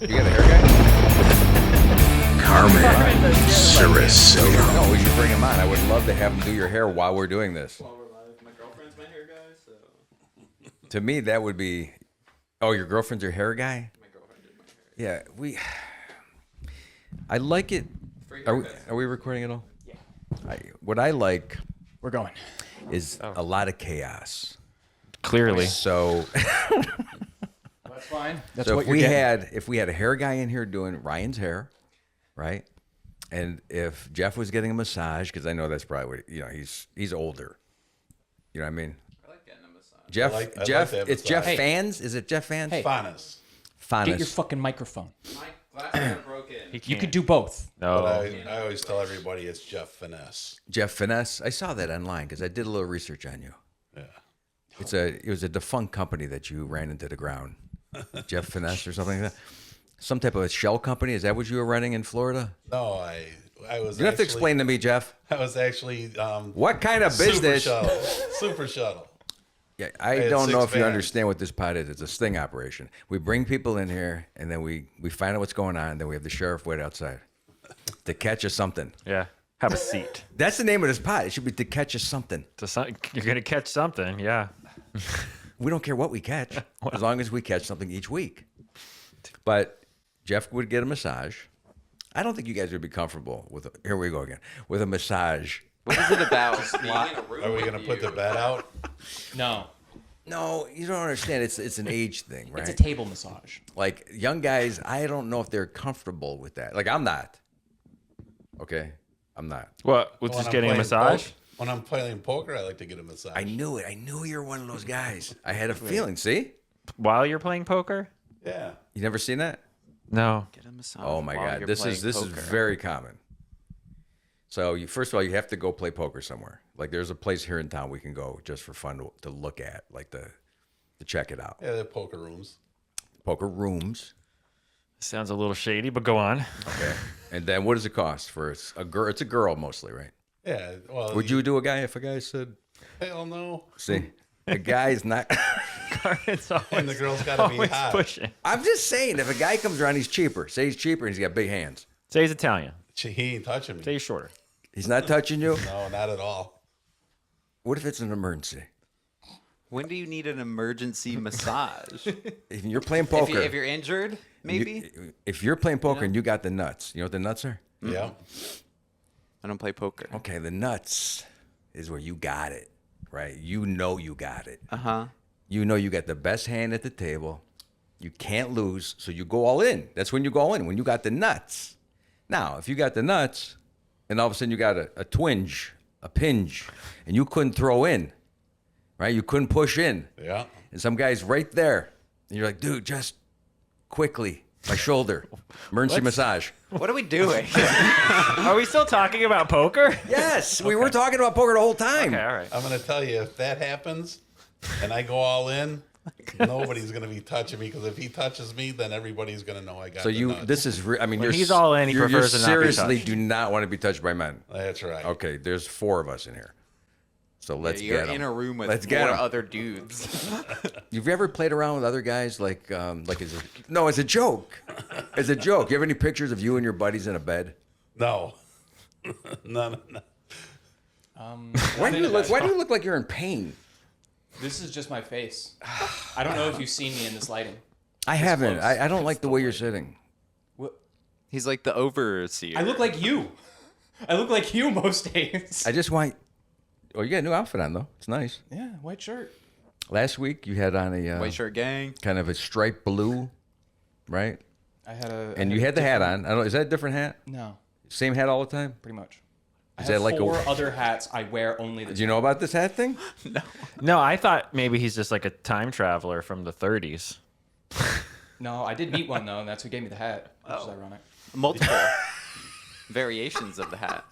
You got a hair guy? Carmen Ciricillo. No, we should bring him on. I would love to have him do your hair while we're doing this. While we're live, my girlfriend's my hair guy, so To me, that would be. Oh, your girlfriend's your hair guy? my girlfriend did my hair. Yeah, I like it. Are we recording at all? Yeah. What I like We're going. is a lot of chaos. Clearly. So, That's fine. That's so what if you're we getting. had a hair guy in here doing Ryan's hair, right? And if Jeff was getting a massage, because I know that's probably what he's older. You know what I mean? I like getting a massage. Jeff, I like Jeff, that it's massage. Jeff Pfannes. Is it Jeff Pfannes? Hey. Pfannes. Pfannes. Get your fucking microphone. My glasses are broken. You could do both. No. But I always tell everybody it's Jeff Finesse. Jeff Finesse. I saw that online because I did a little research on you. Yeah. It was a defunct company that you ran into the ground. Jeff Finesse or something like that. Some type of a shell company. Is that what you were running in Florida? No, I was. You have to explain to me, Jeff. I was actually. What kind of business? Super shuttle. Yeah, I had don't know 6 if you vans. understand what this pod is. It's a sting operation. We bring people in here, and then we find out what's going on, and then we have the sheriff wait outside to catch us something. Yeah. Have a seat. That's the name of this pod. It should be to catch us something. You're going to catch something. Yeah. We don't care what we catch, as long as we catch something each week. But Jeff would get a massage. I don't think you guys would be comfortable with. Here we go again with a massage. What is it about being in a room Are we with gonna put you? the bed out? No. No, you don't understand. It's an age thing, right? It's a table massage. Like young guys, I don't know if they're comfortable with that. Like I'm not. Okay, I'm not. What? With When just I'm getting a playing massage? When I'm playing poker, I like to get a massage. I knew it. I knew you're one of those guys. I had a feeling. See? While you're playing poker? Yeah. You never seen that? No. Get a massage Oh my while God, you're this playing is poker. very common. So first of all, you have to go play poker somewhere. Like there's a place here in town we can go just for fun to look at, like to check it out. Yeah, they're poker rooms. Poker rooms. Sounds a little shady, but go on. Okay. And then what does it cost for a girl? It's a girl mostly, right? Yeah. Well, Would you do a guy if a guy said, Hell no. see, a guy's not. Carmen's And always, the girl's got to be always hot. pushing. I'm just saying, if a guy comes around, he's cheaper. Say he's cheaper and he's got big hands. Say he's Italian. He ain't touching me. Say he's shorter. He's not touching you. No, not at all. What if it's an emergency? When do you need an emergency massage? If you're playing poker, if you're injured, maybe. if you're playing poker and you got the nuts, you know what the nuts are? Yeah. I don't play poker. Okay, the nuts is where you got it, right? You know you got it. You know you got the best hand at the table. You can't lose, so you go all in. That's when you go all in, when you got the nuts. Now, if you got the nuts, and all of a sudden you got a twinge, a pinge, and you couldn't throw in, right? You couldn't push in. Yeah. And some guy's right there. And you're like, dude, just quickly, my shoulder, emergency massage. What are we doing? Are we still talking about poker? Yes, we were talking about poker the whole time. Okay, all right. I'm going to tell you, if that happens and I go all in, nobody's going to be touching me, because if he touches me, then everybody's going to know I got So the you, nuts. this is, I mean, When you're he's all in, he you're prefers to not be seriously touched. do not want to be touched by men. That's right. Okay, there's 4 of us in here. So let's You're get 'em. in a room with Let's 4 get 'em. other dudes. Have you ever played around with other guys like it's a joke. It's a joke. You have any pictures of you and your buddies in a bed? No. No. Why do you look like you're in pain? This is just my face. I don't know if you've seen me in this lighting. I haven't. close. I don't like the way you're sitting. What? He's like the overseer. I look like you. I look like you most days. I just want. Oh, you got a new outfit on though. It's nice. Yeah, white shirt. Last week you had on a White shirt gang. kind of a striped blue, right? I had a. And you had the hat on. I don't. Is that a different hat? No, Same hat all the time? pretty much. Is I have that like 4 a? other hats I wear only the Do you know about this hat thing? No, I thought maybe he's just like a time traveler from the 30s. No, I did meet one though, and that's who gave me the hat, which is ironic. Multiple variations of the hat.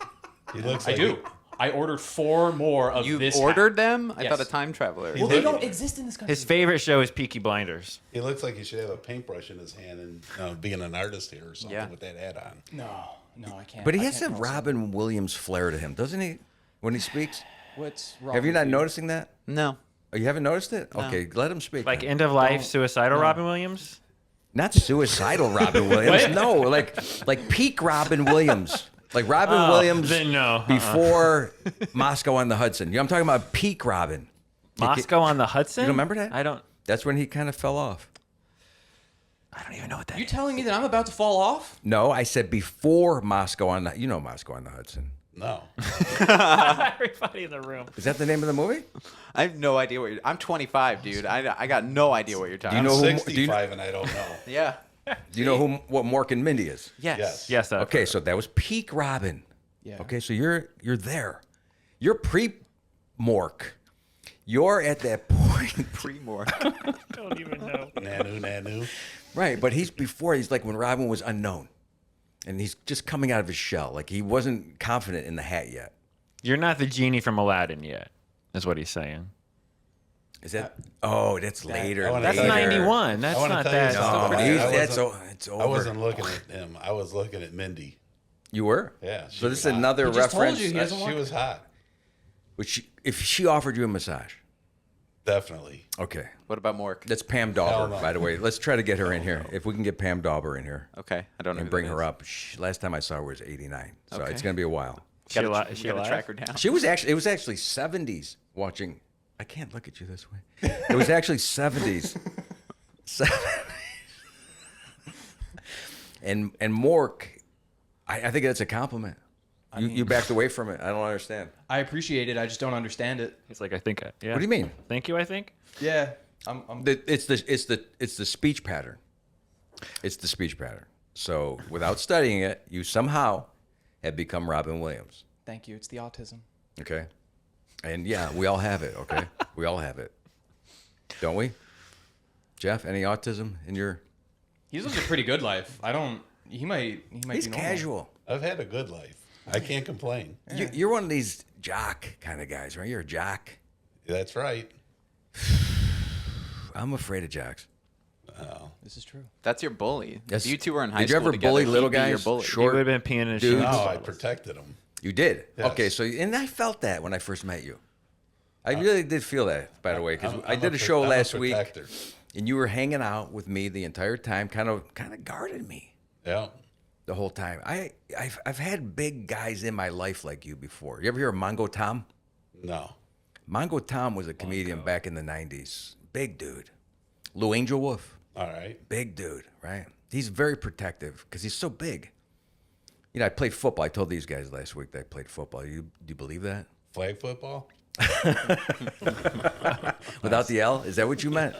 He looks I like do. I ordered 4 more of You this ordered hat. them? I Yes. thought a time traveler. Well, they don't exist in this country. His favorite show is Peaky Blinders. He looks like he should have a paintbrush in his hand and being an artist here or something Yeah. with that hat on. No, I can't. But he I has can't that also- Robin Williams flair to him, doesn't he? When he speaks. What's wrong? Have you with not noticing that? No. Oh, you haven't noticed it? Okay, let him speak. Like then. end of life, Don't- suicidal no. Robin Williams? Not suicidal Robin Williams. What? No, like peak Robin Williams. Like Robin Williams then no. before Moscow on the Hudson. You know, I'm talking about peak Robin. Moscow on the Hudson? You don't remember that? I don't That's when he kind of fell off. even know what that You is. telling me that I'm about to fall off? No, I said before Moscow on the, Moscow on the Hudson. No. Everybody in the room. Is that the name of the movie? I have no idea what I'm 25, dude. I got no idea what you're talking Do you I'm know who- 65 and I don't know. Yeah. Do you know what Mork and Mindy is? Yes. Yes. Okay, so that was peak Robin. Yeah. Okay, so you're there. You're pre-Mork. You're at that point. Pre-more. don't even know. Nanu. Right, but he's before. He's like when Robin was unknown. And he's just coming out of his shell. Like he wasn't confident in the hat yet. You're not the genie from Aladdin yet, is what he's saying. Is that? Oh, that's later. I wanna That's Later. 91. That's wanna not tell you that. something. No, but it's over. I wasn't looking at him. I was looking at Mindy. You were? Yeah, So this is she was another He just told reference. you he doesn't She want. was hot. If she offered you a massage. Definitely. Okay. What about Mork? That's Pam Hell Dauber, no. by the way. Let's try to get her in here. If we can get Pam Dauber in here Okay, I don't know. and who bring that her is. up. Last time I saw her was 89. So Okay. it's going to be a while. She Gotta, alive? we Is she gotta alive? track her down. It was actually 70s watching. I can't look at you this way. It was actually 70s. 70s. And Mork, I think that's a compliment. You backed away from it. I don't understand. I appreciate it. I just don't understand it. He's like, I think. Yeah. What do you mean? Thank you. I think. Yeah. It's the speech pattern. It's the speech pattern. So without studying it, you somehow have become Robin Williams. Thank you. It's the autism. Okay. And yeah, we all have it. Okay. We all have it. Don't we? Jeff, any autism in your? He lives a pretty good life. I don't. He might. He's be normal. casual. I've had a good life. I can't complain. You're one of these jock kind of guys, right? You're a jock. That's right. I'm afraid of jocks. Oh. This is true. That's your bully. Yes. If you two were in high Did you school ever together, bully he'd little be your guys? bully. He Short would have been peeing in his dudes. shoes. No, I protected him. You did? Yes. Okay, so and I felt that when I first met you. I really did feel that, by the way, because I did a show last week, protector. and you were hanging out with me the entire time, kind of guarded me Yeah. the whole time. I've had big guys in my life like you before. You ever hear of Mongo Tom? No. Mongo Tom was a comedian back in the 90s. Big dude. Lou Angel Wolf. All right. Big dude, right? He's very protective because he's so big. You know, I played football. I told these guys last week that I played football. Do you believe that? Flag football? Without the L? Is that what you meant?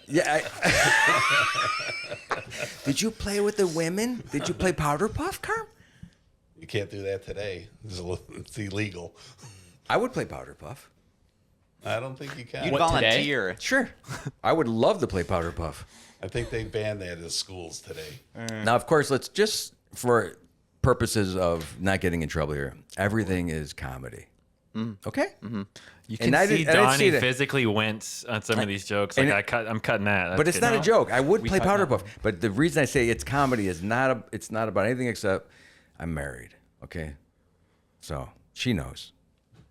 Yeah. Did you play with the women? Did you play powder puff, Carm? You can't do that today. It's illegal. I would play powder puff. I don't think you can. You'd What, today? volunteer. Sure. I would love to play powder puff. I think they banned that at schools today. Now, of course, let's just, for purposes of not getting in trouble here, everything is comedy. Okay? You can I see didn't Donnie see that. physically wince on some of these jokes. And Like I'm cutting that. But it's not a joke. I would play cut powder now. puff. But the reason I say it's comedy is it's not about anything except I'm married. Okay? So she knows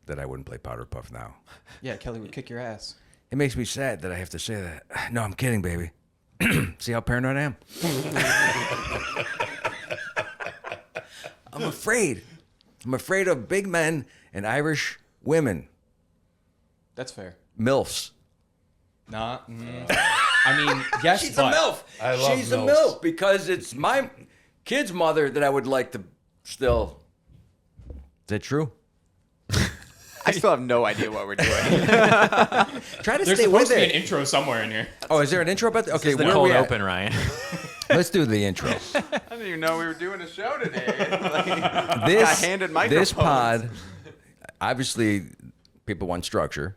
that I wouldn't play powder puff now. Yeah, Kelly would kick your ass. It makes me sad that I have to say that. No, I'm kidding, baby. See how paranoid I am? I'm afraid. I'm afraid of big men and Irish women. That's fair. MILFs. Nah. I mean, yes, She's but a MILF. I love She's MILFs. a MILF because it's my kid's mother that I would like to still. Is that true? I still have no idea what we're doing. Try to there's stay with supposed to be an it. intro somewhere in here. Oh, is there an intro about that? Okay, This is the where are cold we at? open, Ryan. Let's do the intro. I didn't even know we were doing a show today. This, handed this microphones. pod, obviously, people want structure.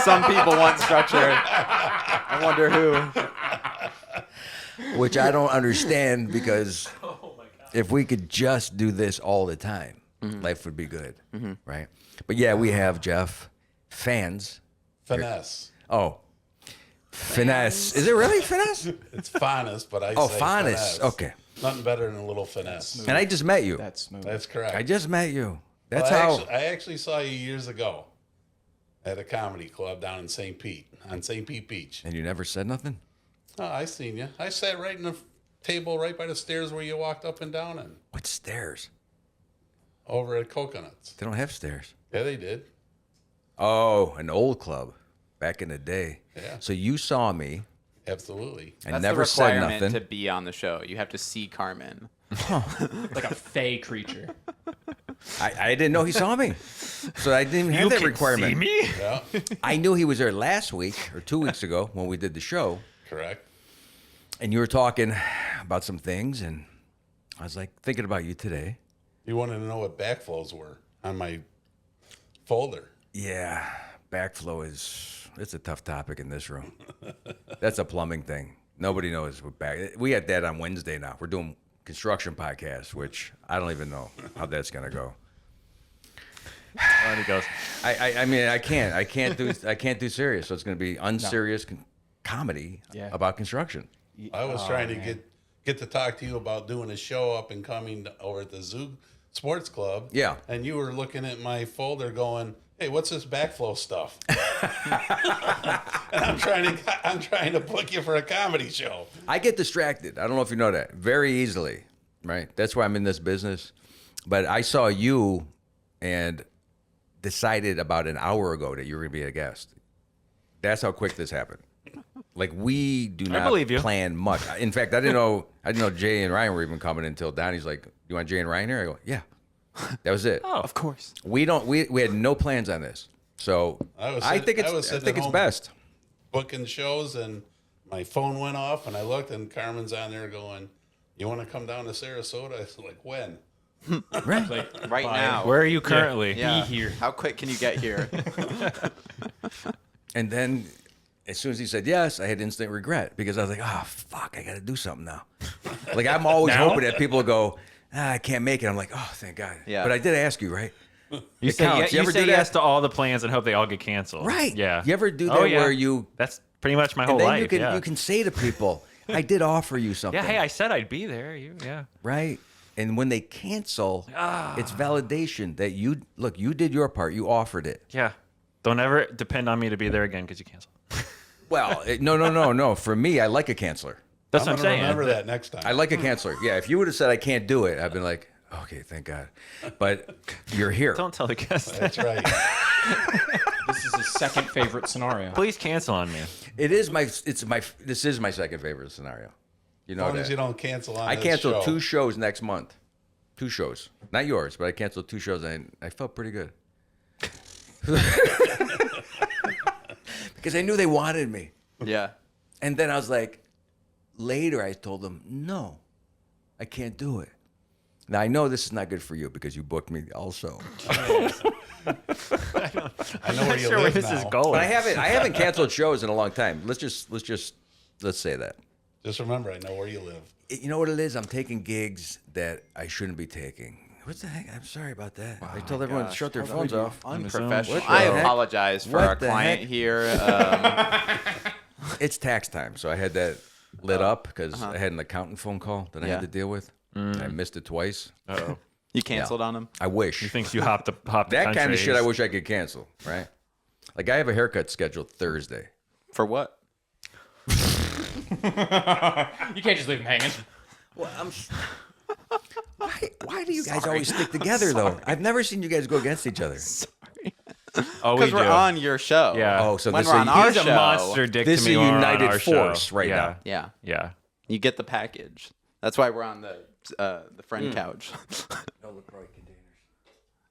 some people want structure. I wonder who. Which I don't understand because if we could just do this all the time, life would be good, right? But yeah, we have Jeff Pfannes. Finesse. Oh, finesse. Is it really finesse? It's Pfannes, but I Oh, say Pfannes. finesse. Okay. Nothing better than a little finesse. And I just met you. That's smooth. That's correct. I just met you. That's Well, how. I actually saw you years ago. at a comedy club down in St. Pete, on St. Pete Beach. And you never said nothing? Oh, I seen you. I sat right in the table right by the stairs where you walked up and down and What stairs? over at Coconuts. They don't have stairs. Yeah, they did. Oh, an old club back in the day. Yeah. So you saw me Absolutely. and That's never the said requirement nothing. to be on the show. You have to see Carmen. Like a fey creature. I didn't know he saw me. So I didn't even have that requirement. See me? Yeah, I knew he was there last week or 2 weeks ago when we did the show. correct. And you were talking about some things, and I was like thinking about you today. You wanted to know what backflows were on my folder. Yeah, backflow it's a tough topic in this room. That's a plumbing thing. Nobody knows what we had that on Wednesday now. We're doing construction podcast, which I don't even know how that's gonna go. And he goes, I mean I can't do serious. So it's gonna be unserious comedy Yeah. about construction. I was trying to get to talk to you about doing a show up and coming over at the Zoo Sports Club. Yeah. And you were looking at my folder going, hey, what's this backflow stuff? And I'm trying to book you for a comedy show. I get distracted. I don't know if you know that very easily, right? That's why I'm in this business. But I saw you and decided about an hour ago that you were going to be a guest. That's how quick this happened. Like we do not believe you. plan much. In fact, I didn't know Jay and Ryan were even coming until Donnie's like, "You want Jay and Ryan here?" I go, "Yeah." That was it. "Oh, Of course. We had no plans on this. So I think it's best. Booking shows, and my phone went off, and I looked, and Carmen's on there going, you want to come down to Sarasota? I was like, when? Right. Like, Right now. where are you currently?" Yeah. Be here. How quick can you get here? And then as soon as he said yes, I had instant regret because I was like, oh, fuck, I got to do something now. Like, I'm always Now? hoping that people go, I can't make it. I'm like, oh, thank God. Yeah. But I did ask you, right? You It say, counts. you ever say do yes that? to all the plans and hope they all get canceled. Right. Yeah. You ever do that Oh, yeah. where you, That's pretty much my whole and then life. you can say to people, I did offer you something. Yeah. Hey, I said I'd be there. Yeah. Right. And when they cancel, it's validation that you did your part. You offered it. Yeah. Don't ever depend on me to be there again because you canceled. Well, no. For me, I like a canceler. That's I'm what I'm gonna saying. remember that next time. I like a canceler. Yeah, if you would have said I can't do it, I've been like, okay, thank God. But you're here. Don't tell the guests that. That's right. This is his second favorite scenario. Please cancel on me. This is my second favorite scenario. You As know long that. as you don't cancel on I this canceled show. 2 shows next month. 2 shows. Not yours, but I canceled 2 shows and I felt pretty good. Because I knew they wanted me. Yeah. And then I was like, later I told them, no, I can't do it. Now I know this is not good for you because you booked me also. I know where you Sure where live this now. is going. But I haven't canceled shows in a long time. Let's say that. Just remember, I know where you live. You know what it is? I'm taking gigs that I shouldn't be taking. What the heck? I'm sorry about that. I told everyone to shut their phones off. Unprofessional. What the I heck? apologize for What our the client heck? here. It's tax time, so I had that lit up because I had an accountant phone call that I Yeah. had to deal with. I missed it twice. Uh-oh. You canceled on him? I wish. He thinks you hopped the That kind of shit I countries. wish I could cancel, right? Like I have a haircut scheduled Thursday. For what? You can't just leave him hanging. Well, why do you guys always stick together though? I've never seen you guys go against each other. Oh, we Because do. we're on your show. Yeah. Oh, so when this we're is on our He's a show, monster dick This to is me a when we're on united our force show. right yeah. now. Yeah. Yeah. You get the package. That's why we're on the friend couch.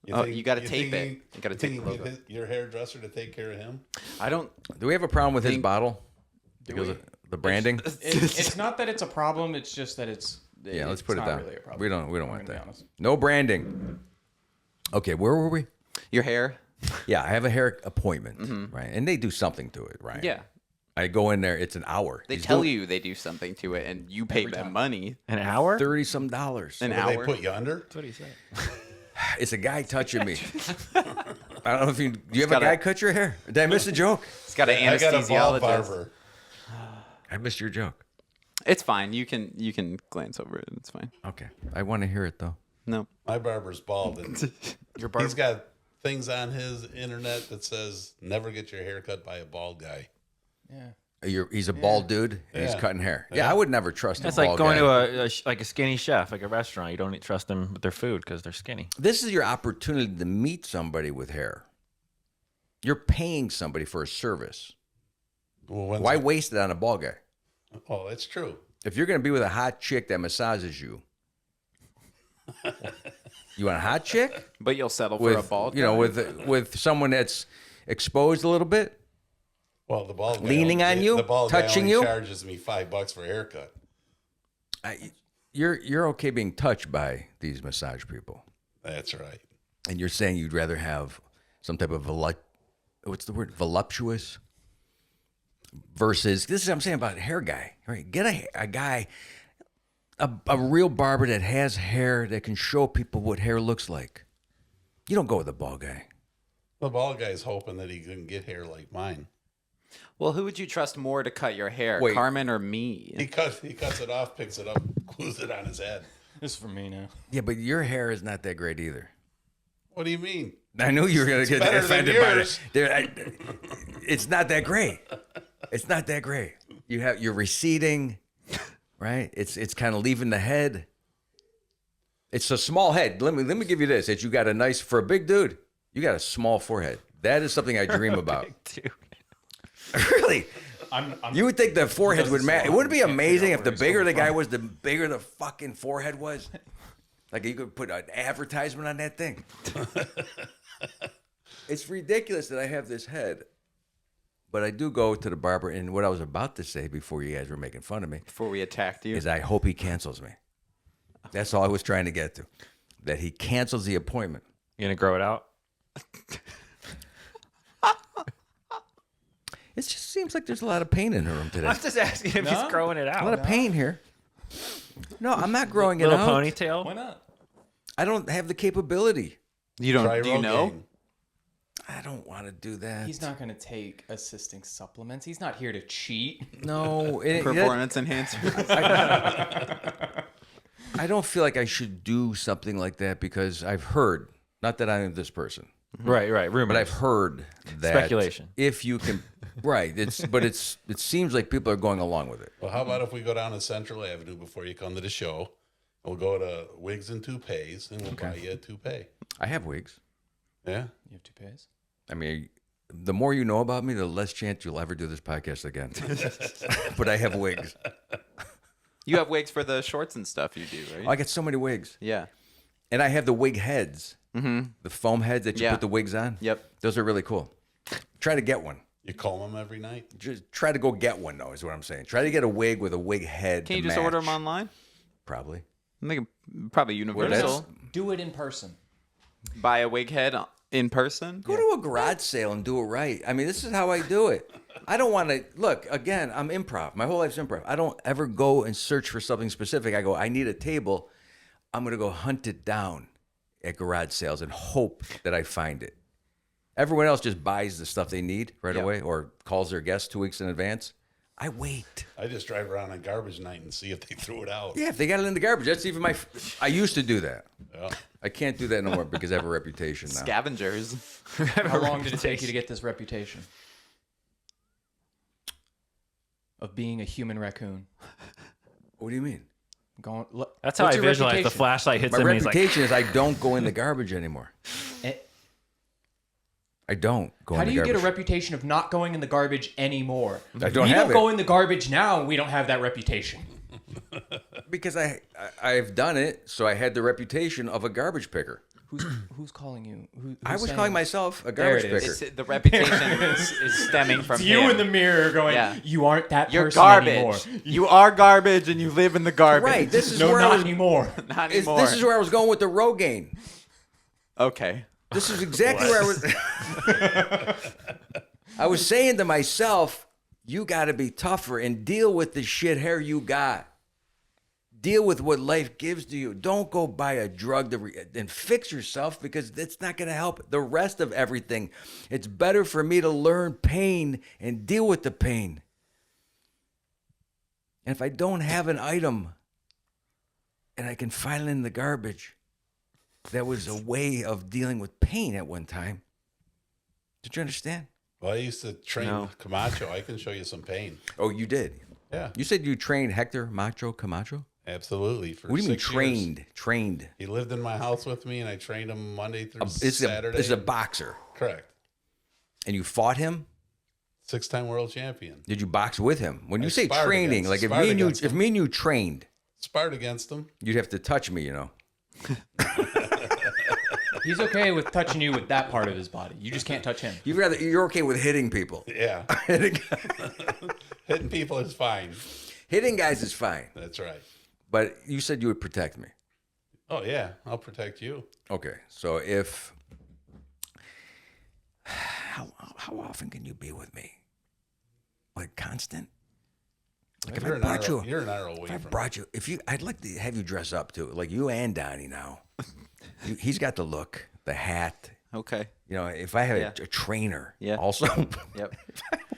You got to tape it. You got to tape the logo. Your hairdresser to take care of him. I don't. Do we have a problem with his Think- bottle? Because of the branding? It's not that it's a problem. It's just that it's. Yeah, let's put it not down. Really a problem. We don't I'm want gonna be that. honest. No branding. Okay, where were we? Your hair. Yeah, I have a hair appointment, right? And they do something to it, right? Yeah. I go in there, it's an hour. They He's tell doing you they do something to it, and you pay them money. An hour? $30-some. An Will hour. they put you under? That's what he said. It's a guy touching me. I don't know if you do you have a got guy a- cut your hair? Did I miss a joke? It's got an I got a bald anesthesiologist. barber. I missed your joke. It's fine. You can glance over it. It's fine. Okay. I want to hear it though. No. My barber's bald, and Your he's got things on his internet that says never get your hair cut by a bald guy. Yeah. He's a bald dude. And he's Yeah. cutting hair. Yeah, I would never trust a That's bald like going guy. to like a skinny chef, like a restaurant. You don't trust them with their food because they're skinny. This is your opportunity to meet somebody with hair. You're paying somebody for a service. Well, Why waste it on a bald guy? Oh, that's true. If you're going to be with a hot chick that massages you, you want a hot chick? But you'll settle for With, a bald you know, guy? with someone that's exposed a little bit? Well, the bald guy Leaning on you? the bald Touching guy only you? charges me $5 for a haircut. You're okay being touched by these massage people. That's right. And you're saying you'd rather have some type of what's the word? Voluptuous? Versus, this is what I'm saying about a hair guy, right? Get a guy, a real barber that has hair that can show people what hair looks like. You don't go with a bald guy. The bald guy's hoping that he can get hair like mine. Well, who would you trust more to cut your hair, Wait. Carmen or me? He cuts it off, picks it up, glues it on his head. This is for me now. Yeah, but your hair is not that great either. What do you mean? I knew you were going to get better than offended by yours. it. It's not that great. It's not that great. You're receding, right? It's kind of leaving the head. It's a small head. Let me give you this. That you got a nice, for a big dude, you got a small forehead. That is something I dream about. Dude. Really? I'm You would think the foreheads would matter. It wouldn't it be Can't figure amazing out if the where he's bigger the coming guy from. was, the bigger the fucking forehead was? Like you could put an advertisement on that thing. It's ridiculous that I have this head. But I do go to the barber, and what I was about to say before you guys were making fun of me Before we attacked you? is I hope he cancels me. That's all I was trying to get to. That he cancels the appointment. You gonna grow it out? It just seems like there's a lot of pain in the room today. I'm just asking if he's growing it A out. lot of pain here. No, I'm not growing it Little out. ponytail. Why not? I don't have the capability. You don't? Try Do you know? Rogaine. I don't want to do that. He's not going to take assisting supplements. He's not here to cheat. No. Performance enhancer. I don't feel like I should do something like that because I've heard, not that I'm this person, Right. Rumors. but I've heard that Speculation. if you can, right? It seems like people are going along with it. Well, how about if we go down to Central Avenue before you come to the show? We'll go to Wigs and Toupees, and we'll buy you a toupee. I have wigs. Yeah? You have toupees? I mean, the more you know about me, the less chance you'll ever do this podcast again. But I have wigs. You have wigs for the shorts and stuff you do, right? I got so many wigs, Yeah. and I have the wig heads, the foam heads that you Yeah. put the wigs on. Yep. Those are really cool. Try to get one. You comb them every night? Just try to go get one, though, is what I'm saying. Try to get a wig with a wig head. Can you to just order them match. online? Probably. I think probably universal. Do it in person. Buy a wig head in person. Go to a garage sale and do it right. I mean, this is how I do it. I don't want to look again. I'm improv. My whole life's improv. I don't ever go and search for something specific. I go, I need a table. I'm gonna go hunt it down at garage sales and hope that I find it. Everyone else just buys the stuff they need right Yeah. away or calls their guests 2 weeks in advance. I wait. I just drive around on garbage night and see if they threw it out. Yeah, if they got it in the garbage, that's even I used to do that. Yeah. I can't do that no more because I have a reputation now. Scavengers. How long did it take you to get this reputation? Of being a human raccoon. What do you mean? Going, look, That's how I what's your visualize the reputation? flashlight hits My him and he's like, reputation is I don't go in the garbage anymore. Eh, I don't go How in do the you garbage. get a reputation of not going in the garbage anymore? I don't we have don't it. go in the garbage now. We don't have that reputation. Because I've done it, so I had the reputation of a garbage picker. Who's calling you? Who's I was saying calling this? myself a There garbage it is. picker. It's, the reputation is stemming from It's you him. in the mirror going, Yeah. you aren't that You're person garbage. anymore. You are garbage, and you live in the garbage. Right. This is No, where not I was. anymore. Not anymore. This is where I was going with the Rogaine. Okay. This is exactly where I was. I was saying to myself, you got to be tougher and deal with the shit hair you got. Deal with what life gives to you. Don't go buy a drug and fix yourself because it's not going to help the rest of everything. It's better for me to learn pain and deal with the pain. And if I don't have an item and I can file it in the garbage, that was a way of dealing with pain at one time. Did you understand? Well, I used to train Camacho. I can show you some pain. Oh, you did? Yeah. You said you trained Hector Macho Camacho? Absolutely. For What do you mean 6 trained? years. Trained. He lived in my house with me, and I trained him Monday through It's Saturday. a boxer. Correct. And you fought him? 6-time world champion. Did you box with him? When you say sparred training, against- like sparred against if him. me and you trained, Sparred against him. you'd have to touch me, you know. He's okay with touching you with that part of his body. You just can't touch him. You're okay with hitting people. Yeah. Hitting people is fine. Hitting guys is fine. That's right. But you said you would protect me. Oh, yeah. I'll protect you. Okay. So if how often can you be with me? Like constant? Like You're an hour away if I from brought you, I'd like to have you dress up too, like you and Donnie now. He's got the look, the hat. Okay. You know, if I had a trainer, also, Yep.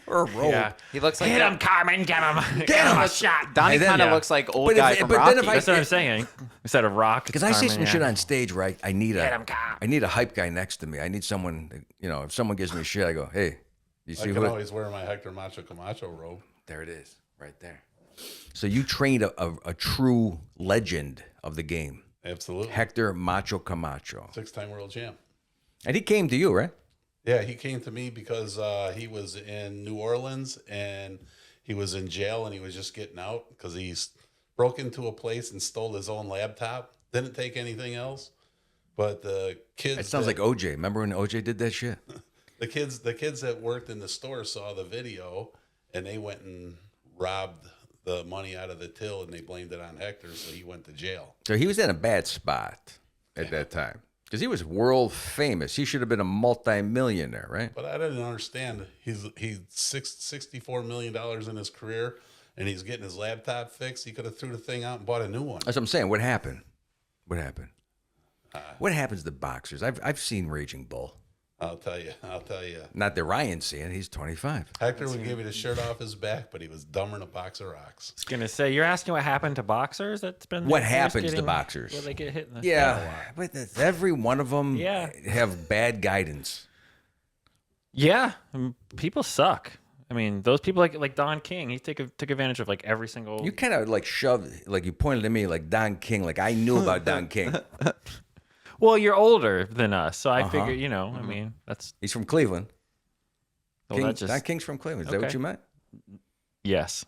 or a robe. Yeah. He looks like Hit him, Carmen. Get him. Get him a shot. Donnie And then- kind of Yeah. looks like old But guy if- from but then Rocky. if I- That's what I'm saying. Instead of rock. Because I say Carmen, some yeah. shit on stage, right? I need Hit him, Carmen. I need a hype guy next to me. I need someone, you know, if someone gives me shit, I go, hey, you I see can who? always wear my Hector Macho Camacho robe. There it is, right there. So you trained a true legend of the game, Absolutely. Hector Macho Camacho. 6-time world champ. And he came to you, right? Yeah, he came to me because he was in New Orleans and he was in jail and he was just getting out because he broke into a place and stole his own laptop. Didn't take anything else. But the kids. It sounds like OJ. Remember when OJ did that shit? the kids that worked in the store saw the video and they went and robbed the money out of the till and they blamed it on Hector, so he went to jail. So he was in a bad spot at that time because he was world famous. He should have been a multi-millionaire, right? But I didn't understand. He's $64 million in his career, and he's getting his laptop fixed. He could have threw the thing out and bought a new one. That's what I'm saying. What happened? What happened? What happens to boxers? I've seen Raging Bull. I'll tell you. Not that Ryan's seeing. He's 25. Hector would give you the shirt off his back, but he was dumber than a box of rocks. I was gonna say, you're asking what happened to boxers? That's been What they're happens to getting- boxers? Well, they get hit in the head a Yeah, lot. but every one of them Yeah. have bad guidance. Yeah, people suck. I mean, those people like Don King, he took advantage of like every single. You kind of like shoved, like you pointed at me like Don King, like I knew about Don King. Well, you're older than us, so I figure, you know, I mean, that's He's from Cleveland. well, that just Don King's from Cleveland. Is that what Okay. you meant? yes.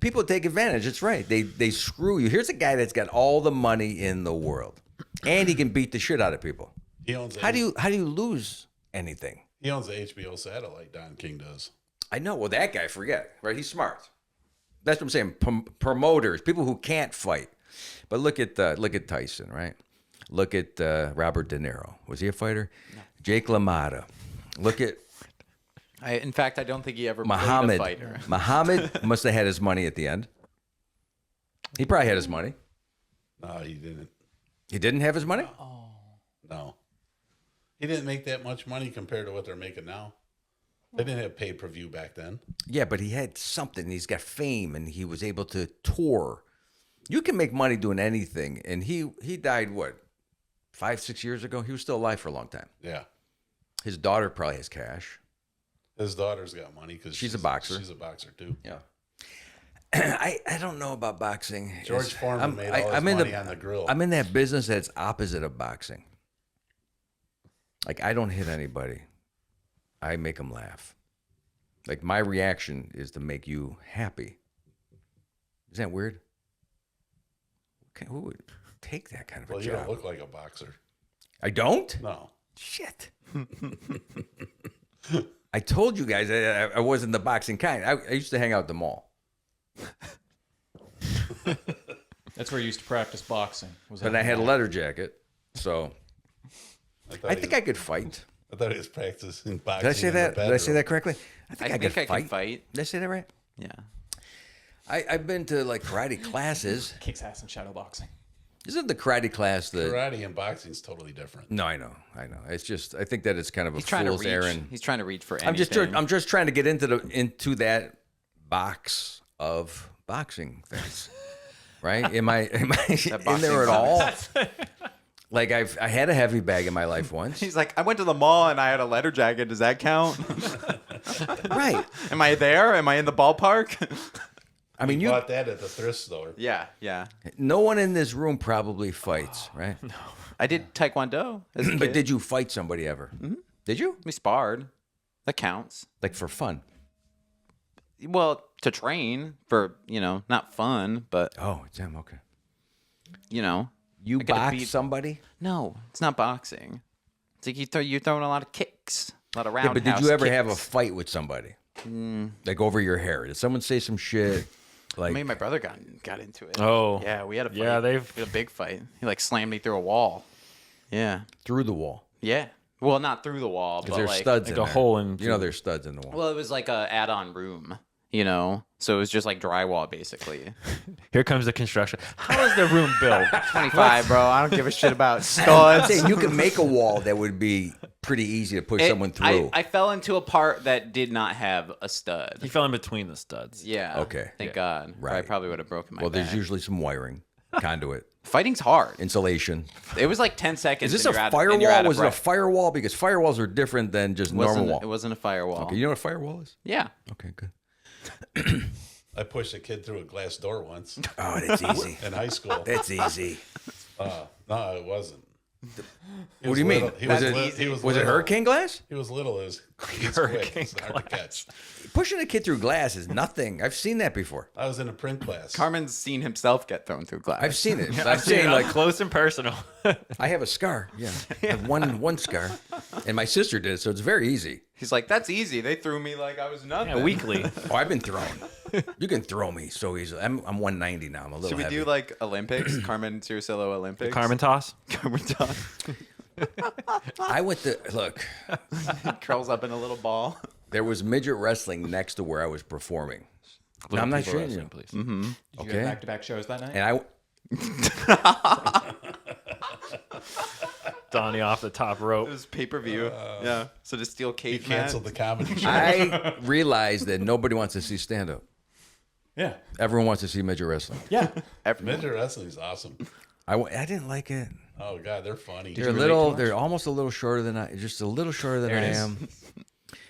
People take advantage. It's right. They screw you. Here's a guy that's got all the money in the world, and he can beat the shit out of people. He owns. How do you lose anything? He owns the HBO satellite. Don King does. I know. Well, that guy, forget. Right? He's smart. That's what I'm saying. Promoters, people who can't fight. But look at Tyson, right? Look at Robert De Niro. Was he a fighter? No. Jake LaMotta. Look at In fact, I don't think he ever Muhammad. played a fighter. Muhammad must have had his money at the end. He probably had his money. No, he didn't. He didn't have his money? No, he didn't make that much money compared to what they're making now. They didn't have pay-per-view back then. Yeah, but he had something. He's got fame, and he was able to tour. You can make money doing anything, and he died, what, 5-6 years ago? He was still alive for a long time. Yeah, His daughter probably has cash. his daughter's got money because She's a boxer. She's a boxer too. Yeah. I don't know about boxing. George Foreman made all his in money on the grill. I'm in that business that's opposite of boxing. Like, I don't hit anybody. I make them laugh. Like, my reaction is to make you happy. Is that weird? Okay, who would take that kind of Well, a you job? don't look like a boxer. I don't? No. Shit. I told you guys I wasn't the boxing kind. I used to hang out at the mall. That's where you used to practice boxing. Was But I had a leather jacket, so I think I could fight. I thought he was practicing boxing. Did I say in the that? Did I say bedroom. that correctly? I I think think I can fight. Did I say that right? Yeah. I've been to like karate classes. Kicks ass in shadow boxing. Isn't the karate class the? Karate and boxing is totally different. No, I know. It's just I think that it's kind of a He's trying to fool's reach. errand. He's trying to reach for anything. I'm just trying to get into that box of boxing things. right? Am I in boxing there at gloves. all? Like I had a heavy bag in my life once. He's like, I went to the mall and I had a leather jacket. Does that count? Right. Am I there? Am I in the ballpark? I mean, You bought that at the thrift store. yeah. no one in this room probably fights, right? No. I did Taekwondo as a But kid. did you fight somebody ever? Mm-hmm. Did you? We sparred. That counts. Like for fun? Well, to train for, not fun, but, Oh, damn, okay. You You I gotta boxed beat- somebody? No, it's not boxing. It's like you're throwing a lot of kicks, a lot of Yeah, roundhouse but did you ever have a kicks. fight with somebody? Like over your hair? Did someone say some shit? Like, Me and my brother got into it. Oh. Yeah, we had a fight. Yeah, we had a big fight. He like slammed me through a wall. Yeah. through the wall? Yeah. Well, not through the wall, Because but there's like studs like in a there. hole in- You know there's studs in the wall. Well, it was like a add-on room, So it was just like drywall basically. Here comes the construction. How is the room built? 25, bro. I don't give a shit about I'm studs. saying you can make a wall that would be pretty easy to push someone through. I fell into a part that did not have a stud. He fell in between the studs. Yeah. Okay. Thank God. Or I Right. probably would have broken my well, back. there's usually some wiring, conduit, Fighting's hard. insulation. It was like 10 seconds. Is this and a you're out of- and you're firewall? out of Was it a breath. firewall? Because firewalls are different than just normal wall. It wasn't a firewall. Okay, you know what a firewall is? Yeah. Okay, good. I pushed a kid through a glass door once Oh, that's easy. in high school. That's easy. No, it wasn't. What do you mean? He Was was, it li- he was was it little. hurricane glass? He was little. He's quick. It's hard to catch. Pushing a kid through glass is nothing. I've seen that before. I was in a print class. Carmen's seen himself get thrown through glass. I've seen it. I've I've seen seen it like up close and personal. I have a scar. Yeah, I have one scar, and my sister did, so it's very easy. He's like, that's easy. They threw me like I was nothing. Yeah, weekly. Oh, I've been thrown. You can throw me so easily. I'm 190 now. I'm a little Should we heavy. do like Olympics? Carmen Ciricillo Olympics? Carmen toss. Carmen Donny I went to look. curls up in a little ball. There was midget wrestling next to where I was performing. No, I'm not People showing wrestling, you. please. Did you Okay. go back-to-back shows that night? And Donnie off the top It rope. was pay-per-view. Yeah. So to steal He cage canceled the comedy show. I realized that nobody wants to see stand up. Yeah. Everyone wants to see midget wrestling. Yeah. Midget wrestling is awesome. I didn't like it. Oh God, they're funny. They're a little. They're almost a little shorter than I. Just a little shorter than There I it is. am.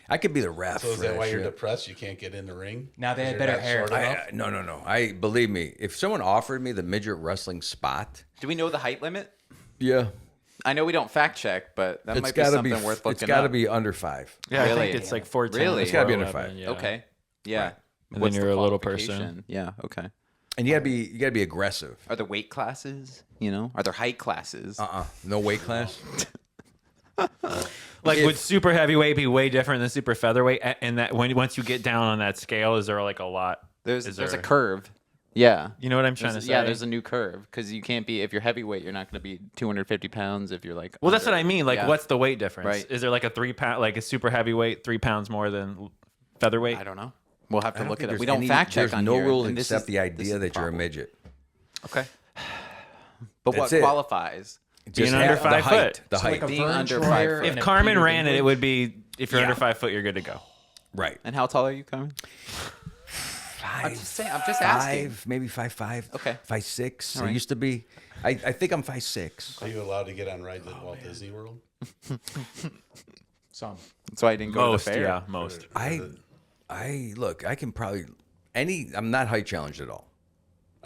I could be the ref. So is for that why you're shit. depressed? You can't get in the ring? Now they had 'Cause you're better not hair. short enough? No. I believe me. If someone offered me the midget wrestling spot, Do we know the height limit? yeah, I know we don't fact check, but that it's might be got to something be. worth looking It's got to up. be under 5. Yeah, I Really? think it's like 410. Really? It's gotta be under 411, 5. Yeah. Okay. Yeah. And then What's you're the a little person. qualification? Yeah. Okay. And you gotta be aggressive. Are there weight classes? Are there height classes? No weight class. Like, If- would super heavyweight be way different than super featherweight? And that once you get down on that scale, is there like a lot? There's is a there- curve. Yeah. You know what I'm trying to say? Yeah, there's a new curve because you can't be if you're heavyweight, you're not going to be 250 pounds. If you're like, Well, that's what I mean. Like, Yeah. what's the weight difference? Right. Is there like a 3 pound, like a super heavyweight, 3 pounds more than featherweight? I don't know. We'll have to look it up. There's We don't fact check There's on no here, rule and this except is- the this idea is that you're a problem. midget. Okay. But That's what it. qualifies? Being Just under the 5 height. foot. The So height. like a Being Vern under Troyer 5 foot. If and a Carmen Peter ran it, it Dinklage. would be if you're Yeah. under 5 foot, you're good to go. Right. And how tall are you, Carmen? I'm just saying. I'm just asking. 5, maybe 5'5". Okay. 5'6". All It right. used to be. I think I'm 5'6". Are you allowed to get on rides at Walt Disney World? Some. That's why I didn't go Most, to the fair. yeah, most. I look. I can probably I'm not height challenged at all.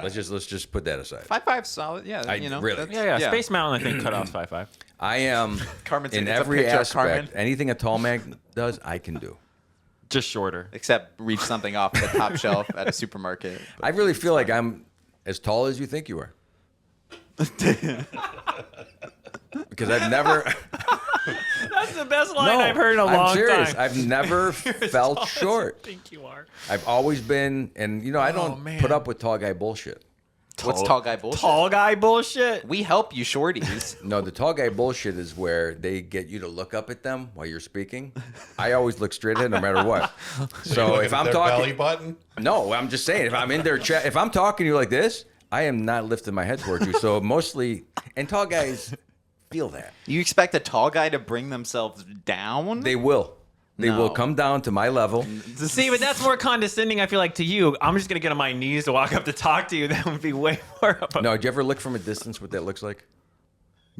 Let's just put that aside. 5'5" solid. Yeah. I- really? that's- Yeah. Space Mountain, I think, cut off 5'5". I am Carmen's in it's a every picture of aspect. Carmen. Anything a tall man does, I can do. Just shorter. Except reach something off the top shelf at a supermarket. I really feel like I'm as tall as you think you are. Because I've never. That's the best line No, I've heard in a I'm long serious. time. I've never felt short. I think you are. I've always been, and I don't man. put up with tall guy bullshit. What's tall guy bullshit? Tall guy bullshit. We help you shorties. No, the tall guy bullshit is where they get you to look up at them while you're speaking. I always look straight ahead no matter what. So Look if at I'm their talking, belly button. no, I'm just saying, if I'm in their chat, if I'm talking to you like this, I am not lifting my head towards you. So mostly, and tall guys feel that. You expect a tall guy to bring themselves down? They will. They will come down to my level. See, but that's more condescending, I feel like, to you. I'm just going to get on my knees to walk up to talk to you. That would be way more up. No, did you ever look from a distance what that looks like?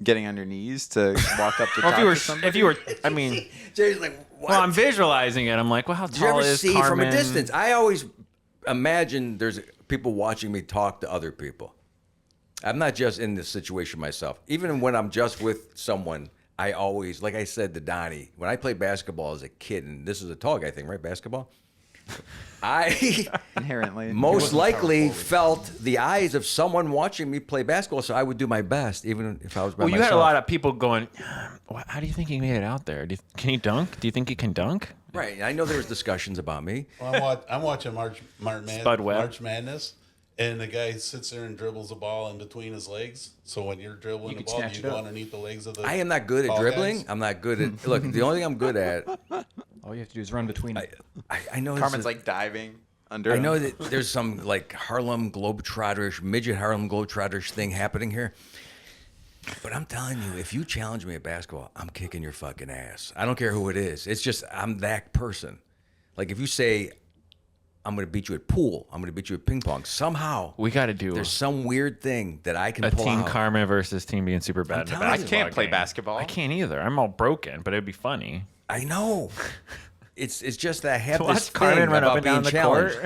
Getting on your knees to walk up to Well, talk to somebody? if you were, I mean, Jay's like, what? well, I'm visualizing it. I'm like, well, how Did you tall ever is see Carmen? from a distance? I always imagine there's people watching me talk to other people. I'm not just in this situation myself. Even when I'm just with someone, I always, like I said to Donnie, when I played basketball as a kid, and this is a tall guy thing, right? Basketball? I Inherently. most likely felt the eyes of someone watching me play basketball, so I would do my best, even if I was by Well, you myself. had a lot of people going, how do you think he made it out there? Can he dunk? Do you think he can dunk? Right. I know there was discussions about me. Well, I'm watching March Webb. Madness, and the guy sits there and dribbles the ball in between his legs. So when you're dribbling You the can ball, snatch you it go up. underneath the legs of the. I am not good at tall dribbling. guys. I'm not good at. Look, the only thing I'm good at. All you have to do is run between. I know. Carmen's like diving under I him. know that there's some like Harlem Globetrotters, midget Harlem Globetrotters thing happening here. But I'm telling you, if you challenge me at basketball, I'm kicking your fucking ass. I don't care who it is. It's just I'm that person. Like if you say, I'm going to beat you at pool, I'm going to beat you at ping pong, somehow We got to do there's some weird thing that I can a pull Team out. Carmen versus Team Bean Superbad. in a telling you. I basketball can't play game. basketball. I can't either. I'm all broken, but it'd be funny. I know. It's just that I have To this watch Carmen thing run about up and being down the challenged.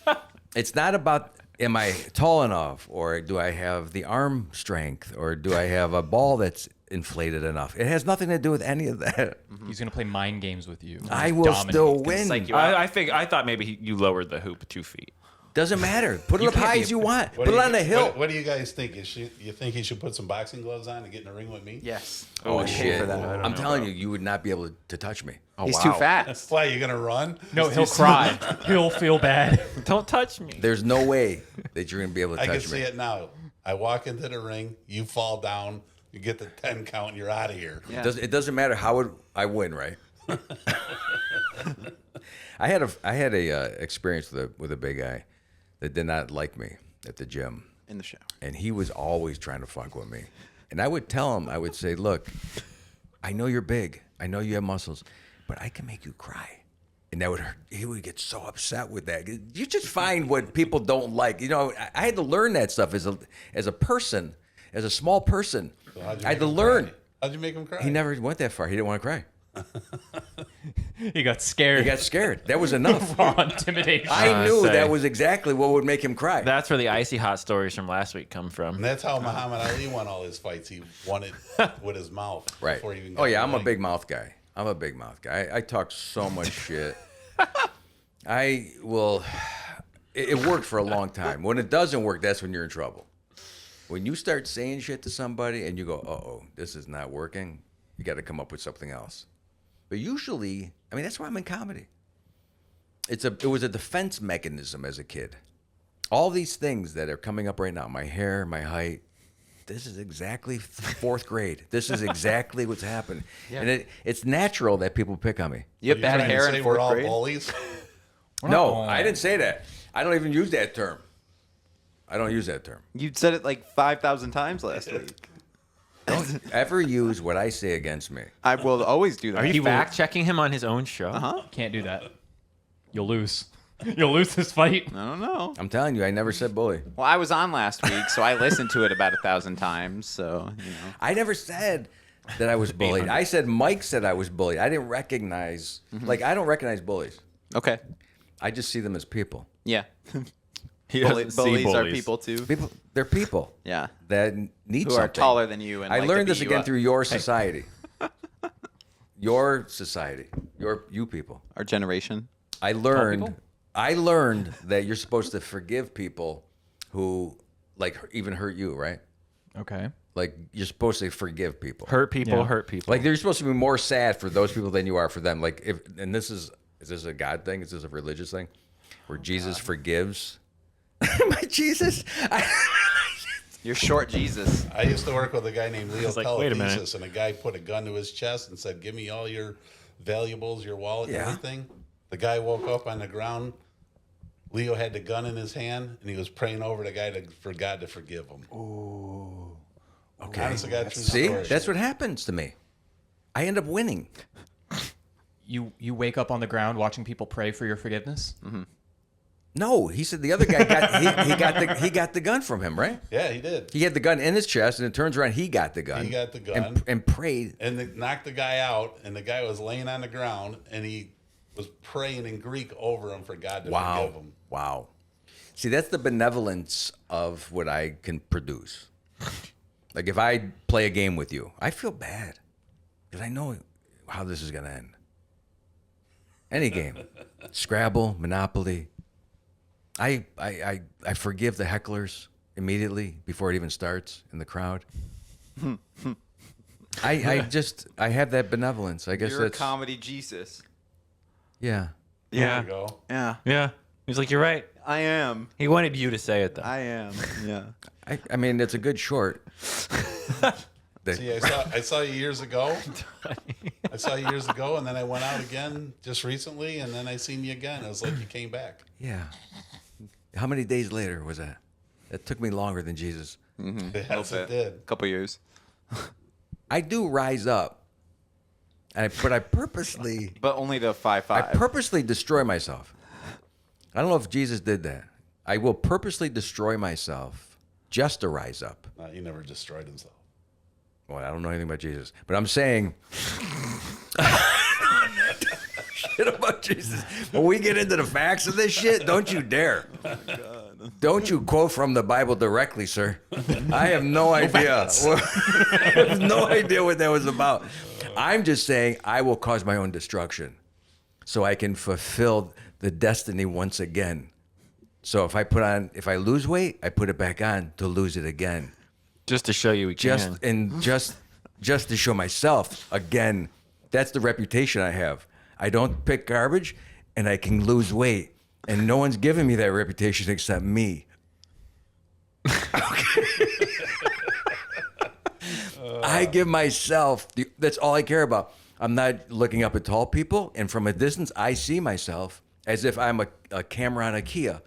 court. It's not about am I tall enough, or do I have the arm strength, or do I have a ball that's inflated enough. It has nothing to do with any of that. He's gonna play mind games with you. I will Dominate. still win. psych you out. I thought maybe you lowered the hoop 2 feet. Doesn't matter. Put it You up can't high be as a- you want. What Put do it you- on the hill. What do you guys think? You think he should put some boxing gloves on and get in the ring with me? Yes. Oh, I'd pay shit. for that. I'm telling you, you would not be able to touch me. He's too fast. Why, you gonna run? No, he'll cry. He'll feel bad. Don't touch me. There's no way that you're going to be able to I can touch see me. it now. I walk into the ring, you fall down, you get the 10 count, and you're out of here. Yeah. It doesn't matter how I win, right? I had a experience with a big guy that did not like me at the gym, In the shower. and he was always trying to fuck with me. And I would tell him, I would say, look, I know you're big, I know you have muscles, but I can make you cry. And that would hurt. He would get so upset with that. You just find what people don't like. You know, I had to learn that stuff as a person, as a small person. So how'd you I had make to him learn. cry? How'd you make him cry? He never went that far. He didn't want to cry. He got scared. He got scared. That was enough. Raw intimidation. I knew say. that was exactly what would make him cry. That's where the icy hot stories from last week come And from. that's how Muhammad Ali won all his fights. He won it with his mouth. Right. Before he even Oh got yeah, in I'm the a ring. big mouth guy. I'm a big mouth guy. I talk so much shit. I will. It worked for a long time. When it doesn't work, that's when you're in trouble. When you start saying shit to somebody and you go, "Uh-oh, this is not working," you got to come up with something else. But usually, I mean, that's why I'm in comedy. It was a defense mechanism as a kid. All these things that are coming up right now, my hair, my height, this is exactly fourth grade. This is exactly what's happening. Yeah. And it's natural that people pick on me. You have You're bad trying to hair say in we're fourth all grade? bullies? No, Oh. I didn't say that. I don't even use that term. I don't use that term. You said it like 5,000 times last week. Don't ever use what I say against me. I will always do that. Are you fact checking him on his own show? Uh-huh. Can't do that. You'll lose. You'll lose this fight. I don't know. I'm telling you, I never said bully. Well, I was on last week, so I listened to it about 1,000 times. So, you know. I never said that I was bullied. I said Mike said I was bullied. I didn't recognize, like, I don't recognize bullies. Okay. I just see them as people. Yeah. He Bullies doesn't see are bullies. people too. They're people Yeah. that need Who something. are taller than you and I like to learned beat this you again up. through your society. Your society. You people. Our generation. I learned people? that you're supposed to forgive people who like even hurt you, right? Okay. Like you're supposed to forgive people. Hurt people, Yeah. hurt people. Like you're supposed to be more sad for those people than you are for them. Like and this is this a God thing? Is this a religious thing? Where Jesus forgives? My Jesus. You're short Jesus. I used to work with a guy named Leo was like, wait a minute. Telethesis, and a guy put a gun to his chest and said, "Give me all your valuables, your wallet, Yeah. and everything." The guy woke up on the ground. Leo had the gun in his hand, and he was praying over the guy for God to forgive him. Okay. Honest to God, true See, story. that's what happens to me. I end up winning. you wake up on the ground watching people pray for your forgiveness? Mm-hmm. No, he said the other guy he got the gun from him, right? Yeah, he did. He had the gun in his chest, and it turns around, he got the gun. He got the gun. And prayed. And they knocked the guy out, and the guy was laying on the ground, and he was praying in Greek over him for God to forgive him. Wow. See, that's the benevolence of what I can produce. Like if I play a game with you, I feel bad because I know how this is going to end. Any game. Scrabble, Monopoly. I forgive the hecklers immediately before it even starts in the crowd. I have that benevolence. I guess You're that's a comedy Jesus. Yeah. There Yeah. you go. Yeah. Yeah. He's like, you're right. I am. He wanted you to say it, though. I am. Yeah. I mean, it's a good short. See, I saw you years ago. I saw you years ago, and then I went out again just recently, and then I seen you again. It was like you came back. Yeah. How many days later was that? That took me longer than Jesus. Yes, it did. Couple years. I do rise up, but I purposely, But only to 5'5". I purposely destroy myself. I don't know if Jesus did that. I will purposely destroy myself just to rise up. He never destroyed himself. Well, I don't know anything about Jesus, but I'm saying shit about Jesus. When we get into the facts of this shit, don't you dare. Don't you quote from the Bible directly, sir. I have no idea. I have no idea what that was about. I'm just saying I will cause my own destruction so I can fulfill the destiny once again. So if I lose weight, I put it back on to lose it again. Just to show you we can. Just to show myself again. That's the reputation I have. I don't pick garbage, and I can lose weight, and no one's giving me that reputation except me. I give myself. That's all I care about. I'm not looking up at tall people, and from a distance, I see myself as if I'm a camera on a Kia.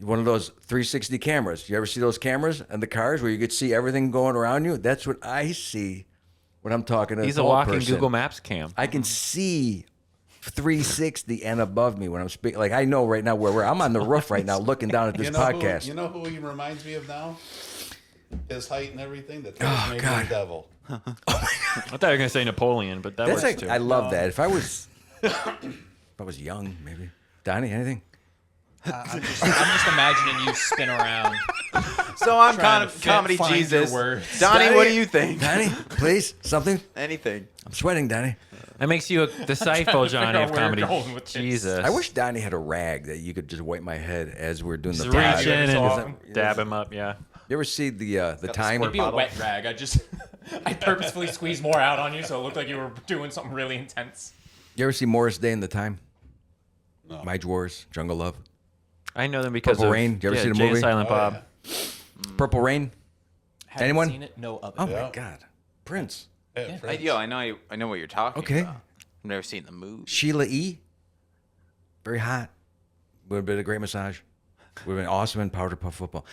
One of those 360 cameras. You ever see those cameras in the cars where you could see everything going around you? That's what I see when I'm talking to He's a a tall walking person. Google Maps cam. I can see 360 and above me when I'm speaking. Like I know right now where I'm on the roof right now looking down at this podcast. You know who he reminds me of now? His height and everything. The Tasmanian devil. I thought you were going to say Napoleon, but that That's works like, too. I love that. If I was young, maybe. Donnie, anything? I'm just imagining you spin around. So I'm Trying to comedy find your Jesus. words. Donnie, what do you think? Donnie, please, something. Anything. I'm sweating, Donnie. That makes you a disciple, Johnny, of where you're comedy. going with this. Jesus. I wish Donnie had a rag that you could just wipe my head as we're doing Just the reach pod. in Talk. and dab him up, yeah. You ever see the time? It'd be a wet rag. I purposefully squeezed more out on you so it looked like you were doing something really intense. You ever see Morris Day in the Time? No. My Drawers, Jungle Love, I know them because Purple of Rain. Did you ever see the Jay and movie? Silent Bob. Purple Rain. Haven't Anyone? seen it? No other. Oh Yeah. my God, Prince. Yeah, I Prince. know what you're talking Okay. about. I've never seen the movie. Sheila E. Very hot. Would have been a great massage. Would have been awesome in Powder Puff Football.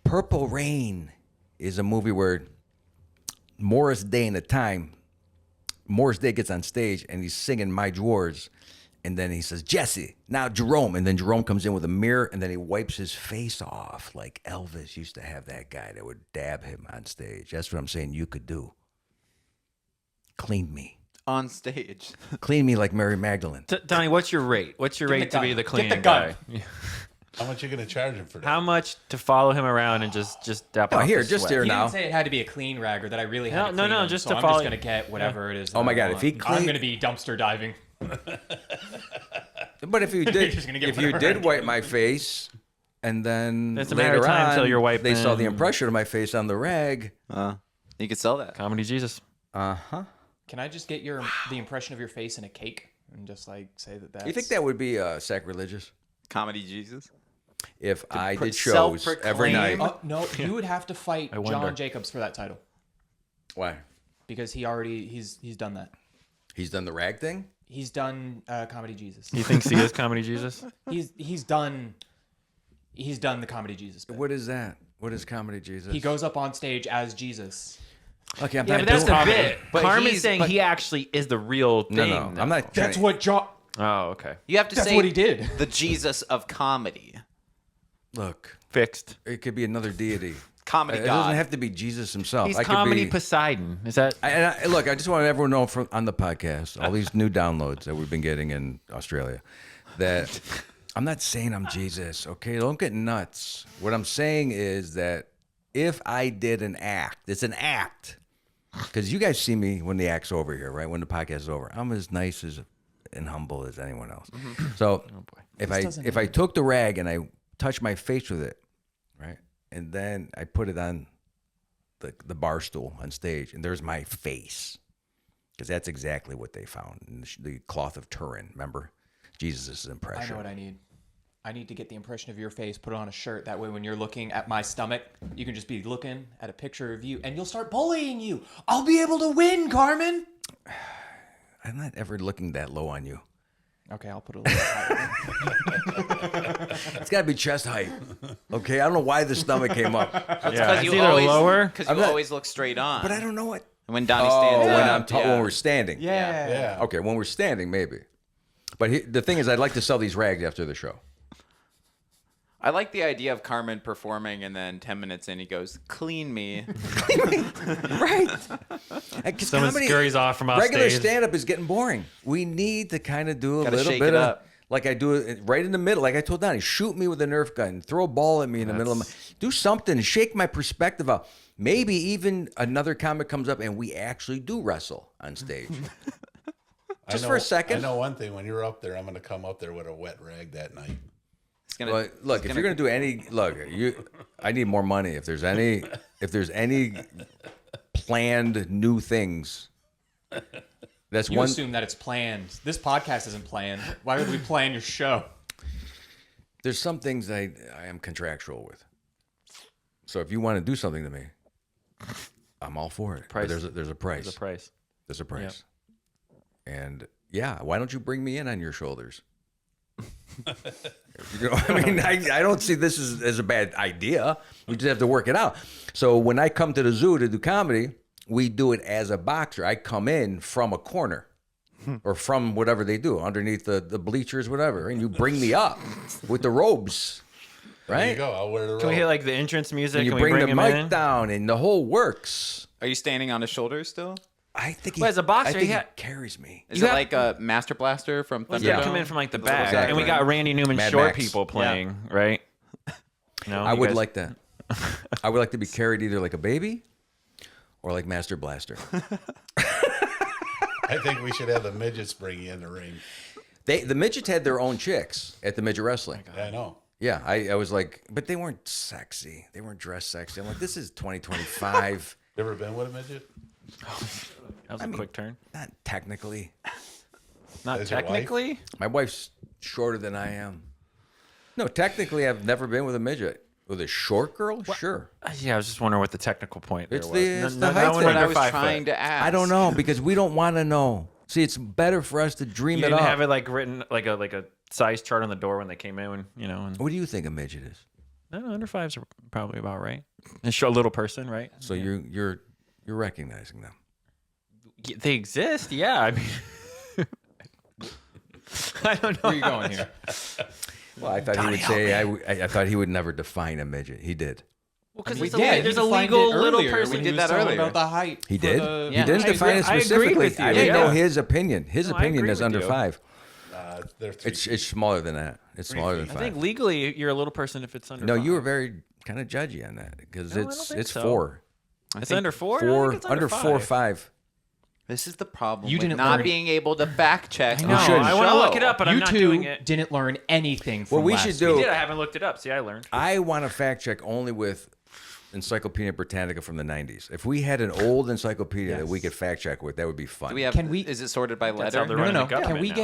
Purple Rain is a movie where Morris Day in the Time. Morris Day gets on stage and he's singing My Drawers. And then he says, Jesse, now Jerome. And then Jerome comes in with a mirror and then he wipes his face off like Elvis used to have that guy that would dab him on stage. That's what I'm saying you could do. Clean me. On stage. Clean me like Mary Magdalene. Donnie, what's your rate? What's your Get rate the to be gun. the Get cleaning the gun. guy? How much you gonna charge him for that? How much to follow him around and just dap Oh, off here, the just sweat? here He now. didn't say it had to be a clean rag or that I really had to No, clean no, him, just so to I'm follow- just gonna get whatever it is. Oh that my I God, want. if he I'm clean- gonna be dumpster diving. But if you You're did, just gonna get if you whatever I did wipe get. my face, and then It's a matter later of time on, till you're wiped they saw the in. impression of my face on the rag. You could sell that. Comedy Jesus. Can I just get the impression of your face in a cake and just like say that that's... You think that would be sacrilegious Comedy Jesus. if I did shows every night? self-proclaim- No, you would have to fight I wonder. John Jacobs for that title Why? because he's done that. He's done the rag thing. He's done Comedy Jesus. He thinks he is Comedy Jesus? He's done the Comedy Jesus bit. What is that? What is comedy, Jesus? He goes up on stage as Jesus Okay, I'm Yeah, not but that's doing the bit. But Carmen's saying he actually is the real thing. No, though. I'm not. That's trying- what John. Oh, okay. You have to That's say what he did. the Jesus of comedy. Look, Fixed. it could be another deity. Comedy It god. doesn't have to be Jesus himself. He's I could comedy be, Poseidon. Is that? look, I just want everyone to know from on the podcast, all these new downloads that we've been getting in Australia, that I'm not saying I'm Jesus. Okay, don't get nuts. What I'm saying is that if I did an act, it's an act. Because you guys see me when the act's over here, right? When the podcast is over, I'm as nice as and humble as anyone else. So if I took the rag and I touched my face with it, right, and then I put it on the bar stool on stage, and there's my face, because that's exactly what they found in the cloth of Turin. Remember, Jesus' impression. I know what I need. I need to get the impression of your face, put it on a shirt. That way, when you're looking at my stomach, you can just be looking at a picture of you, and you'll start bullying you. I'll be able to win, Carmen. I'm not ever looking that low on you. Okay, I'll put it a little higher. It's got to be chest height. Okay, I don't know why the stomach came up, Yeah, it's either lower. Because I'm you not- always look straight on. but I don't know what. When Donnie Oh, stands when up. when we're standing. Yeah. Yeah. Okay, when we're standing, maybe. But the thing is, I'd like to sell these rags after the show. I like the idea of Carmen performing, and then 10 minutes in, he goes, "Clean me." Right. Someone scurries off from off regular stage. stand-up is getting boring. We need to kind of do a Gotta little shake bit it of, up. like I do it right in the middle. Like I told Donnie, shoot me with a Nerf gun, throw a ball at me in the middle of my. Do something, shake my perspective out. Maybe even another comic comes up and we actually do wrestle on stage. Just for a second. I know one thing. When you're up there, I'm going to come up there with a wet rag that night. It's gonna, But look, if you're gonna do any, I need more money. If there's any planned new things, that's You one. assume that it's planned. This podcast isn't planned. Why would we plan your show? There's some things I am contractual with. So if you want to do something to me, I'm all for it. Price. But there's a price. The price. There's a price. And yeah, why don't you bring me in on your shoulders? You know, I mean, I don't see this as a bad idea. We just have to work it out. So when I come to the zoo to do comedy, we do it as a boxer. I come in from a corner or from whatever they do, underneath the bleachers, whatever, and you bring me up with the robes, There you right? go. I'll wear the Can we robe. hear like the entrance music? And you Can we bring the him mic in? down, and the whole works. Are you standing on his shoulders still? I think he, Well, as a boxer, I think he he had- carries me. Is You it have- like a Master Blaster from Well, Thunderdome? yeah, come in from like the back, Exactly. and we got Randy Newman Mad short Max. people playing, right? No, I you would guys- like that. I would like to be carried either like a baby or like Master Blaster. I think we should have the midgets bring you in the ring. The midgets had their own chicks at the midget wrestling. I know. Yeah, I was like, but they weren't sexy. They weren't dressed sexy. I'm like, this is 2025. You ever been with a midget? That was a quick turn. Not technically. Not Is your wife? technically. My wife's shorter than I am. No, technically, I've never been with a midget. With a short girl? Sure. Yeah, I was just wondering what the technical point there It's was. the No, height one thing. What I under was 5 trying foot. to ask. I don't know because we don't want to know. See, it's better for us to dream You it didn't up. have it like written like a size chart on the door when they came in, you know. And What do you think a midget is? I don't know, under 5s are probably about right. And show a little person, right? So you're recognizing them. Yeah, they exist, yeah. I mean, I don't know. Where are you going here? Well, I thought he would say I thought he would never define a midget. He did. Well, because We there's a legal little person. We He did was that talking earlier. about the height. He for did. the- He didn't I define agree- it I specifically. agree with you, I didn't know yeah. his opinion. His No, I opinion agree is with under you. 5. They're 3 It's smaller than that. It's smaller than I 5. think legally you're a little person if it's under No, 5. you were very kind of judgy on that because No, I don't think it's so. 4. It's under 4? I think 4 it's under 4 or 5. This is the problem You with didn't not learn- being able to fact check. No, shouldn't. I want to look it up, but I'm You not two doing it. didn't learn anything from What we last should You do, did. I haven't looked it up. See, I learned. I want to fact check only with Encyclopedia Britannica from the 90s. If we had an old encyclopedia that we could fact check with, that would be fun. Do we have? Can we- Is it sorted by how letter? they're No, running no, the no. Can government we now.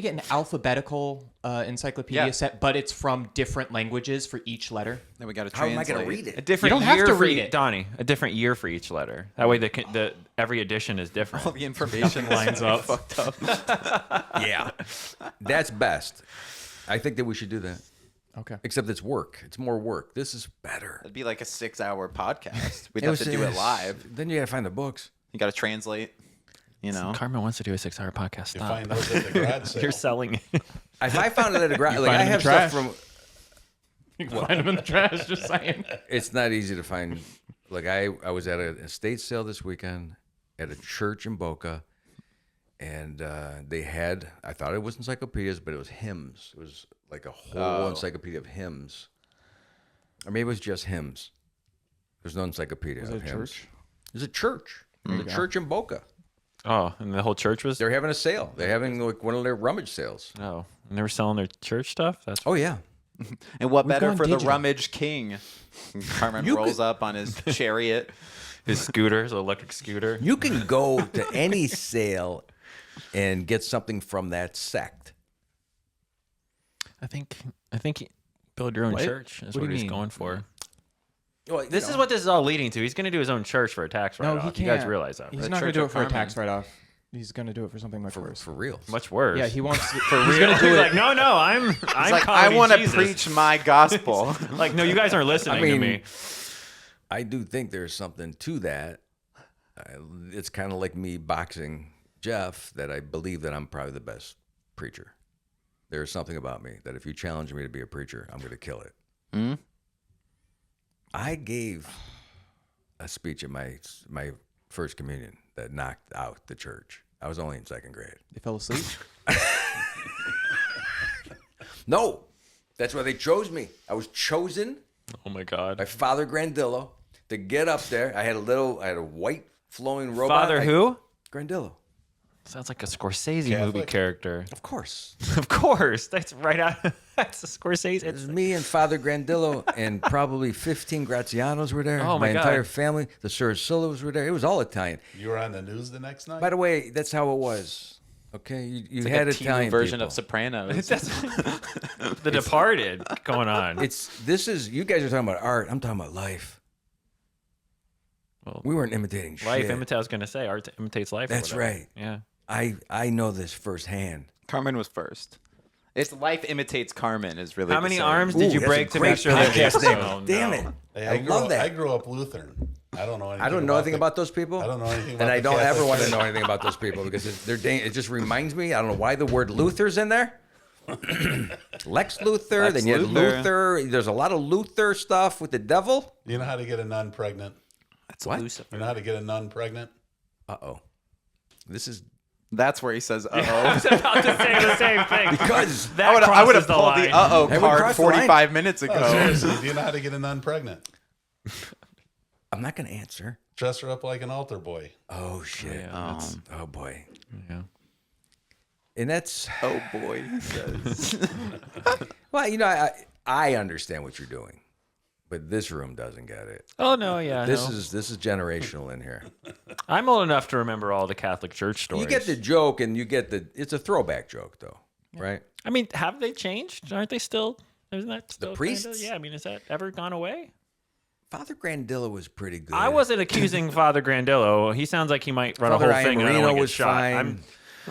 get an alphabetical encyclopedia Yeah. set, but it's from different languages for each letter? Then we got to How translate. am I going to read A it? different You don't have year to for read it. Donnie. A different year for each letter. That way, the every edition is different. All the information lines up. Fucked up. Yeah. That's best. I think that we should do that. Okay. Except it's work. It's more work. This is better. It'd be like a 6-hour podcast. We'd have to do it live. Then you got to find the books. You got to translate. You know, Carmen wants to do a 6-hour podcast. You Stop. find those at the garage sale. You're selling it. If I found it at a garage, like find I them in have the stuff trash. from. You can find them in the trash. Just saying. It's not easy to find. Like I was at an estate sale this weekend at a church in Boca, and they had. I thought it was encyclopedias, but it was hymns. It was like a whole encyclopedia of hymns, or maybe it was just hymns. There's no encyclopedia Was of it a hymns. church? There's a church. There's a church in Boca. Oh, and the whole church was. They're having a sale. They're having like one of their rummage sales. Oh, and they were selling their church stuff. That's. Oh yeah. and what better gone for the digital. rummage king? And Carmen rolls up on his chariot. His scooter, his electric scooter. You can go to any sale and get something from that sect. I think build your own What? church is What do what you he's mean? going for. Well, This is what this is all leading to. He's going to do his own church for a tax No, write-off. he can't. You guys realize that, He's right? not going Church to do of it for a Carmen. tax write-off. He's going to do it for something much worse. for real. Much worse. Yeah, he wants to, for he's real. going to do He's it. like, no, I'm It's like, I comedy want to Jesus." preach my gospel. Like, no, you guys aren't listening to me. I do think there's something to that. It's kind of like me boxing Jeff, that I believe that I'm probably the best preacher. There's something about me that if you challenge me to be a preacher, I'm going to kill it. Hmm? I gave a speech at my first communion that knocked out the church. I was only in second grade. They fell asleep. No, that's why they chose me. I was chosen Oh my God. by Father Grandillo to get up there. I had a white flowing robot. Father who? Grandillo. Sounds like a Scorsese movie Catholic? character. Of course. Of course, that's right out. That's a Scorsese. It was me and Father Grandillo, and probably 15 Grazianos were there. Oh, my God. entire family. The Ciricillos were there. It was all Italian. You were on the news the next night? By the way, that's how it was. Okay, you Like had a teen Italian version people. of Sopranos. The Departed going on. This is you guys are talking about art. I'm talking about life. Well, We weren't imitating life shit. imitates. I was going to say art imitates life. or That's whatever. right. Yeah. I know this firsthand. Carmen was first. It's life imitates Carmen is really How the many saying. arms did you Ooh, that's break a to great make sure that podcast they name. Oh, Damn no. it! Hey, I love that. I grew up Lutheran. I don't know anything. I don't know anything about those people. I don't know anything about and I the don't ever Catholic want to Church. know anything about those people because it just reminds me. I don't know why the word Luther's in there. Lex Luthor. Lex then you had Luthor. Luther. There's a lot of Luther stuff with the devil. You know how to get a nun pregnant? That's What? Lucifer. You know how to get a nun pregnant? Uh-oh. This is That's where he says, I uh-oh. was about to say the same thing. because That I would have crosses the pulled line. the uh-oh That would card cross the line. 45 minutes ago. Oh, seriously, do you know how to get a nun pregnant? I'm not going to answer. Dress her up like an altar boy. Oh, shit. Yeah, Oh, boy. yeah. And that's, Oh, boy, he says. well, I understand what you're doing, but this room doesn't get it. Oh no, yeah. This no. is generational in here. I'm old enough to remember all the Catholic Church stories. You get the joke, and it's a throwback joke, though, right? I mean, have they changed? Aren't they still? Isn't that still priests? Kinda, yeah. I mean, has that ever gone away? Father Grandillo was pretty good. I wasn't accusing Father Grandillo. He sounds like he might run Father a whole thing and I don't Iammarino wanna get was shot. fine.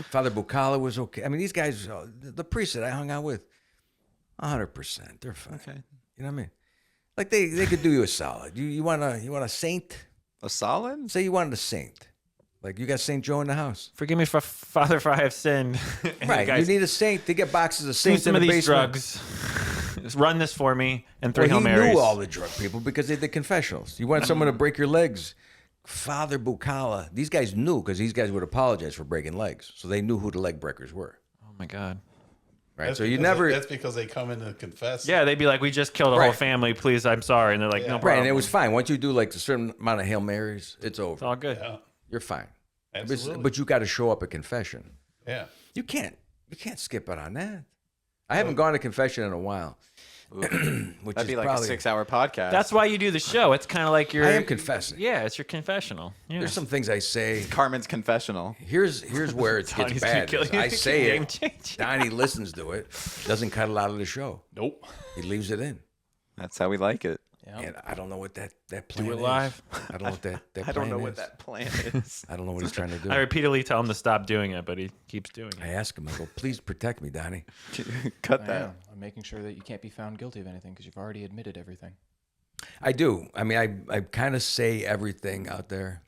Father Bucala was okay. I mean, these guys, the priests that I hung out with, 100%, they're fine. Okay. You know what I mean? Like they could do you a solid. You want a saint? A solid? Say you wanted a saint. Like you got Saint Joe in the house. Forgive me, Father, for I have sinned. And Right. guys, You need a saint. They get boxes of do saints some in of the these basement. drugs. Just run this for me and 3 Well, Hail he Marys. knew all the drug people because they did confessionals. You want someone to break your legs. Father Bucala. These guys knew because these guys would apologize for breaking legs. So they knew who the leg breakers were. Oh my God. Right. That's So you because never. That's because they come in and confess. Yeah, they'd be like, "We just killed a whole Right. family. Please, I'm sorry." And they're like, Yeah. "No Right, problem." Right. And it was fine. Once you do like a certain amount of Hail Marys, it's It's over. all good. Yeah. You're fine. Absolutely. But you got to show up at confession. Yeah. You can't skip it on that. I haven't gone to confession in a while. Which That'd is be like probably, a 6-hour podcast. That's why you do the show. It's kind of like your. I am confessing. Yeah, it's your confessional. Yeah. There's some things I say. Carmen's confessional. Here's where it gets Donnie's gonna bad. kill is you. I say Game it. changer. Donnie listens to it. Doesn't cut it out of the show. Nope. He leaves it in. That's how we like it. Yep. And I don't know what that plan Do is. it live. I don't know what that plan I don't know is. what that plan is. I don't know what he's trying to do. I repeatedly tell him to stop doing it, but he keeps doing I it. ask him, I go, please protect me, Donnie. Cut I that. am. I'm making sure that you can't be found guilty of anything because you've already admitted everything. I do. I mean, I kind of say everything out there.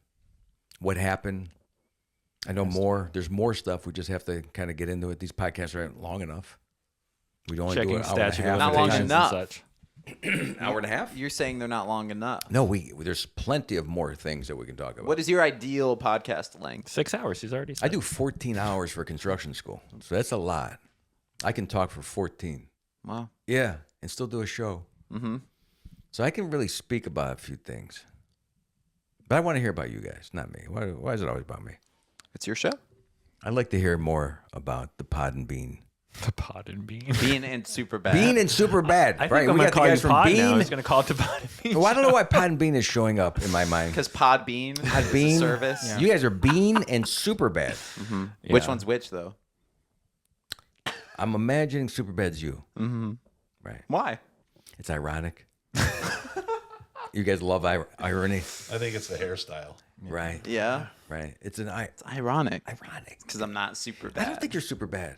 What happened. I know more. There's more stuff. We just have to kind of get into it. These podcasts aren't long enough. We don't do Checking an hour and a statute half. of Not long limitations enough. and such. Hour and a half? You're saying they're not long enough. No, there's plenty of more things that we can talk about. What is your ideal podcast length? 6 hours. He's already said. I do 14 hours for construction school, so that's a lot. I can talk for 14. Wow. Yeah, and still do a show. Mm-hmm. So I can really speak about a few things. But I want to hear about you guys, not me. Why is it always about me? It's your show. I'd like to hear more about the Pod and Bean. The Pod and Bean. Bean and Superbad. Bean and Superbad. I think right? I'm We going got to call the you guys from Pod Bean. now. He's going to call it the Pod and Bean. Well, I don't know why Pod and Bean is showing up in my mind. Because Podbean Pod is Bean a service. Yeah. You guys are Bean and Superbad. Mm-hmm. Yeah. Which one's which, though? I'm imagining Superbad's you. Mm-hmm. Right. Why? It's ironic. You guys love irony. I think it's the hairstyle. Right. Yeah. Right. It's It's ironic. ironic. Because I'm not super I bad. don't think you're super bad.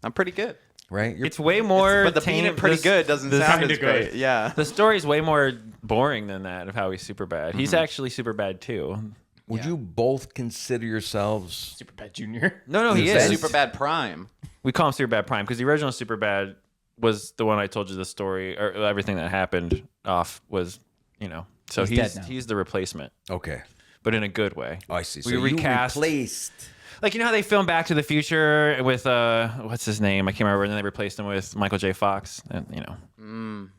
I'm pretty good. Right? You're It's way more. But the being tame- pretty this- good doesn't this- sound kinda as great. good. Yeah. The story's way more boring than that of how he's super bad. He's actually super bad too. Would you both consider yourselves Superbad Junior. No, he He's is. bad. Super bad prime. We call him Superbad Prime because the original Superbad was the one I told you the story or everything that happened off was, So He's dead now. he's the replacement, okay? but in a good way. Oh, I see. So We you recast- replaced. Like how they filmed Back to the Future with what's his name? I can't remember. And then they replaced him with Michael J. Fox. And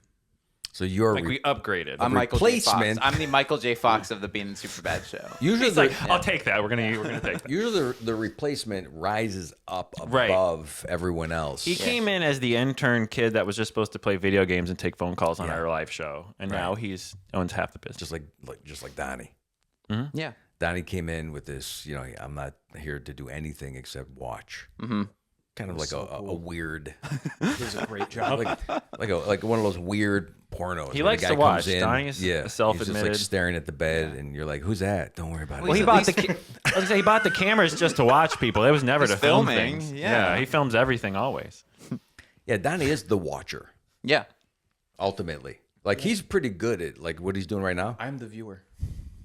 So you're like we upgraded. I'm Michael J. Fox. replacement. I'm the Michael J. Fox of the Bean and Superbad show. usually He's like, I'll take that. We're gonna take that. usually the replacement rises up Right. above everyone else. He came in as the intern kid that was just supposed to play video games and take phone calls on Yeah. our live show, and now he's owns half the business. just like Donnie. Yeah. Donnie came in with this, I'm not here to do anything except watch. Mm-hmm. Kind of like a weird, He does a great job. like one of those weird pornos. He where likes the guy to watch. comes in, Donnie's yeah, he's just self-admitted. like staring at the bed, and you're like, "Who's that? Don't worry about Well, it." he bought the. I was gonna say he bought the cameras just to watch people. It was never Just to film filming, things. yeah. He films everything always. Yeah, Donnie is the watcher Yeah. ultimately. Like he's pretty good at like what he's doing right now. I'm the viewer.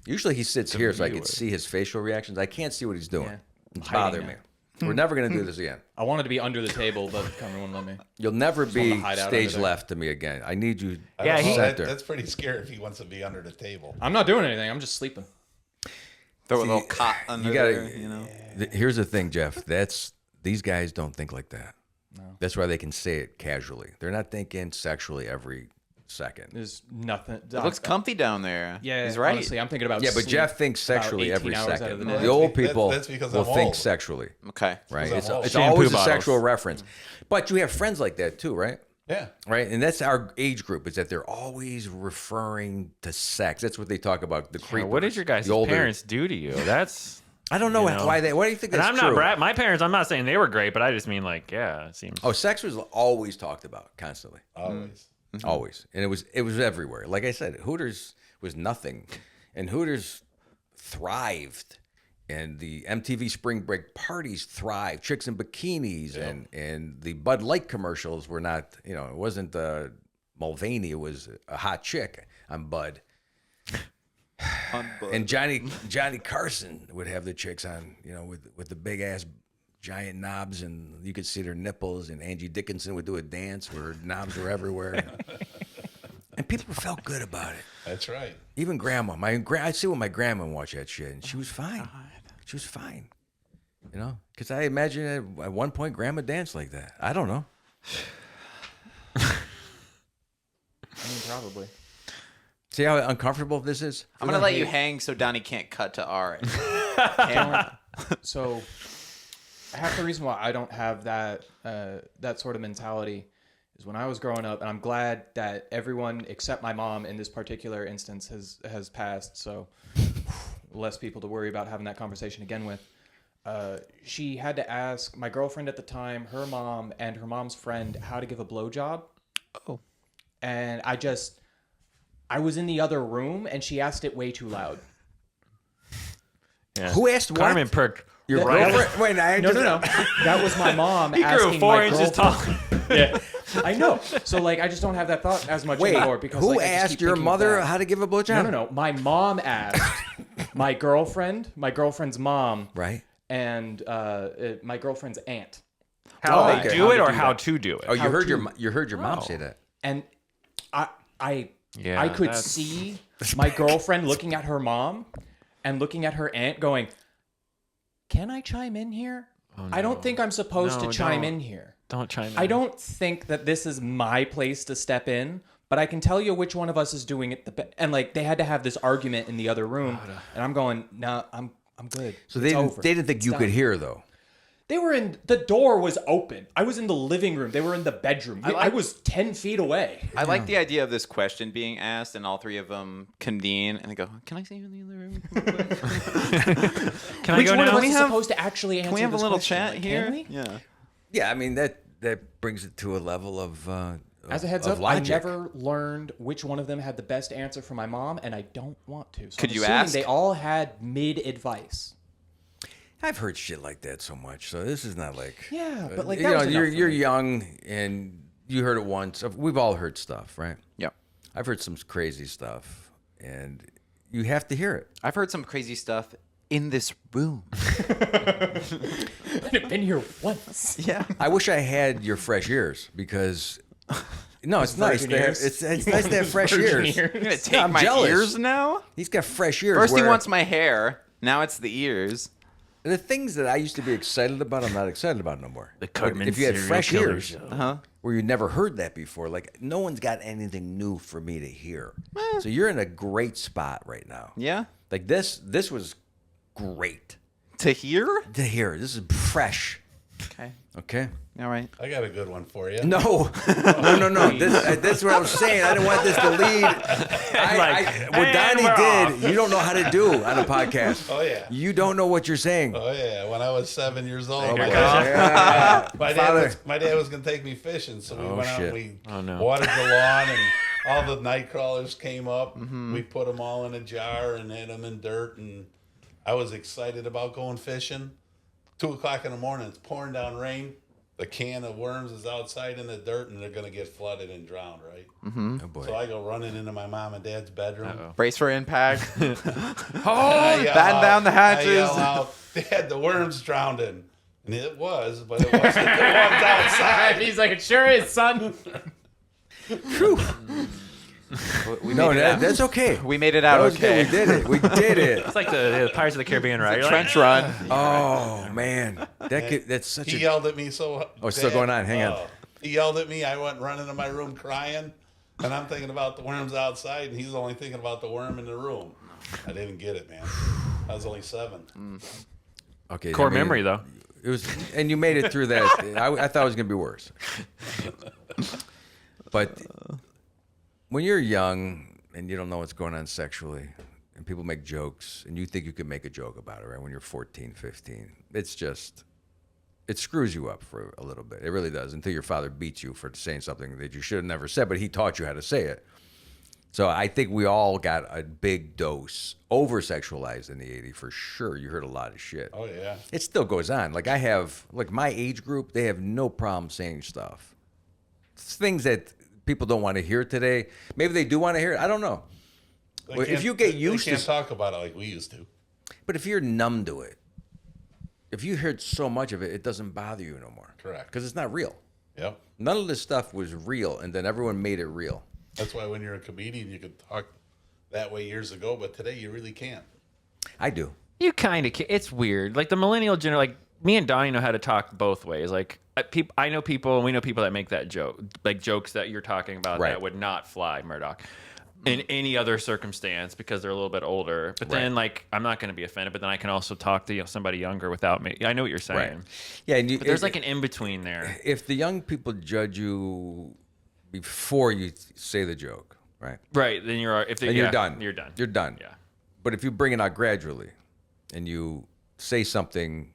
Usually he sits here so I can viewer. see his facial reactions. I can't see what he's doing. Yeah. It's Hiding bothering me. it. We're never gonna do this again. I wanted to be under the table, but Carmen wouldn't let me. You'll never wanted be to hide out stage under there. left to me again. I need you. I don't know. center. That's pretty scary if he wants to be under the table. I'm not doing anything. I'm just sleeping. Throw a little cot under you gotta. there, Here's the thing, Jeff. These guys don't think like that. That's why they can say it casually. They're not thinking sexually every second. There's nothing. It looks comfy down there. Yeah, He's right. Honestly, I'm thinking about. Yeah, but sleep Jeff thinks about sexually 18 every hours out of second. the The day. old people That's because will I'm think old. sexually, Okay. right? Because It's, I'm old. it's Shampoo always a bottles. sexual reference. But you have friends like that too, right? Yeah. Right, and that's our age group. Is that they're always referring to sex? That's what they talk about. The creepers. What did your guys' the older- parents do to you? That's. I don't know, you know? why they. Why do you think And that's I'm true? not brat. My parents. I'm not saying they were great, but I just mean like, yeah, it seems. Oh, sex was always talked about constantly, Always. always, and it was everywhere. Like I said, Hooters was nothing, and Hooters thrived, and the MTV Spring Break parties thrived. Chicks in bikinis, and the Bud Light commercials were not. It wasn't Mulvaney. It was a hot chick on Bud. And Johnny Carson would have the chicks on, with the big ass giant knobs, and you could see their nipples. And Angie Dickinson would do a dance where her knobs were everywhere, and people felt good about it. That's right. Even grandma, I'd see when my grandma watched that shit, and she was fine. She was fine, because I imagine at one point grandma danced like that. I don't know. I mean, probably. See how uncomfortable this is? I'm going to let you hang so Donnie can't cut to R. Camera. So, half the reason why I don't have that that sort of mentality is when I was growing up, and I'm glad that everyone except my mom in this particular instance has passed. So, less people to worry about having that conversation again with. She had to ask my girlfriend at the time, her mom, and her mom's friend how to give a blowjob. Oh. And I was in the other room and she asked it way too loud. Yeah. Who asked what? Carmen perked. Your That- girlfriend? Wait, No. That was my mom He asking grew 4 my inches girlfriend. tall. Yeah, I know. So like, I just don't have that thought as much Wait, anymore because who like, I just asked keep your thinking mother back. how to give a blowjob? No. My mom asked my girlfriend's mom, Right. and my girlfriend's aunt. How okay. they do it or do how that. to do it? Oh, you How heard to- your mom say that. And I Yeah, could that's- see my girlfriend looking at her mom and looking at her aunt going, "Can I chime in here? I don't think I'm supposed No, to chime don't. in here. Don't chime in. I don't think that this is my place to step in, but I can tell you which one of us is doing it the best." And like they had to have this argument in the other room, and I'm going, "No, I'm good." So It's they over. didn't think It's you done." could hear though. They were in the door was open. I was in the living room. They were in the bedroom. I was 10 feet away. I like the idea of this question being asked, and all three of them convene and they go, "Can I see you in the other room?" Can I Which go one now? of us is supposed to actually answer Can we have a this little question? chat Like, here? Can we? Yeah. Yeah, I mean that brings it to a level of As a heads of up, logic. I never learned which one of them had the best answer for my mom, and I don't want to. So Could I'm you assuming ask? They all had mid advice. I've heard shit like that so much, so this is not like Yeah, but like you that know was enough you're for me. young and you heard it once. We've all heard stuff, right? Yeah. I've heard some crazy stuff, and you have to hear it. I've heard some crazy stuff in this room. I've been here once. Yeah. I wish I had your fresh ears because no, it's nice. Virgin To have, ears? it's nice to have fresh ears. You're gonna take I'm my jealous. ears now? He's got fresh ears. First he where wants my hair. Now it's the ears. the things that I used to be excited about. I'm not excited about no more. The Like, Carmen if you had fresh Ciricillo ears, show. where you never heard that before, like no one's got anything new for me to hear. So you're in a great spot right now. Yeah. Like this was great To hear? to hear. This is fresh. Okay. Okay. All right. I got a good one for you. No. That's what I was saying. I didn't want this to lead. What and Donnie we're did, you don't know how to do on a podcast. Oh yeah. You don't know what you're saying. Oh yeah. When I was 7 years old, Oh, my, my dad, God. my dad was gonna take me fishing, so we went out shit. and we no. watered the lawn, and all the night crawlers came up. We put them all in a jar and hid them in dirt, and I was excited about going fishing. 2:00 in the morning, it's pouring down rain. The can of worms is outside in the dirt, and they're gonna get flooded and drowned, right? Oh boy. So I go running into my mom and dad's bedroom. Brace for impact. And I yell batten out- down the hatches. I yell out, "Dad, the worms drowned in." And it was, but it wasn't the ones outside. He's like, "It sure is, son." We No, made it out. that's okay. We made it That out was okay. good. We did it. We did it. It's like the Pirates of the Caribbean, right? You're like, Trench run. Oh man, that's such He a. yelled at me so. Oh, it's still bad. going on. Hang on. He yelled at me. I went running to my room crying, and I'm thinking about the worms outside, and he's only thinking about the worm in the room. I didn't get it, man. I was only 7. Okay. core I mean, memory though. It was, and you made it through that. I thought it was gonna be worse. But when you're young and you don't know what's going on sexually, and people make jokes, and you think you can make a joke about it, right? When you're 14, 15, it's just, it screws you up for a little bit. It really does, until your father beats you for saying something that you should have never said, but he taught you how to say it. So I think we all got a big dose over-sexualized in the 80s, for sure. You heard a lot of shit. Oh yeah. It still goes on. Like I have, like my age group, they have no problem saying stuff. It's things that people don't want to hear today. Maybe they do want to hear it. I don't know. They Well, if can't- you get used they can't to, talk about it like we used to. but if you're numb to it, if you heard so much of it, it doesn't bother you no more. Correct. Because it's not real. Yep. None of this stuff was real, and then everyone made it real. That's why when you're a comedian, you could talk that way years ago, but today you really can't. I do. You kind of. It's weird. Like the millennial like me and Donnie know how to talk both ways. Like I know people, and we know people that make that joke, like jokes that you're talking about Right. that would not fly, Murdoch, in any other circumstance because they're a little bit older. But then, like, I'm not going to be offended. But then I can also talk to somebody younger without me. I know what you're saying. Right. Yeah, and But there's like an in between there. if the young people judge you before you say the joke, right? Right. Then you're Then you're done. You're done. You're done. Yeah. But if you bring it out gradually, and you say something,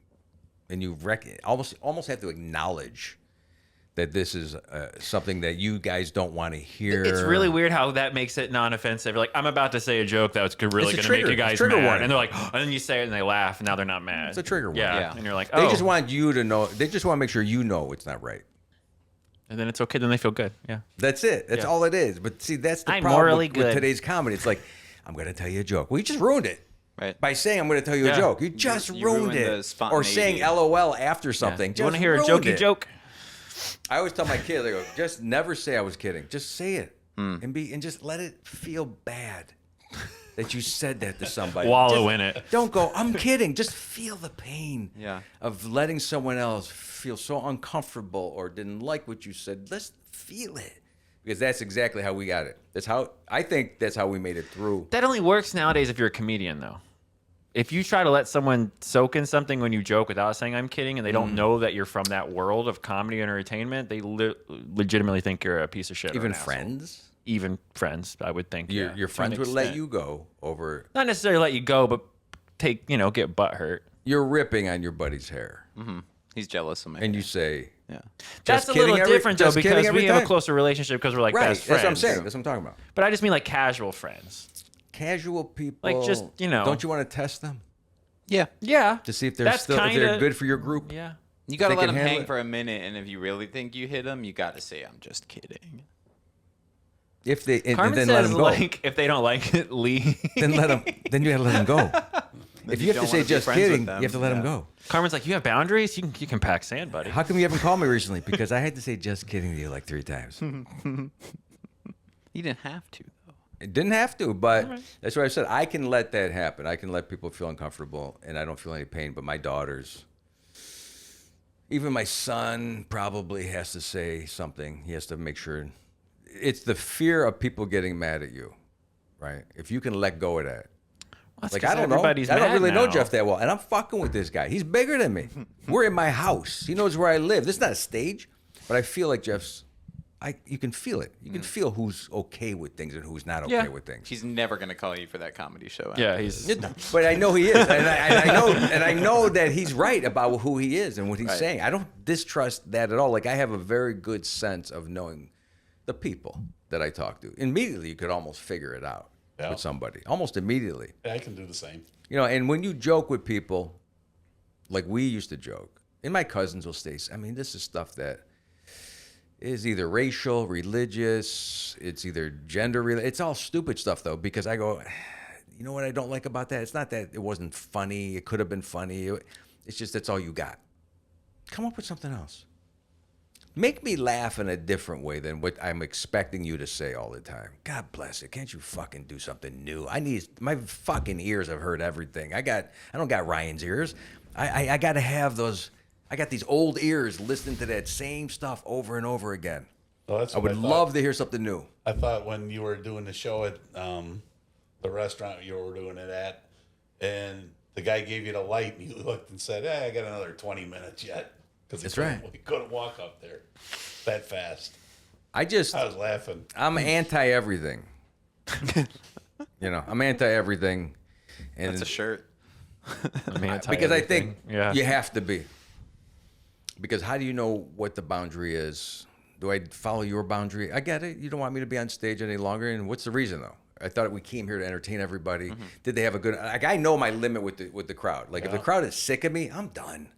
and you almost have to acknowledge that this is something that you guys don't want to hear. It's really weird how that makes it non-offensive. You're like, I'm about to say a joke that's really going to make you guys mad. Warning. And they're like, and then you say it and they laugh, and now they're not mad. It's a trigger warning. Yeah. And you're like, oh. They just want you to know. They just want to make sure you know it's not right. And then it's okay. Then they feel good. Yeah. That's it. That's all it is. But see, that's the I'm problem morally with good. today's comedy. It's like, I'm going to tell you a joke. Well, you just ruined it. Right. By saying I'm going to tell you a joke. You just ruined the it. Or spontaneity. saying LOL after something. You want to Just hear a ruined jokey it. joke? I always tell my kids, I go, just never say I was kidding. Just say it. And just let it feel bad that you said that to somebody. Wallow in it. Don't go, I'm kidding. Just feel the pain Yeah. of letting someone else feel so uncomfortable or didn't like what you said. Let's feel it. Because that's exactly how we got it. I think that's how we made it through. That only works nowadays if you're a comedian, though. If you try to let someone soak in something when you joke without saying I'm kidding, and they don't know that you're from that world of comedy and entertainment, they legitimately think you're a piece of shit. Even or an asshole. friends? Even friends, I would think. Your to friends an would let extent. you go over. Not necessarily let you go, but get butt hurt. You're ripping on your buddy's hair. He's jealous of me. And you say, yeah. That's a kidding little different, though, just kidding because every we have a time. closer relationship because we're like right, best friends. that's what I'm saying. That's what I'm talking about. But I just mean like casual friends. Casual people. Like, just, Don't you want to test them? Yeah. Yeah. To see if they're That's if they're kinda- good for your group? Yeah. You got to They let can him handle hang it. for a minute, and if you really think you hit him, you got to say, I'm just kidding. If they and Carmen then let says, them go. like, if they don't like it, leave. Then let them. Then you got to let them go. If you have don't to say wanna be just friends with kidding, you them. have to let them Yeah. go. Carmen's like, you have boundaries? You can pack sand, buddy. How come you haven't called me recently? Because I had to say just kidding to you like 3 times. You didn't have to, though. It didn't have to, but that's what I said. I can let that happen. I can let people feel uncomfortable, and I don't feel any pain. But my daughters, even my son, probably has to say something. He has to make sure. It's the fear of people getting mad at you, right? If you can let go of that. Well, Like, I don't know. I everybody's don't mad really know now. Jeff that well. And I'm fucking with this guy. He's bigger than me. We're in my house. He knows where I live. This is not a stage, but I feel like Jeff's, you can feel it. You can feel who's okay with things and who's not okay Yeah. with things. He's never going to call you for that comedy show. Yeah, he's. But I know he is. And I know that he's right about who he is and what he's saying. I don't distrust that at all. Like, I have a very good sense of knowing the people that I talk to. Immediately, you could almost figure it out with somebody. Almost immediately. Yeah, I can do the same. And when you joke with people, like we used to joke, and my cousins will say, I mean, this is stuff that is either racial, religious, it's either gender related. It's all stupid stuff, though, because I go, you know what I don't like about that? It's not that it wasn't funny. It could have been funny. It's just that's all you got. Come up with something else. Make me laugh in a different way than what I'm expecting you to say all the time. God bless it. Can't you fucking do something new? My fucking ears have heard everything. I don't got Ryan's ears. I got to have those. I got these old ears listening to that same stuff over and over again. Well, that's I what would thought. love to hear something new. I thought when you were doing the show at the restaurant you were doing it at, and the guy gave you the light, and you looked and said, I got another 20 minutes yet. Because That's right. We couldn't walk up there that fast. I was laughing. I'm anti everything. I'm anti everything. And That's a shirt. because I think Yeah. you have to be. Because how do you know what the boundary is? Do I follow your boundary? I get it. You don't want me to be on stage any longer. And what's the reason, though? I thought we came here to entertain everybody. Did they have a good? Like, I know my limit with the crowd. Like if the crowd is sick of me, I'm done.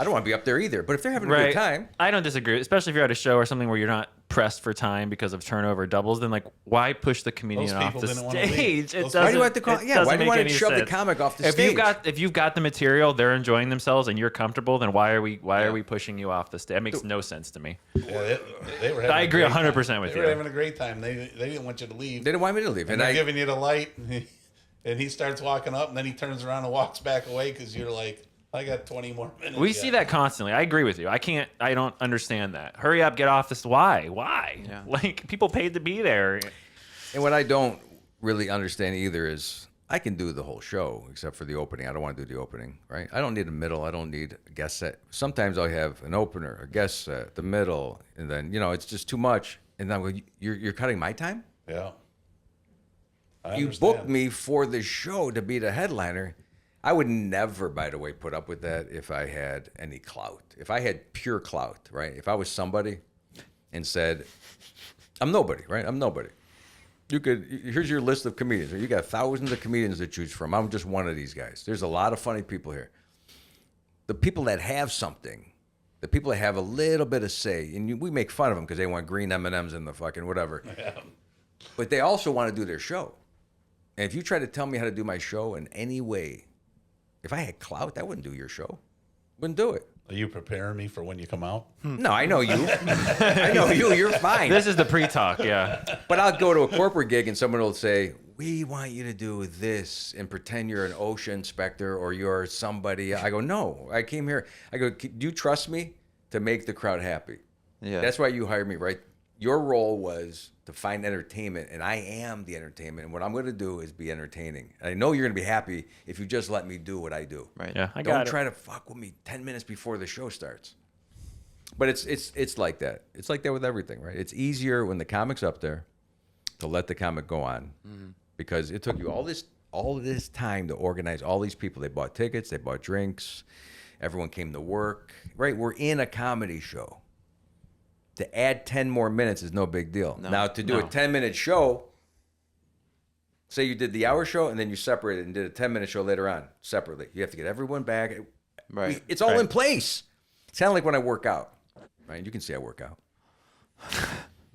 I don't want to be up there either. But if they're having a good time, I don't disagree, especially if you're at a show or something where you're not pressed for time because of turnover doubles. Then, like, why push the comedian Those off people the didn't wanna leave. stage? It Those- doesn't. why do you have to call? it Yeah, why doesn't do you make want to any shove the sense. comic off the If stage? you've got the material, they're enjoying themselves, and you're comfortable, then why are we pushing you off the stage? That makes no sense to me. Yeah, they were having I a agree great 100% time. with They you. were having a great time. They didn't want you to leave. They didn't want me to leave, and they're giving you the light, and he starts walking up, and then he turns around and walks back away because you're like, I got 20 more minutes. We see that constantly. I agree with you. I don't understand that. Hurry up, get off this. Why? Yeah. Like, people paid to be there. And what I don't really understand either is I can do the whole show except for the opening. I don't want to do the opening, right? I don't need a middle. I don't need a guest set. Sometimes I'll have an opener, a guest set, the middle, and then it's just too much. And then I'm like, you're cutting my time? Yeah. I You understand. booked me for the show to be the headliner. I would never, by the way, put up with that if I had any clout. If I had pure clout, right? If I was somebody, and said, I'm nobody, right? I'm nobody. Here's your list of comedians. You got thousands of comedians to choose from. I'm just one of these guys. There's a lot of funny people here. The people that have something, the people that have a little bit of say, and we make fun of them because they want green M&Ms in the fucking whatever. Yeah. But they also want to do their show. And if you try to tell me how to do my show in any way, if I had clout, I wouldn't do your show. Wouldn't do it. Are you preparing me for when you come out? No, I know you. I know you. You're fine. This is the pre-talk, yeah. But I'll go to a corporate gig and someone will say, we want you to do this and pretend you're an OSHA inspector or you're somebody. I go, no, I came here. I go, do you trust me to make the crowd happy? Yeah. That's why you hired me, right? Your role was to find entertainment, and I am the entertainment. And what I'm going to do is be entertaining. And I know you're going to be happy if you just let me do what I do. Right. Yeah, I got Don't it. try to fuck with me 10 minutes before the show starts. But it's like that. It's like that with everything, right? It's easier when the comic's up there to let the comic go on because it took you all this time to organize all these people. They bought tickets, they bought drinks, everyone came to work, right? We're in a comedy show. To add 10 more minutes is no big deal. No. Now, to do a 10-minute show, say you did the hour show and then you separated and did a 10-minute show later on separately. You have to get everyone back. Right. It's all in place. It's kind of like when I work out, right? You can see I work out.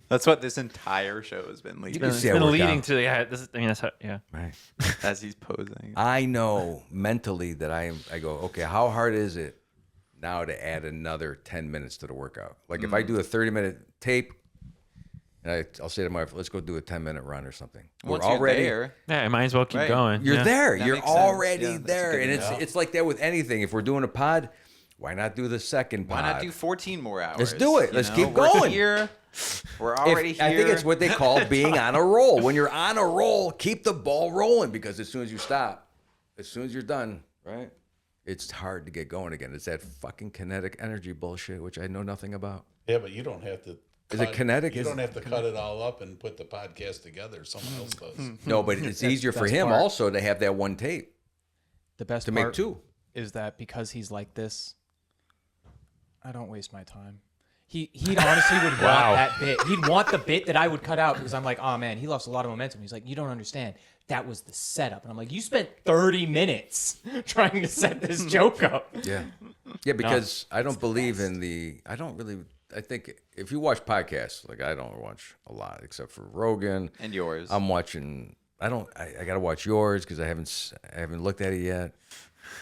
That's what this entire show has been leading. can It's see I been work leading out. to that's how, yeah. Right. as he's posing. I know mentally that I go, okay, how hard is it now to add another 10 minutes to the workout? Like if I do a 30-minute tape, and I'll say to my wife, let's go do a 10-minute run or something. Once We're you're already there, Yeah, I might as well keep Right. going. You're yeah. there. That You're makes sense. already Yeah, that's a there. good And idea. it's like that with anything. If we're doing a pod, why not do the second pod? why not do 14 more hours? Let's do it. You Let's know? keep We're going. Here. We're already here. I think it's what they call being on a roll. When you're on a roll, keep the ball rolling because as soon as you stop, as soon as you're done, right? It's hard to get going again. It's that fucking kinetic energy bullshit, which I know nothing about. Yeah, but you don't have to. Is it kinetic? You don't have to cut it all up and put the podcast together. Someone else does. No, but it's easier for best him part. also to have that one tape The best to part make two. is that because he's like this, I don't waste my time. He honestly would want that bit. He'd want the bit that I would cut out because I'm like, oh man, he lost a lot of momentum. He's like, you don't understand. That was the setup. And I'm like, you spent 30 minutes trying to set this joke up. Yeah. Yeah, because I don't believe in I think if you watch podcasts, like I don't watch a lot except for Rogan. And yours. I'm watching, I got to watch yours because I haven't looked at it yet.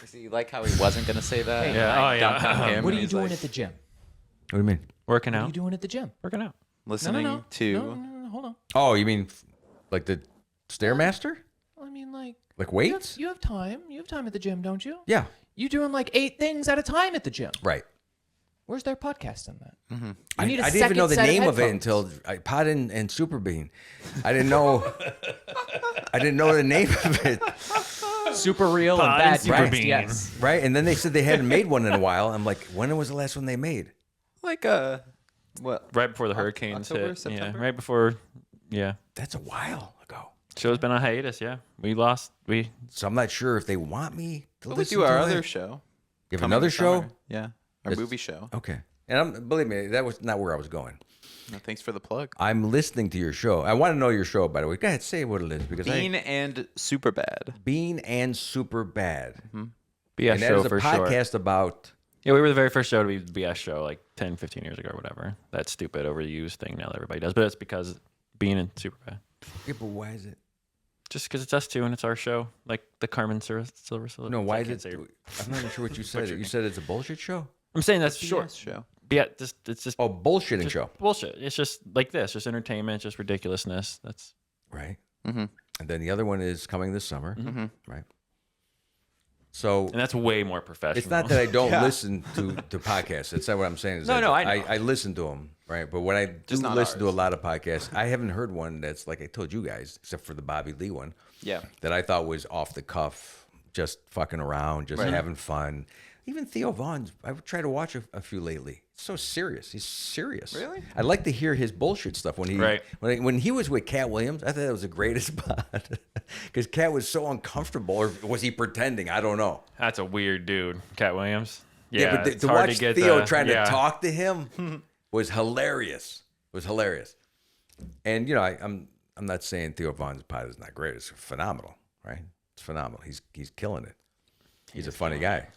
See, like how he wasn't going to say that? Hey, Yeah. I Oh, dumped on yeah. him, What are and you he's doing like, at the gym? What do you mean? Working What are out. you doing at the gym? Working out. listening to... No, hold on. Oh, you mean like the Stairmaster? I mean, like Weights? You have time. You have time at the gym, don't you? Yeah. You doing like 8 things at a time at the gym. Right. Where's their podcast in that? Mm-hmm. I need a didn't even know the second set of name of it headphones. until Pod and Superbean. I didn't know. I didn't know the name of it. Super real and Pod bad and Super text, Bean. yes. Right, and then they said they hadn't made one in a while. I'm like, when was the last one they made? Like, what? Right before the hurricanes October, hit. September? Yeah, right before. Yeah. That's a while ago. Show's been on hiatus, yeah. So I'm not sure if they want me to But we listen do our to other it. show. You have coming another this show? summer. Yeah. Our It's- movie show. Okay. And believe me, that was not where I was going. No, thanks for the plug. I'm listening to your show. I want to know your show, by the way. Go ahead, say what it is. Because Bean and Superbad. Bean and Superbad. BS And that show is a for sure. podcast about... Yeah, we were the very first show to be the BS show like 10, 15 years ago or whatever. That stupid overused thing now that everybody does. But it's because Bean and Superbad. Yeah, but why is it? Just because it's us two and it's our show. Like the Carmen Ciricillo. No, why I is can't it? say- I'm not even sure what you said. You said it's a bullshit show? I'm saying that's BS short. show. Yeah, it's just Oh, bullshitting just show. bullshit. It's just like this, just entertainment, just ridiculousness. That's Right. Mm-hmm. And then the other one is coming this summer. Mm-hmm. Right. So and that's way more professional. it's not that I don't listen to podcasts. That's not what I'm saying. Is No, that no, I know. I listen to them, right? But when I do Just not listen to a ours. lot of podcasts, I haven't heard one that's like I told you guys, except for the Bobby Lee one, Yeah. that I thought was off the cuff, just fucking around, just Right. having fun. Even Theo Vaughn's, I would try to watch a few lately. It's so serious. He's serious. Really? I'd like to hear his bullshit stuff when he Right. when he was with Cat Williams. I thought that was the greatest spot because Cat was so uncomfortable, or was he pretending? I don't know. That's a weird dude, Cat Williams. Yeah, Yeah, but it's to hard watch to get Theo the- trying yeah. to talk to him was hilarious. was hilarious. And you know, I'm not saying Theo Von's pod is not great. It's phenomenal, right? It's phenomenal. He's killing it. He's a funny guy.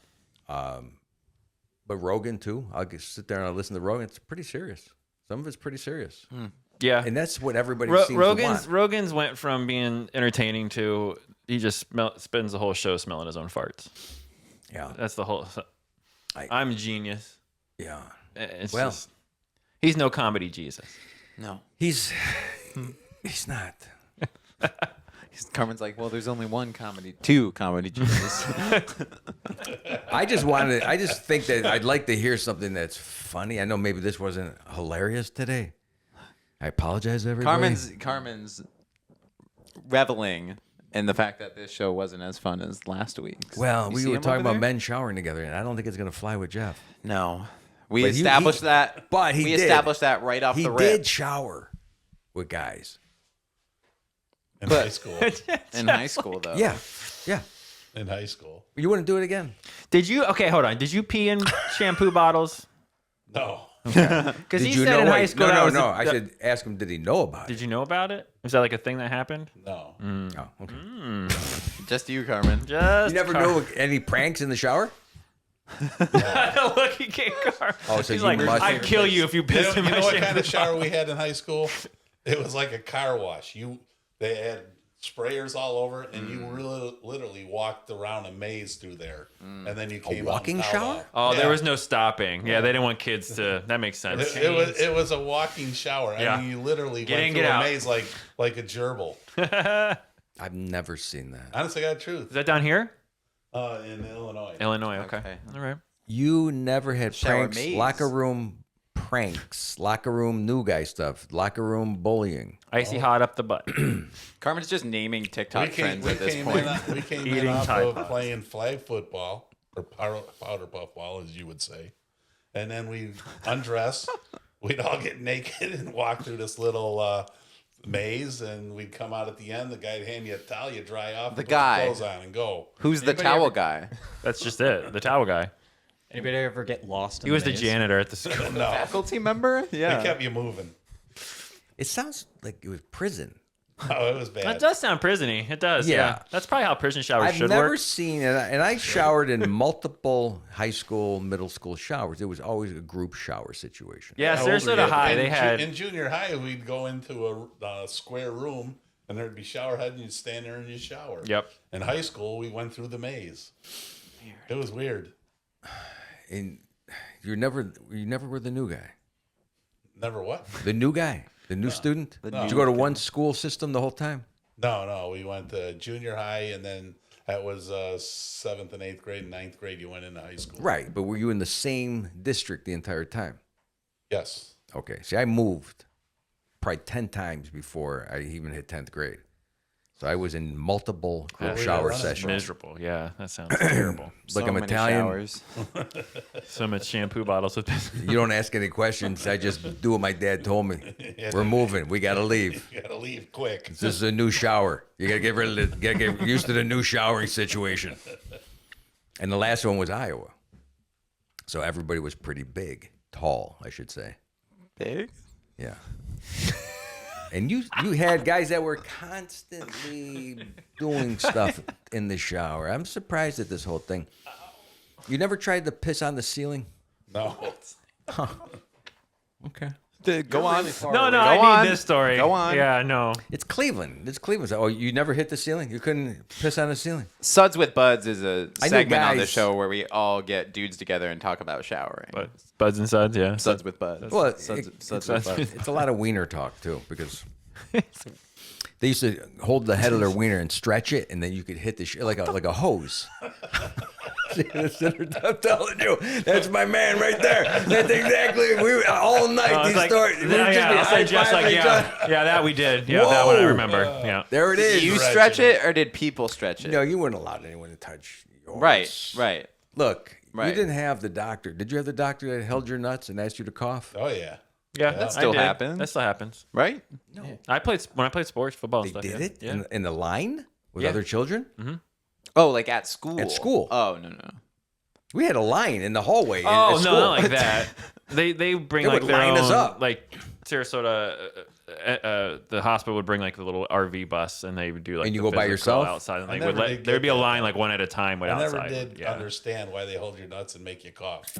But Rogan too. I'll just sit there and I'll listen to Rogan. It's pretty serious. Some of it's pretty serious. Yeah. And that's what everybody seems to want. Rogan's went from being entertaining to he just spends the whole show smelling his own farts. Yeah. That's the whole. I'm a genius. Yeah. It's just, he's no comedy Jesus. No. He's not. Carmen's like, well, there's only two comedy Jesus. I just think that I'd like to hear something that's funny. I know maybe this wasn't hilarious today. I apologize, everybody. Carmen's reveling in the fact that this show wasn't as fun as last week's. Well, You we see were him talking over about there? men showering together, and I don't think it's going to fly with Jeff. No. We But established that. But we established that right off the rip. He did shower with guys. In high school. In high school, though. Yeah. In high school. You wouldn't do it again? Did you? Okay, hold on. Did you pee in shampoo bottles? No. Because he Did you said know? in high Wait, school. no. I said ask him. Did he know about it? Did you know about it? Was that like a thing that happened? No. Oh, okay. Just you, Carmen. Just You never knew any pranks in the shower? Look, he can't car. Oh, so He's you like, must- I'd kill you if you You pissed know, in you my know what shampoo kind of shower bottle. we had in high school? It was like a car wash. They had sprayers all over, and you really literally walked around a maze through there, and then you came walking out and shower? out. Oh, Yeah. there was no stopping. Yeah, they didn't want kids to. That makes sense. It was a walking shower. Yeah. I mean, you literally Get went in, through get a out. maze like a gerbil. I've never seen that. Honestly, got truth. Is that down here? In Illinois. Illinois. Okay. Okay. All right. You never had Shower pranks, maze. locker room pranks, locker room new guy stuff, locker room bullying. Icy hot up the butt. Carmen's just naming TikTok trends we at this came point. we came Eating in off Tide of Pods. playing flag football or powder puff ball, as you would say, and then we undress. We'd all get naked and walk through this little maze, and we'd come out at the end. The guy'd hand you a towel, you dry off, The put guy. your clothes on, and go. Who's the towel guy? That's just it. The towel guy. Anybody ever get lost? He was the janitor at the school. No, Faculty member? they Yeah. kept you moving. It sounds like it was prison. Oh, it was bad. That does sound prisony. It does. Yeah. Yeah. That's probably how prison showers I've should never work. seen it, and I showered in multiple high school, middle school showers. It was always a group shower situation. Yeah, How Sarasota old were you? High. In They had. in junior high, we'd go into a square room, and there'd be shower head, and you'd stand there in your shower. Yep. In high school, we went through the maze. It was weird. And you never were the new guy. Never what? The new guy, the new student. Did new you go to one school system the whole time? No. We went to junior high, and then that was 7th and 8th grade. And 9th grade, you went into high school. Right, but were you in the same district the entire time? Yes. Okay. See, I moved probably 10 times before I even hit 10th grade. So I was in multiple group That's shower running sessions. miserable. Yeah, that sounds terrible. Like I'm many Italian. showers. So much shampoo bottles with this. You don't ask any questions. I just do what my dad told me. We're moving. We got to leave. You gotta leave quick. This is a new shower. You got to get rid of get used to the new showering situation. And the last one was Iowa. So everybody was pretty big, tall, I should say. Big? Yeah. And you had guys that were constantly doing stuff in the shower. I'm surprised at this whole thing. You never tried to piss on the ceiling? No. Okay. Go on. No, Go I on. need this story. Go on. Yeah, no. It's Cleveland. Oh, you never hit the ceiling? You couldn't piss on the ceiling? Suds with Buds is a I knew segment on the guys- show where we all get dudes together and talk about showering. But Buds and Suds, yeah. Suds with Buds. Well, Suds it's with Buds. a lot of wiener talk, too, because they used to hold the head of their wiener and stretch it, and then you could hit the shit like a hose. I'm telling you, that's my man right there. That's exactly all night. Oh, it's These like, stories. we were yeah, just I said just like, high-fiving each other. yeah, that we did. Yeah, that one I Whoa. remember. Yeah. There it is. Did you Stretch stretch it. it or did people stretch it? No, you weren't allowed anyone to touch yours. Right. Look, Right. you didn't have the doctor. Did you have the doctor that held your nuts and asked you to cough? Oh, yeah. Yeah, That I still did. happens? That still happens. Right? When I played sports, football They and stuff. did yeah. it Yeah. in the line with Yeah. other children? Oh, like at school? At school. Oh, no. We had a line in the hallway. Oh at no, school. not like that. They bring They like would their line own, us up. like Sarasota, the hospital would bring like the little RV bus, and they would do like. And you the go by physical yourself? outside, and I they would never did there'd be get a that. line like one at a time, I outside. never did understand why they hold your nuts and make you cough.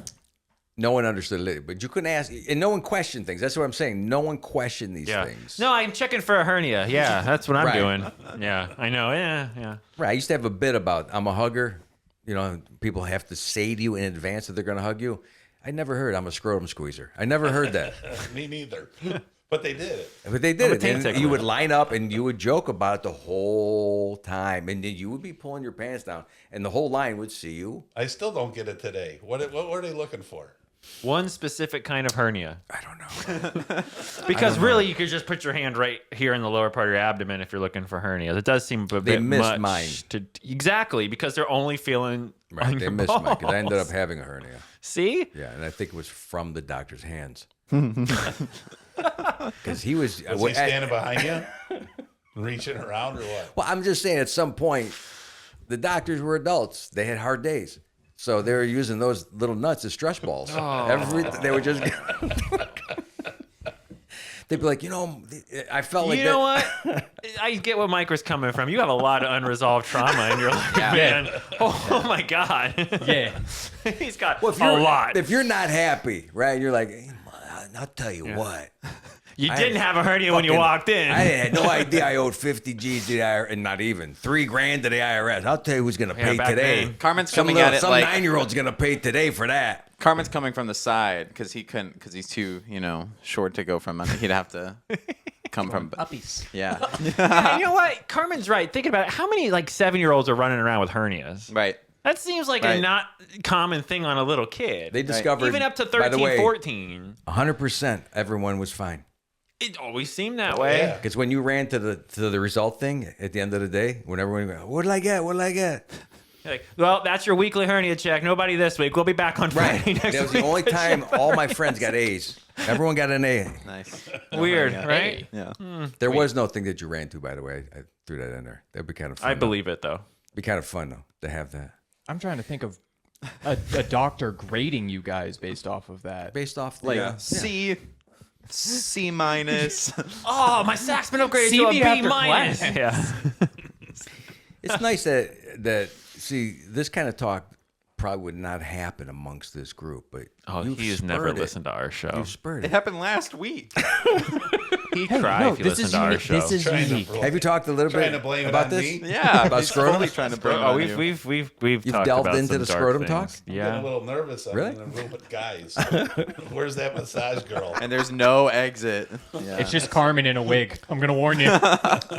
No one understood it, but you couldn't ask, and no one questioned things. That's what I'm saying. No one questioned these things. No, I'm checking for a hernia. Yeah, that's what I'm Right. doing. Yeah, I know. Yeah. Right. I used to have a bit about I'm a hugger. You know, people have to say to you in advance that they're going to hug you. I never heard I'm a scrotum squeezer. I never heard that. Me neither. But they did it. But they did I'm a it. taint And tickler. you would line up and you would joke about it the whole time. And then you would be pulling your pants down. And the whole line would see you. I still don't get it today. What were they looking for? One specific kind of hernia. I don't know. Because really, you could just put your hand right here in the lower part of your abdomen if you're looking for hernias. It does seem a bit missed much. mine. Exactly, because they're only feeling Right. on They your missed mine because I ended up balls. having a hernia. See? Yeah. And I think it was from the doctor's hands. Because he was. Was he standing behind you? Reaching around or what? Well, I'm just saying at some point, the doctors were adults. They had hard days. So they were using those little nuts as stretch balls. They were just. They'd be like, I felt like You know what? I get what Mike was coming from. You have a lot of unresolved trauma in your life, man. Oh my God. Yeah. He's got Well, a lot. If you're not happy, right? You're like, hey, I'll tell you what. You I didn't had have a hernia when you fucking- walked in. I had no idea I owed 50 G's to the IRS, and not even $3,000 to the IRS. I'll tell you who's going to pay back today. then. Carmen's some coming at it some like 9-year-old's going to pay today for that. Carmen's coming from the side because he couldn't because he's too short to go from. He'd have to come from Puppies. Yeah. Yeah, you know what? Carmen's right. Thinking about it, how many like 7-year-olds are running around with hernias? Right. That seems like a Right. not common thing on a little kid. They discovered, even up to by the 13, way, 14. 100% everyone was fine. It always seemed that way. Yeah. Because when you ran to the result thing at the end of the day, when everyone went, what'd I get? What'd I get? You're like, well, that's your weekly hernia check. Nobody this week. We'll be back on Friday next That was the week. only time all my friends got A's. Everyone got an A. Nice. Weird, Yeah. right? Yeah. There was no thing that you ran to, by the way. I threw that in there. That'd be kind of fun. I believe it, though. Be kind of fun, though, to have that. I'm trying to think of a doctor grading you guys based off of that. Based off the, Like C minus. Oh, my sack's been upgraded See to a me B after minus. class. Yeah. It's nice that see, this kind of talk probably would not happen amongst this group, but Oh, you've he's never spurred it. listened to our show. You spurred It it. happened last week. He'd cry if he listened to our show. This is Trying unique. to, Have you talked a little trying bit to blame it about on this? me? Yeah. About he's scrotum? totally trying to blame it Oh, on we've you. talked delved about into some the dark scrotum things. talk? I'm Yeah. getting a little nervous. I'm Really? in a room with guys. Where's that massage girl? And there's no exit. Yeah. It's just Carmen in a wig. I'm gonna warn you.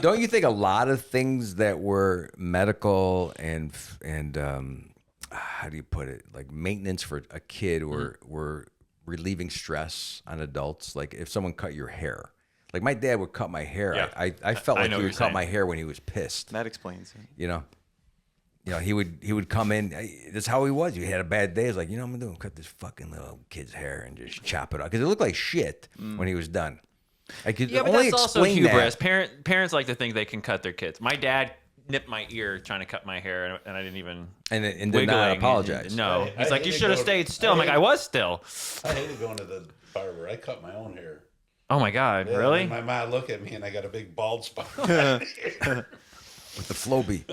Don't you think a lot of things that were medical and how do you put it, like maintenance for a kid were relieving stress on adults? Like if someone cut your hair, like my dad would cut my hair. Yeah. I felt I like know he what would you're cut saying. my hair when he was pissed. That explains it. You know, he would come in. That's how he was. He had a bad day. He's like, I'm gonna cut this fucking little kid's hair and just chop it off because it looked like shit when he was done. I could Yeah, but only that's also explain hubris. that. Parents like to think they can cut their kids. My dad nipped my ear trying to cut my hair, and I didn't even And did wiggling. not apologize. No, I he's like, you hated should have going- stayed still. I'm like, I was still. I hated going to the barber. I cut my own hair. Oh my God, Yeah, really? and my mom looked at me and I got a big bald spot. with the Flowbee.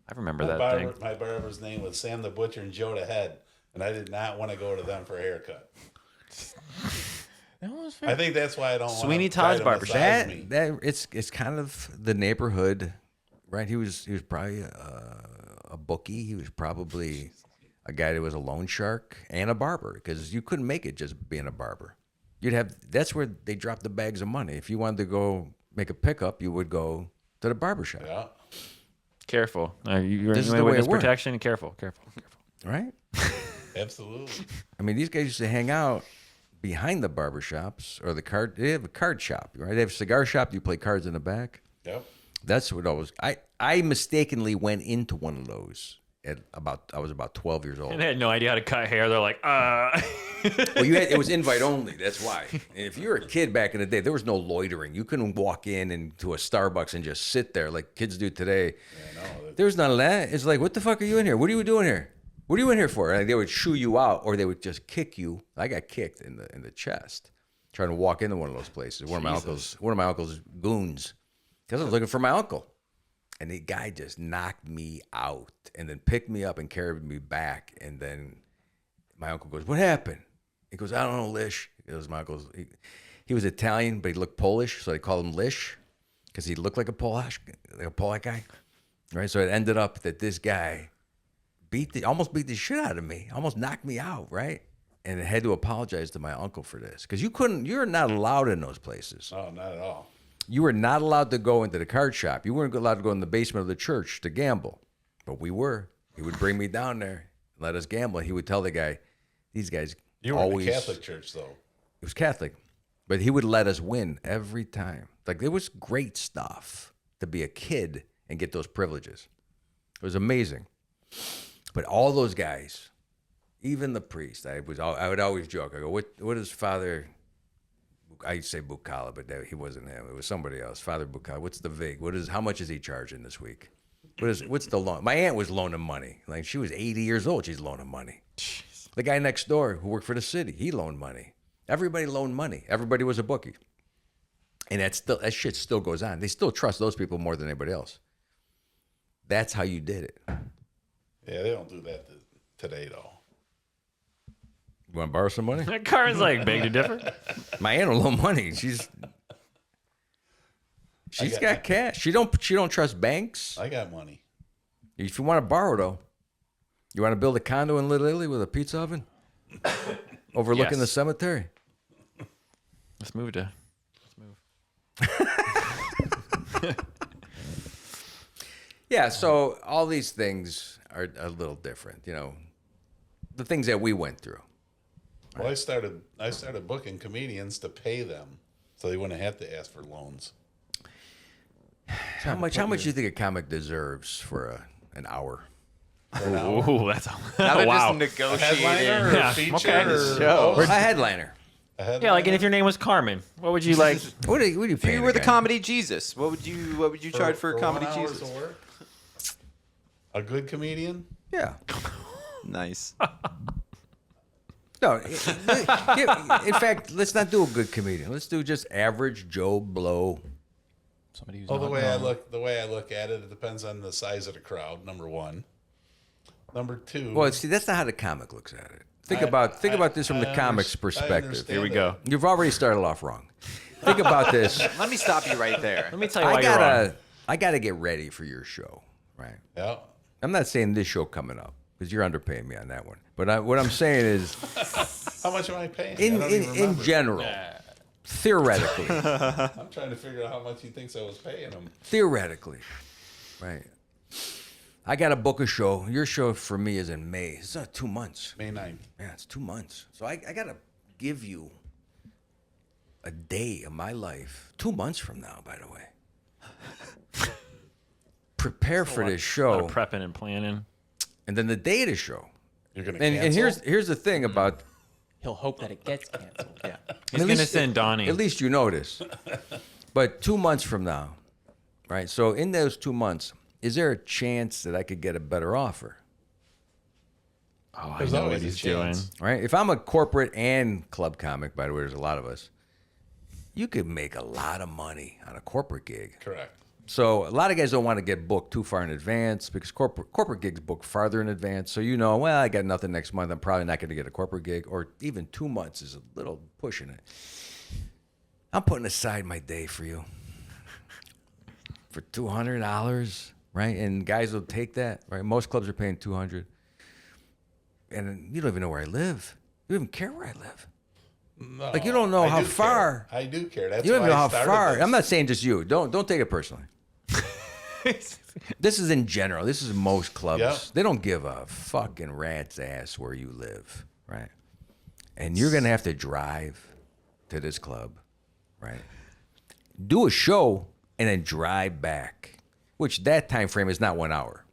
I remember that thing. My barber's name was Sam the Butcher and Joe the Head, and I did not want to go to them for a haircut. I think that's why I don't want Sweeney Todd's barbershop. That it's kind of the neighborhood, right? He was probably a bookie. He was probably a guy that was a loan shark and a barber because you couldn't make it just being a barber. That's where they dropped the bags of money. If you wanted to go make a pickup, you would go to the barbershop. Yeah. Careful. You're This is in the way witness it worked. protection. Careful. Right? Absolutely. I mean, these guys used to hang out behind the barbershops or the card. They have a card shop, right? They have a cigar shop. You play cards in the back. Yep. That's what I mistakenly went into one of those I was about 12 years old. And they had no idea how to cut hair. They're like, Well, it was invite only. That's why. And if you were a kid back in the day, there was no loitering. You couldn't walk into a Starbucks and just sit there like kids do today. Yeah, no, There's none of that. It's like, what the fuck are you in here? What are you doing here? What are you in here for? And they would shoo you out, or they would just kick you. I got kicked in the chest, trying to walk into one of those places. One of my uncle's goons, because I was looking for my uncle, and the guy just knocked me out, and then picked me up and carried me back, and then my uncle goes, "What happened?" He goes, "I don't know, Lish." It was my uncle's. He was Italian, but he looked Polish, so they called him Lish because he looked like a Polak guy, right? So it ended up that this guy almost beat the shit out of me, almost knocked me out, right? And I had to apologize to my uncle for this because you're not allowed in those places. Oh, not at all. You were not allowed to go into the card shop. You weren't allowed to go in the basement of the church to gamble, but we were. He would bring me down there, let us gamble. He would tell the guy, "These guys You were always." in the Catholic church, though. It was Catholic, but he would let us win every time. Like, it was great stuff to be a kid and get those privileges. It was amazing. But all those guys, even the priest, I would always joke. I go, what is Father? I used to say Bucala, but he wasn't him. It was somebody else. Father Bucala. What's the vig? How much is he charging this week? What's the loan? My aunt was loaning money. Like, she was 80 years old. She's loaning money. Jeez. The guy next door who worked for the city, he loaned money. Everybody loaned money. Everybody was a bookie. And that shit still goes on. They still trust those people more than anybody else. That's how you did it. Yeah, they don't do that today, though. You want to borrow some money? That Carmen's like, beg to differ. My aunt will loan money. She's got cash. She don't trust banks. I got money. If you want to borrow, though, you want to build a condo in Little Italy with a pizza oven overlooking the cemetery. Let's move. Yeah, so all these things are a little different, the things that we went through. Well, I started booking comedians to pay them so they wouldn't have to ask for loans. How much do you think a comic deserves for an hour? Ooh, that's Now they're wow. just negotiating. Headliner or Yeah, feature what kind of or show? host? A headliner. Yeah, like, and if your name was Carmen, what would you like? What do you If pay? you were the comedy Jesus, what would you charge for comedy 1 hour Jesus? of work? A good comedian? Yeah. Nice. No. In fact, let's not do a good comedian. Let's do just average Joe Blow. Somebody who's Well, not the way known. I look at it, it depends on the size of the crowd. Number one. Number two. Well, see, that's not how the comic looks at it. Think about this from the comic's perspective. Here we go. You've already started off wrong. Think about this. Let me stop you right there. Let me tell you why you're wrong. I gotta get ready for your show, right? Yeah. I'm not saying this show coming up because you're underpaying me on that one. But what I'm saying is, How much am I paying? I in don't even in remember. general, theoretically, I'm trying to figure out how much he thinks I was paying him. right? I got to book a show. Your show for me is in May. It's 2 months. May 9th. Yeah, it's 2 months. So I got to give you a day of my life. 2 months from now, by the way. Prepare for this A lot show, of prepping and planning. and then the day of the show. You're gonna And cancel? here's the thing about. He'll hope that it gets canceled. Yeah. He's gonna send Donnie. At least you know this. But 2 months from now, right? So in those 2 months, is there a chance that I could get a better offer? Oh, I There's know always what a he's doing. chance. Right? If I'm a corporate and club comic, by the way, there's a lot of us. You could make a lot of money on a corporate gig. Correct. So a lot of guys don't want to get booked too far in advance because corporate gigs book farther in advance. So well, I got nothing next month. I'm probably not going to get a corporate gig, or even 2 months is a little pushing it. I'm putting aside my day for you for $200, right? And guys will take that, right? Most clubs are paying $200, and you don't even know where I live. You don't even care where I live. No, Like, you don't know I how do far. care. I do care. That's You don't why even know I how started far. this. I'm not saying just you. Don't take it personally. This is in general. This is most clubs. Yep. They don't give a fucking rat's ass where you live, right? And you're gonna have to drive to this club, right? Do a show and then drive back, which that time frame is not 1 hour.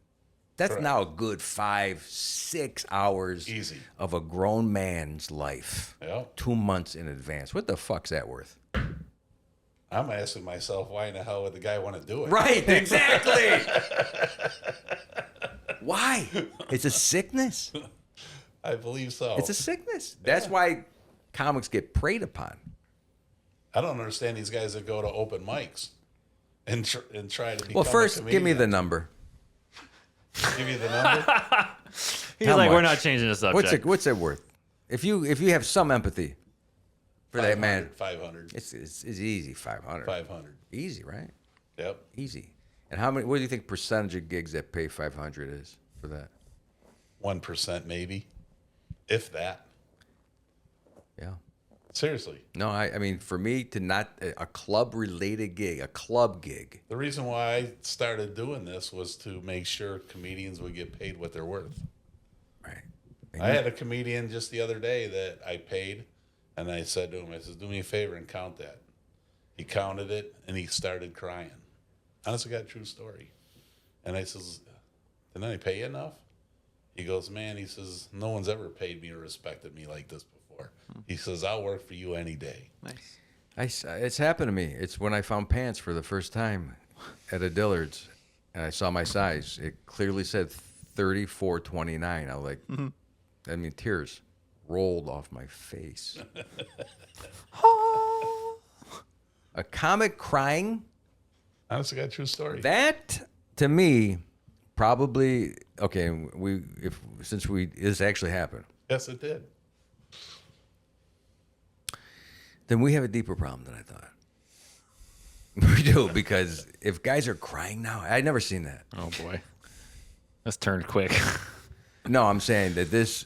That's Correct. now a good 5-6 hours Easy. of a grown man's life. Yep. 2 months in advance. What the fuck's that worth? I'm asking myself, why in the hell would the guy want to do it? Right, exactly. Why? It's a sickness. I believe so. It's a sickness. That's why comics get preyed upon. I don't understand these guys that go to open mics and try to become Well, first, a give me the comedian. number. Give you the number. He's How like, we're much? not changing the subject. What's it worth? If you have some empathy for that man, 500. it's easy. 500. 500. Easy, right? Yep. Easy. And how many? What do you think percentage of gigs that pay 500 is for that? 1% maybe, if that. Yeah. Seriously. No, I mean, for me to not a club related gig, a club gig. The reason why I started doing this was to make sure comedians would get paid what they're worth. Right. I had a comedian just the other day that I paid, and I said to him, I said, do me a favor and count that. He counted it, and he started crying. Honestly, got a true story. And I says, didn't I pay you enough? He goes, man, he says, no one's ever paid me or respected me like this before. He says, I'll work for you any day. Nice. It's happened to me. It's when I found pants for the first time at a Dillard's, and I saw my size. It clearly said 34.29. I was like, I mean, tears rolled off my face. A comic crying. Honestly, got a true story. That to me, probably okay. This actually happened, Yes, it did. then we have a deeper problem than I thought. We do, because if guys are crying now, I'd never seen that. Oh boy, that's turned quick. No, I'm saying that this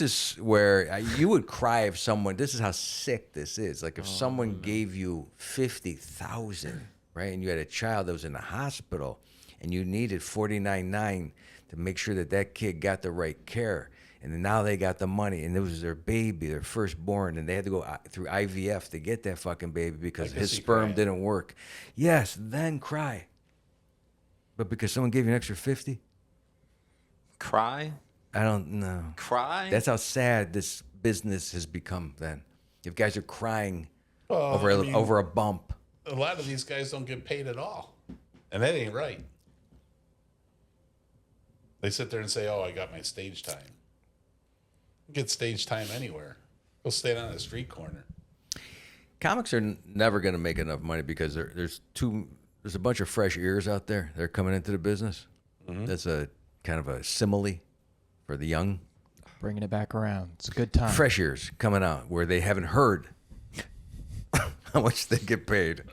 is where you would cry if someone. This is how sick this is. Like if someone gave you 50,000, right, and you had a child that was in the hospital, and you needed 49.9 to make sure that kid got the right care, and then now they got the money, and it was their baby, their firstborn, and they had to go through IVF to get that fucking baby because his sperm didn't work. Yes, then cry. But because someone gave you an extra 50, Cry? I don't know. Cry? That's how sad this business has become then. If guys are crying Well, over a bump. a lot of these guys don't get paid at all. And that ain't right. They sit there and say, oh, I got my stage time. You get stage time anywhere. Go stand on a street corner. Comics are never going to make enough money because there's a bunch of fresh ears out there. They're coming into the business. That's a kind of a simile for the young. Bringing it back around. It's a good time. Fresh ears coming out where they haven't heard how much they get paid.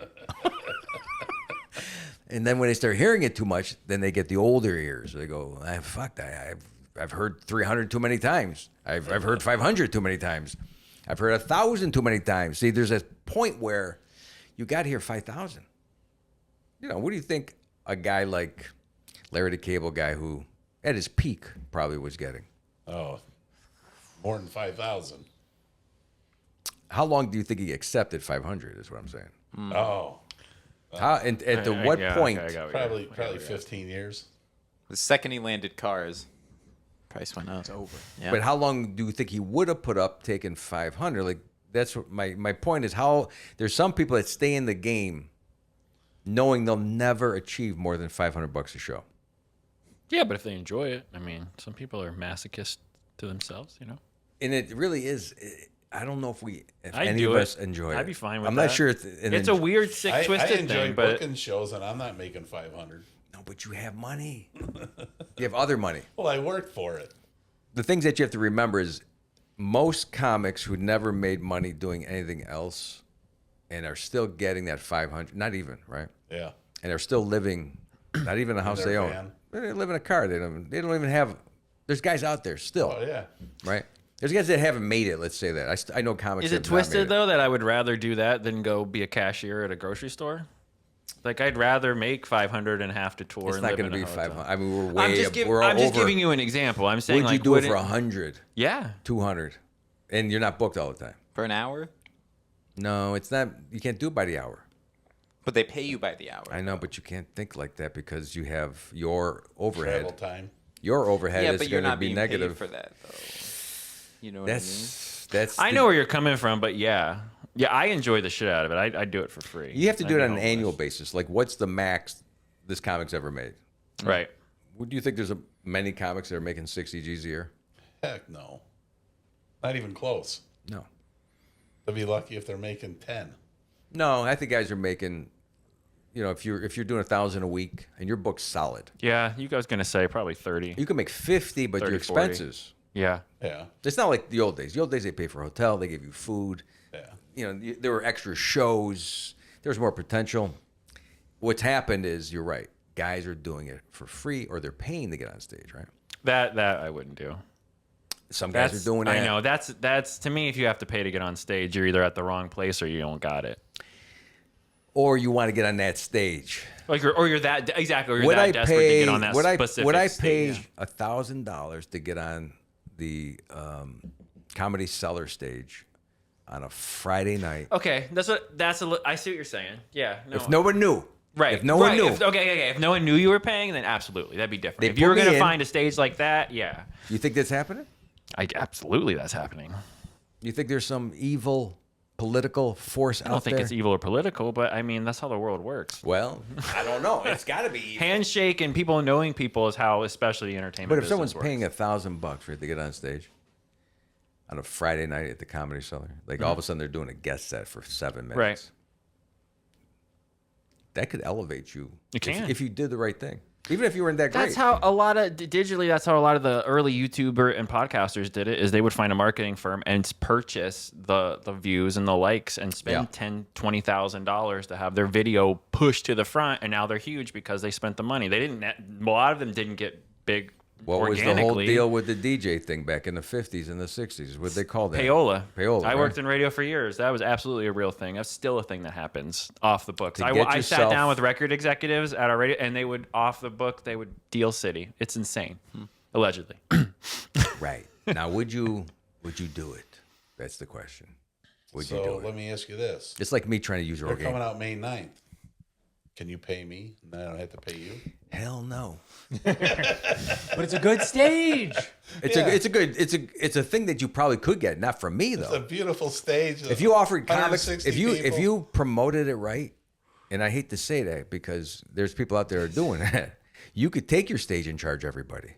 And then when they start hearing it too much, then they get the older ears. They go, I've heard 300 too many times. I've heard 500 too many times. I've heard 1,000 too many times. See, there's a point where you got to hear 5,000. You know, what do you think a guy like Larry the Cable Guy, who at his peak probably was getting? Oh, more than 5,000. How long do you think he accepted 500 is what I'm saying. Oh, How, and at what point? probably 15 years. The second he landed cars, price went up. It's over. Yeah. But how long do you think he would have put up taking 500? Like, that's what my point is, how there's some people that stay in the game knowing they'll never achieve more than $500 a show. Yeah, but if they enjoy it, I mean, some people are masochists to themselves, you know. And it really is. I don't know if I'd any do of it. us enjoy it. I'd be fine with I'm that. not sure. It's a weird, sick, I twisted enjoy thing, but booking shows, and I'm not making 500. No, but you have money. You have other money. Well, I worked for it. The things that you have to remember is most comics who never made money doing anything else and are still getting that 500, not even, right? Yeah. And are still living, not even a house their they own. van. They live in a car. They don't even have, there's guys out there still, Oh, yeah. right? There's guys that haven't made it, let's say that. I know comics is that it have not made twisted it. though that I would rather do that than go be a cashier at a grocery store? Like I'd rather make 500 and have to tour. It's and not live going to in a be hotel. 500. I mean, we're way I'm just, up, give, we're I'm just over. giving you an example. I'm saying Would you like, do it for wouldn't- 100, Yeah. 200? And you're not booked all the time. For an hour? No, it's not. You can't do it by the hour. But they pay you by the hour. I know, but you can't think like that because you have your overhead. Travel time. Your overhead Yeah, is but you're going to not be being negative. paid for that, though. You know what That's. I know where you're coming from, but yeah, I enjoy the shit out of it. I'd do it for free. You have to do I'd it be on an homeless. annual basis. Like, what's the max this comic's ever made? Right. Would you think there's many comics that are making 60 G's a year? Heck no. Not even close. No. They'll be lucky if they're making 10. No, I think guys are making, if you're doing 1,000 a week and your book's solid, Yeah, you guys gonna say probably 30. you can make 50, but 30, your 40. expenses. Yeah. Yeah. It's not like the old days. The old days they pay for a hotel, they give you food. Yeah. There were extra shows. There's more potential. What's happened is, you're right. Guys are doing it for free, or they're paying to get on stage, right? That I wouldn't do. Some guys are doing that. I know. That's to me, if you have to pay to get on stage, you're either at the wrong place or you don't got it. Or you want to get on that stage. Like you're that exactly. Or you're that desperate to get on that specific would I stage. pay $1,000 to get on the Comedy Cellar stage on a Friday night? Okay, I see what you're saying. Yeah. No. If no one knew. Right. If no one knew. Okay. If no one knew you were paying, then absolutely, that'd be different. They If you were put me going to in. find a stage like that, yeah. You think that's happening? Absolutely, that's happening. You think there's some evil political force out there? I don't think it's evil or political, but I mean, that's how the world works. Well, I don't know. It's got to be evil. Handshake and people knowing people is how, especially the entertainment But if business someone's works. paying $1,000 for it to get on stage on a Friday night at the Comedy Cellar, like all of a sudden they're doing a guest set for 7 minutes. Right. That could elevate you. It can. If you did the right thing. Even if you weren't that great. That's how a lot of digitally. That's how a lot of the early YouTuber and podcasters did it. Is they would find a marketing firm and purchase the views and the likes and spend $10,000-$20,000 to have their video pushed to the front, and now they're huge because they spent the money. They didn't. A lot of them didn't get big. What was the whole deal with the DJ thing back in the 50s and the 60s? What they call that? Payola. Payola. I right? worked in radio for years. That was absolutely a real thing. That's still a thing that happens off the books. To get I sat yourself- down with record executives at our radio, and they would off the book. They would deal city. It's insane. Allegedly. Right. Now, would you do it? That's the question. Would you do So it? let me ask you this. It's like me trying to use They're Rogaine. coming out May 9th. Can you pay me? And then I don't have to pay you? Hell no. But it's a good stage. It's a thing that you probably could get, not from me It's a though. beautiful stage. If you offered comics, 160 if people. you promoted it right, and I hate to say that because there's people out there who are doing that, you could take your stage and charge everybody.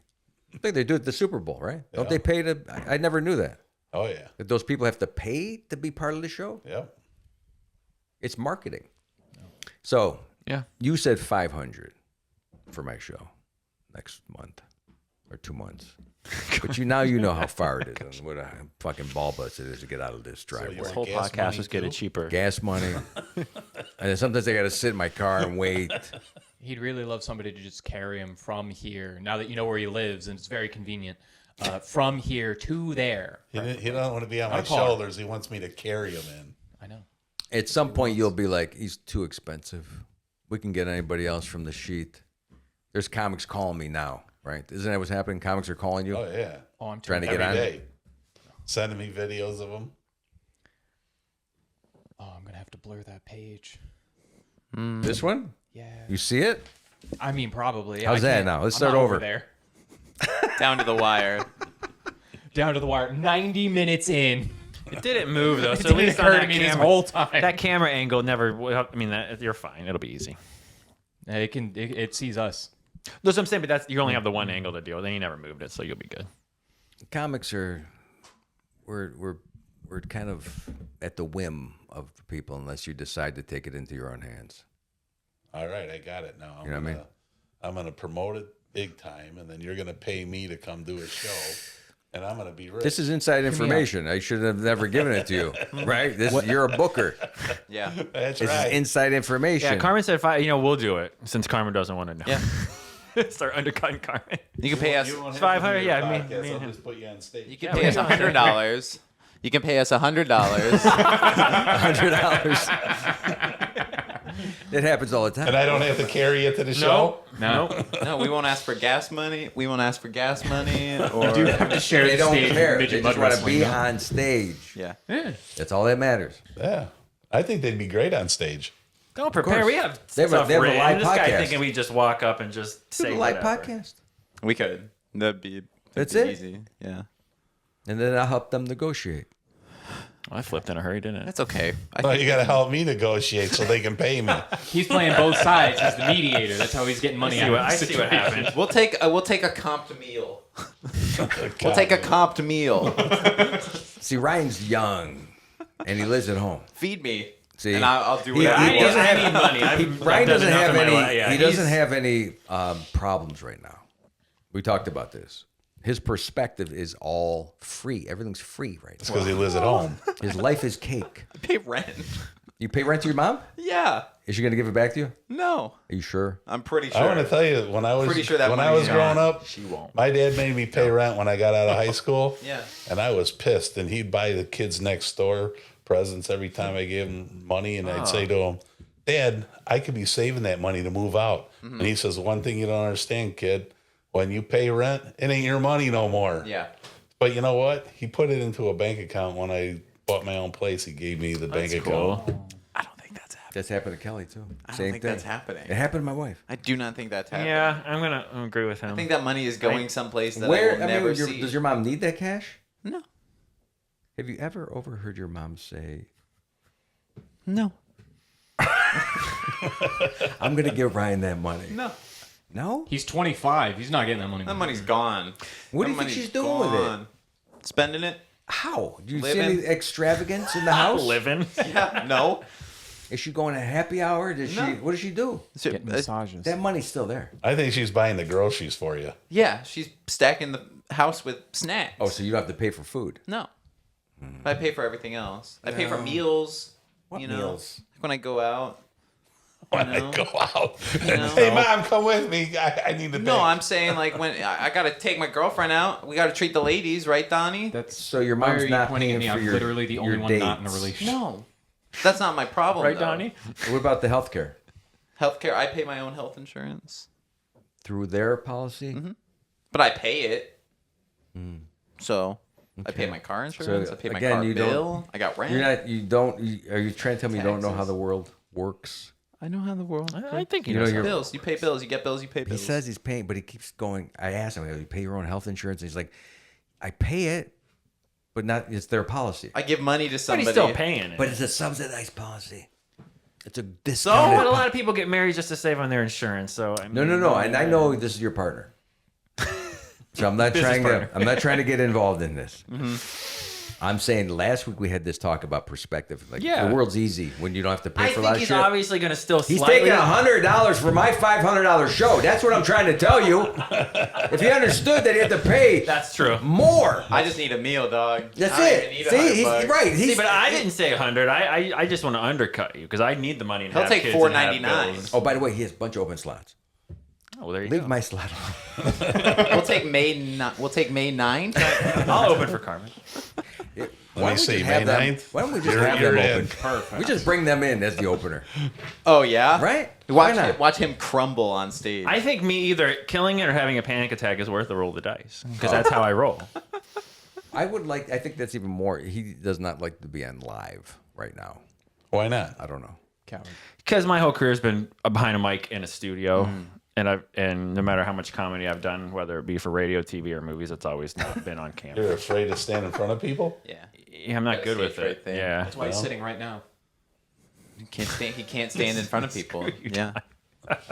I think they do it at the Super Bowl, right? Don't they pay to? I never knew that. Oh, yeah. That those people have to pay to be part of the show. Yep. It's marketing. So Yeah. you said 500 for my show next month or 2 months. But you know how far it is and what a fucking ball bust it is to get out of this driveway. This whole gas podcast money was getting too? cheaper. Gas money. And then sometimes I got to sit in my car and wait. He'd really love somebody to just carry him from here. Now that you know where he lives, and it's very convenient, from here to there. He don't want to be on my car. shoulders. He wants me to carry him in. I know. At some point, you'll be like, he's too expensive. We can get anybody else from the sheet. There's comics calling me now, right? Isn't that what's happening? Comics are calling you? Oh, yeah. Oh, I'm Trying to Every get on? day. Sending me videos of him. Oh, I'm gonna have to blur that page. This one? Yeah. You see it? I mean, probably. How's I that can't- now? Let's I'm start not over. there. Down to the wire. Down to the wire. 90 minutes in. It didn't move though, It so at didn't least on occur to that me this camera, whole time. that camera angle never. I mean, you're fine. It'll be easy. It sees us. That's what I'm saying, but you only have the one angle to deal with. Then you never moved it, so you'll be good. Comics are, we're kind of at the whim of people unless you decide to take it into your own hands. All right, I got it now. You know what I mean? I'm going to promote it big time, and then you're going to pay me to come do a show, and I'm going to be rich. This is inside information. I should have never given it to you, right? You're a booker. Yeah. That's This right. is inside information. Yeah, Carmen said, we'll do it since Carmen doesn't want to know. Yeah. Start undercutting Carmen. You can pay us. You won't have 500, to do yeah, a me podcast. I'll and just put you on stage. You can Yeah, pay we us don't- $100. You can pay us $100. $100. It happens all the time. And I don't have to carry it to the show? No. No, we won't ask for gas money. We won't ask for gas money. Or You have to share They the don't stage with care. They midget just mud want to wrestling. be on stage. yeah. That's all that matters. Yeah. I think they'd be great on stage. Don't prepare. course. We have They have a- stuff they have a written. live This guy podcast. thinking we just walk up and just say Do a live whatever. podcast. We could. That'd be That's be it? easy. Yeah. And then I'll help them negotiate. I flipped in a hurry, didn't it? That's okay. No, you got to help me negotiate so they can pay me. He's playing both sides. He's the mediator. That's how he's getting money out of I the see what situation. happened. We'll take a comped meal. We'll take a comped meal. See, Ryan's young. and he lives at home. Feed me. See, and I'll do he whatever. doesn't I need have money. Brian doesn't have any. Yeah, he doesn't have any problems right now. We talked about this. His perspective is all free. Everything's free right It's now. because he lives at home. His life is cake. I pay rent. You pay rent to your mom? Yeah. Is she going to give it back to you? No. Are you sure? I'm pretty sure. I want to tell you, when I was Pretty sure that when I money's was growing gone. up, She won't. my dad made me pay rent when I got out of high school. Yeah. And I was pissed. And he'd buy the kids next door presents every time I gave him money. And I'd say to him, Dad, I could be saving that money to move out. And he says, one thing you don't understand, kid, when you pay rent, it ain't your money no more. Yeah. But you know what? He put it into a bank account when I bought my own place. He gave me the bank account. I don't think that's happening. That's happened to Kelly too. I don't Same think thing. that's happening. It happened to my wife. I do not think that's happening. Yeah, I'm gonna agree with him. I think that money is going someplace that I Where? will never your, see. does your mom need that cash? No. Have you ever overheard your mom say, No. "I'm going to give Ryan that money"? No. No. He's 25. He's not getting that money. That money's gone. What do That you think money's she's doing with it? gone. Spending it? How? Do you Living. see any extravagance in the house? living. Yeah. No. Is she going to happy hour? Does she? No. What does she do? Getting massages. That money's still there. I think she's buying the groceries for you. Yeah, she's stacking the house with snacks. Oh, so you don't have to pay for food. No. I pay for everything else. I pay for meals. What you know, meals? Like when I go out. When know? I go out. know? Hey, Mom, come with me. I need to No, I'm saying like when I gotta take my girlfriend out, we gotta treat the ladies, right, Donnie? That's So your why mom's are you not pointing at paying me? for I'm your- literally the your only one not in a dates. relationship. No, that's not my problem. Right, though. Donnie? What about the health care? Healthcare, I pay my own health insurance, Through their policy? but I pay it. So I pay my car insurance. I pay my again, car you don't- bill. I got rent. You're not. You don't. Are you trying to tell me you don't know how Taxes. the world works? I know how the world. I think he You know, knows. you're- Bills. You pay bills. You get bills. You pay He bills. says he's paying, but he keeps going. I asked him, "You pay your own health insurance?" And he's like, "I pay it, but not. It's their policy. I give money to But somebody. he's still paying it. But it's a subsidized policy. It's a But discounted. a lot of people get married just to save on their insurance. So I mean, No. And I know this is your partner, so I'm not Business trying partner. to. I'm not trying to get involved in this. I'm saying last week we had this talk about perspective. Like Yeah. the world's easy when you don't have to pay I for a think lot of he's shit. obviously going to still. He's slightly, taking $100 for my $500 show. That's what I'm trying to tell you. If you understood that you have to pay That's true. more. I just need a meal, dog. That's I don't it. even need See, he's $100. right. He's, See, but I didn't say 100. I just want to undercut you because I need the money. And He'll have take kids and have $4.99. bills. Oh, by the way, he has a bunch of open slots. Oh, well, there you Leave go. my slot on. We'll take May 9th. I'll open for Carmen. Why don't we see, just May have them- 9th? Why don't we just You're- have you're them in. open? Perfect. We just bring them in as the opener, Oh yeah. right? Why Watch not? him, watch him crumble on stage. I think me either killing it or having a panic attack is worth the roll of the dice because that's how I roll. I would like. I think that's even more. He does not like to be on live right now. Why not? I don't know. Coward. Because my whole career's been behind a mic in a studio, and no matter how much comedy I've done, whether it be for radio, TV, or movies, it's always not been on camera. You're afraid to stand in front of people? yeah. Yeah, I'm not Got a good with stage it. fright thing. Yeah. That's why he's sitting right now. He can't stand in front of people. Yeah.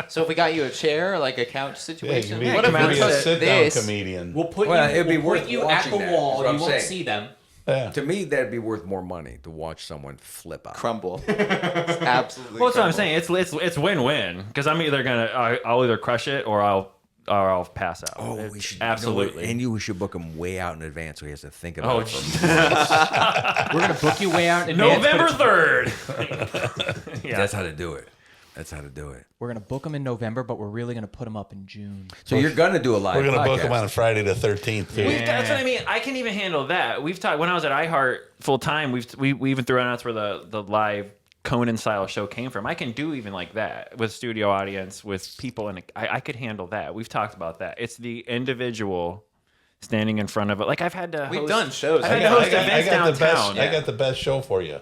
So if we got you a chair, like a couch Yeah, you situation, can be, what you if can we be a took sit-down this? comedian. We'll put Well, you. it'd be we'll worth put you at watching the that, is wall. what You I'm won't saying. see them. Yeah. To me, that'd be worth more money to watch someone flip out. Crumble. It's absolutely. Well, that's what I'm crumble. saying. It's win-win because I'm either I'll either crush it or I'll pass out. Oh, It's we should absolutely. and we should book him way out in advance so he has to think about Oh, it. For We're gonna book you way out in advance. but November it's- 3rd. Yeah. That's how to do it. That's how to do it. We're gonna book them in November, but we're really gonna put them up in June. So you're gonna do a live. We're going to book podcast. him on Friday the 13th, too. That's what I mean. I can even handle that. We've talked when I was at iHeart full time. We even threw out that's where the live Conan style show came from. I can do even like that with studio audience with people, and I could handle that. We've talked about that. It's the individual standing in front of it. Like I've had to. We've host- done shows. I've had to host events the best. downtown. I got the best show for you.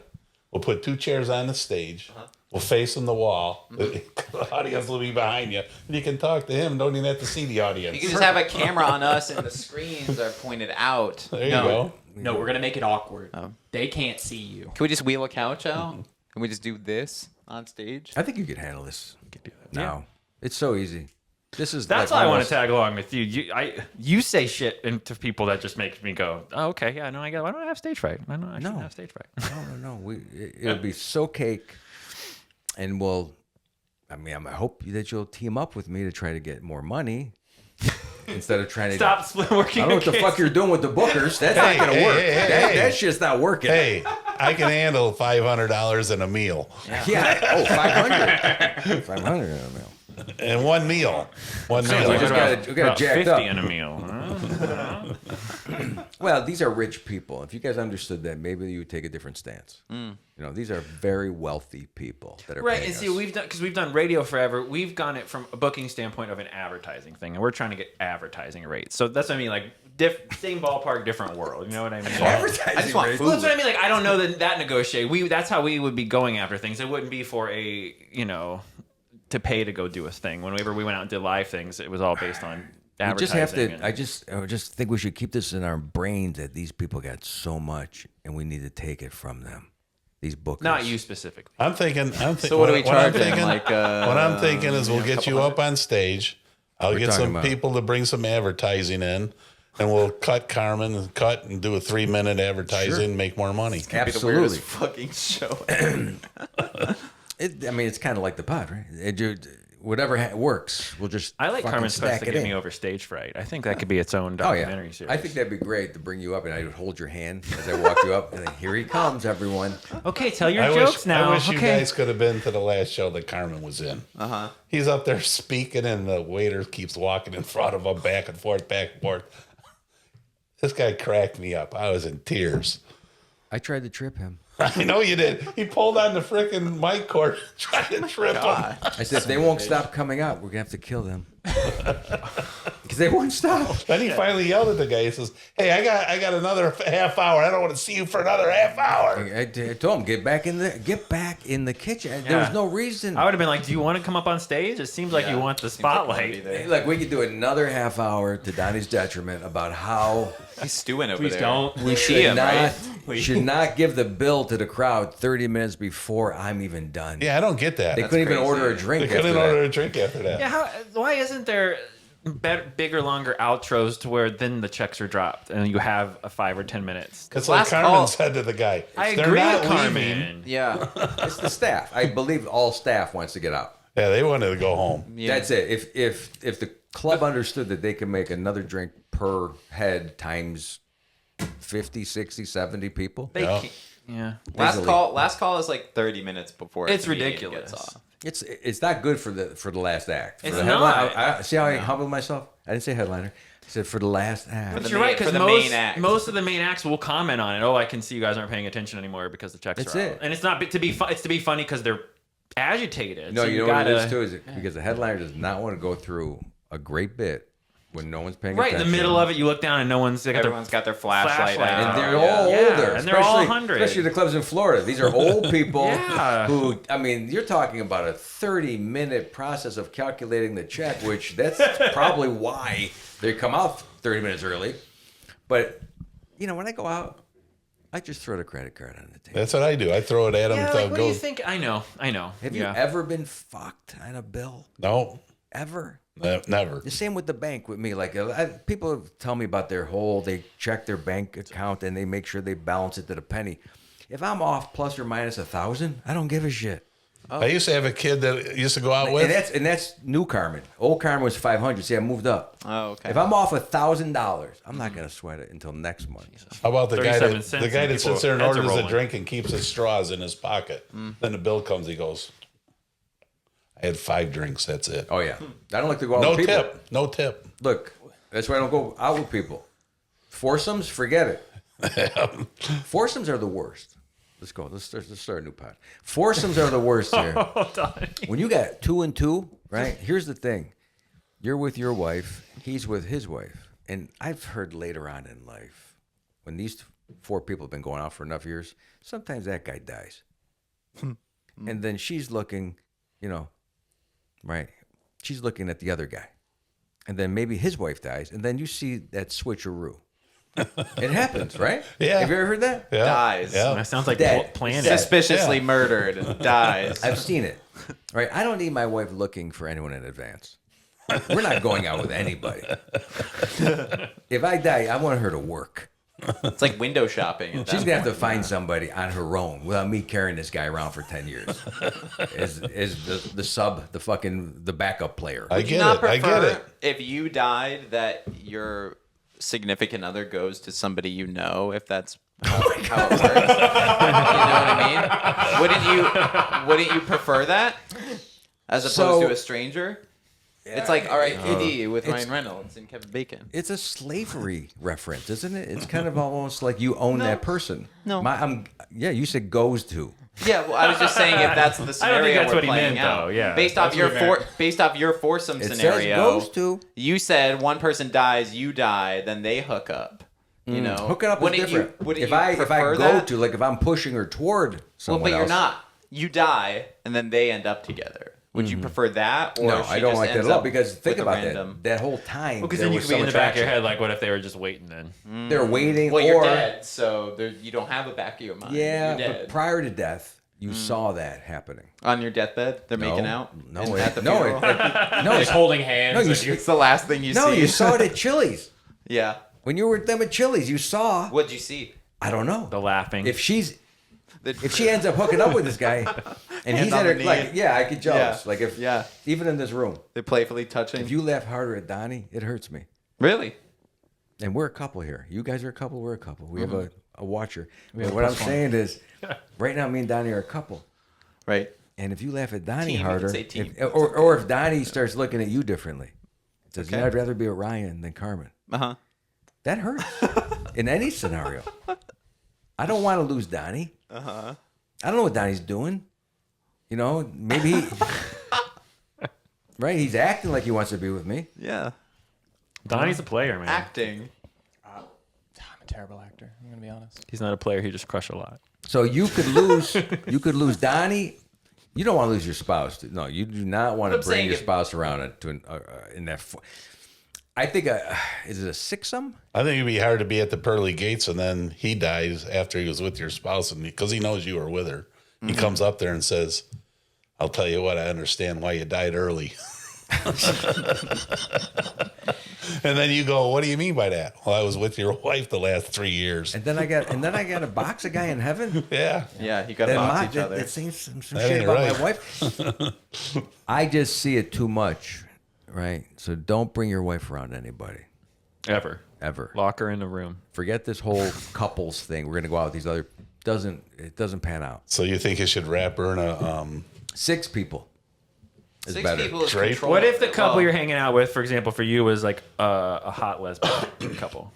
We'll put 2 chairs on the stage. We'll face them the wall. The audience will be behind you. And you can talk to him. Don't even have to see the audience. You can just have a camera on us, and the screens are pointed out. There you No. go. No, we're gonna make it awkward. Oh. They can't see you. Can we just wheel a couch out? Can we just do this on stage? I think you could handle this now. It's so easy. This is That's like why I want almost- to tag along with you. You say shit to people that just makes me go, oh, okay, yeah, no, I don't have stage fright. I shouldn't have stage fright. No. It'll be so cake, and I hope that you'll team up with me to try to get more money instead of trying to Stop working. I don't know what the fuck you're doing with the bookers. That's not gonna work. That shit's not working. Hey, I can handle $500 in a meal. Yeah. Oh, 500. 500 in a meal. And one meal. One meal. we just got About jacked 50 up. in a meal. Well, these are rich people. If you guys understood that, maybe you would take a different stance. These are very wealthy people that are Right, paying and see, us. we've done radio forever. We've gone it from a booking standpoint of an advertising thing, and we're trying to get advertising rates. So that's what I mean, like same ballpark, different world. You know what I mean? Advertising I just want rates. food. Well, that's what I mean. Like, I don't know that negotiate. That's how we would be going after things. It wouldn't be for to pay to go do a thing. Whenever we went out and did live things, it was all based on We advertising. just have to. and- I just think we should keep this in our brains that these people got so much, and we need to take it from them. These bookers. not you specifically. I'm thinking. So what are we charging? Like, what I'm thinking is we'll get you up on stage. I'll get talking some about- people to bring some advertising in, and we'll cut Carmen and do a 3-minute advertising and make more money. the Absolutely. weirdest fucking show. It's kind of like the pod, right? Whatever works, we'll just. I like fucking Carmen's quest stack to it get in. me over stage fright. I think that could be its own Oh documentary yeah, series. I think that'd be great to bring you up, and I would hold your hand as I walk you up, and then, here he comes, everyone. Okay, tell your I jokes wish, now. I wish you okay. guys could have been to the last show that Carmen was in. He's up there speaking, and the waiter keeps walking in front of him, back and forth, back and forth. This guy cracked me up. I was in tears. I tried to trip him. I know you did. He pulled on the frickin' mic cord, trying to trip him. I said, if they won't stop coming out, we're gonna have to kill them because they won't stop. Then he finally yelled at the guy. He says, "Hey, I got another half hour. I don't want to see you for another half hour." I told him, get back in the kitchen. There was no reason. I would have been like, do you want to come up on stage? It seems like you want the spotlight. Like we could do another half hour to Donnie's detriment about how He's stewing over Please there. don't. we see him, right? should not give the bill to the crowd 30 minutes before I'm even done. Yeah, I don't get that. They couldn't even crazy. order a drink. They couldn't after order that. a drink after that. Yeah, why isn't there bigger, longer outros to where then the checks are dropped and you have a 5 or 10 minutes? It's like last Carmen call- said to the guy. I "They're agree not with leaving." Carmen. Yeah. It's the staff. I believe all staff wants to get out. Yeah, they wanted to go home. Yeah. That's it. If the club understood that they could make another drink per head times 50, 60, 70 people, They Yeah. can't. Yeah. Last call is like 30 minutes before It's the comedian ridiculous. gets off. it's not good for the last act. For It's the not. headline- I see how I humbled myself. I didn't say headliner. I said for the last act. For the You're main- right, because for the most, main act. most of the main acts will comment on it. Oh, I can see you guys aren't paying attention anymore because the checks That's are it. out. And it's not to be it's to be funny because they're agitated. No, so you know what it gotta, is too. Is it because the headliner does not want to go through a great bit when no one's paying Right in attention. the middle of it, you look down and no one's got Everyone's got their flashlight flashlight out. And they're Yeah. all Yeah, older, and they're all especially- 100. Especially the clubs in Florida. These are old people Yeah. who, I mean, you're talking about a 30-minute process of calculating the check, which that's probably why they come out 30 minutes early. But, when I go out, I just throw the credit card on the table. That's what I do. I throw it at him. Yeah, to like, what do go. you think? I know. Have you ever been fucked on a bill? No, Ever? never. The same with the bank with me. Like people tell me about they check their bank account and they make sure they balance it to the penny. If I'm off plus or minus 1,000, I don't give a shit. I used to have a kid that I used to go out with. And that's new Carmen. Old Carmen was 500. See, I moved up. Oh, okay. If I'm off $1,000, I'm not gonna sweat it until next month. How about the guy 37 that cents the guy and that sits there and people- heads are orders a rolling. drink and keeps his straws in his pocket? Then the bill comes. He goes, "I had 5 drinks. That's it. Oh yeah, I don't like to go out No with people. tip. No tip." Look, that's why I don't go out with people. Foursomes, forget it. Foursomes are the worst. Let's go. Let's start a new pod. Foursomes are the worst here. When you got 2 and 2, right? Here's the thing. You're with your wife. He's with his wife. And I've heard later on in life, when these 4 people have been going out for enough years, sometimes that guy dies. And then she's looking, right? She's looking at the other guy. And then maybe his wife dies. And then you see that switcheroo. It happens, right? Yeah. Have you ever heard that? Yeah. Dies. Yeah. That sounds like Dead. planning. Suspiciously Yeah. murdered and dies. I've seen it. Right? I don't need my wife looking for anyone in advance. We're not going out with anybody. If I die, I want her to work. It's like window shopping. at She's that gonna have to point. find somebody on her own without me carrying this guy around for 10 years. Is the sub, the backup player. I Would you get not it. I get prefer it. if you died that your significant other goes to somebody you know, if that's how it works? You know what I mean? Wouldn't you prefer that as opposed So- to a stranger? It's like R.I.P.D. with Ryan Reynolds and Kevin Bacon. It's a slavery reference, isn't it? It's kind of almost like you own that person. No. You said goes to. Yeah, well, I was just saying if that's the I don't scenario think that's we're what he playing meant, out. though, yeah. Based off That's your foursome It says scenario, goes to. you said one person dies, you die, then they hook up. You know, Hooking up is Wouldn't different. Wouldn't if you I prefer go that? to, like if I'm pushing her toward Well, someone but you're else. not. You die, and then they end up together. Would you prefer that, or No, she I don't just like that ends at all up because think with a about random... that whole time. Because there then you was could be some in the back of your attraction. head, like, what if they were just waiting then? They're waiting, Well, you're or dead, so you don't have a back of your mind. yeah, you're but dead. prior to death, you saw that happening. On your deathbed, they're making out. No, And it- at the no, funeral? no, Like holding hands. No, you and see- you- It's the last thing you no, see. you saw it at Chili's Yeah. when you were with them at Chili's. You saw. What'd you see? I don't know. The laughing. If she The- ends up hooking up with this guy, and he's on at her, the like, knee. yeah, I get jealous. Yeah. Like if Yeah. even in this room, They're playfully touching. if you laugh harder at Donnie, it hurts me. Really? And we're a couple here. You guys are a couple. We're a couple. We have a watcher. But have what I'm plus one. saying is, right now, me and Donnie are a couple. Right. And if you laugh at Donnie Team, you can harder, say team. or if Donnie starts looking at you differently, says, Okay. "Yeah, I'd rather be with Ryan than Carmen." Uh-huh. That hurts in any scenario. I don't want to lose Donnie. Uh-huh. I don't know what Donnie's doing. You know, maybe he, right? He's acting like he wants to be with me. Yeah. Donnie's a player, man. Acting. I'm a terrible actor. I'm gonna be honest. He's not a player. He just crushed a lot. So you could lose. You could lose Donnie. You don't want to lose your spouse. No, you do not want to I'm bring saying your if- spouse around in that. I think is it a sixsome? I think it'd be hard to be at the pearly gates and then he dies after he was with your spouse, and because he knows you were with her, he comes up there and says, "I'll tell you what, I understand why you died early." And then you go, "What do you mean by that?" "Well, I was with your wife the last 3 years." And then I got a box a guy in heaven. Yeah. Yeah, you got to That box mock- each that- other. that saying some That shit ain't about right. my wife. I just see it too much, right? So don't bring your wife around anybody Ever. ever. Lock her in a room. Forget this whole couples thing. We're gonna go out with these other. It doesn't pan out. So you think you should wrap her in a 6 people is 6 better. people is Drape. control. What if the couple Well, you're hanging out with, for example, for you was like a hot lesbian couple?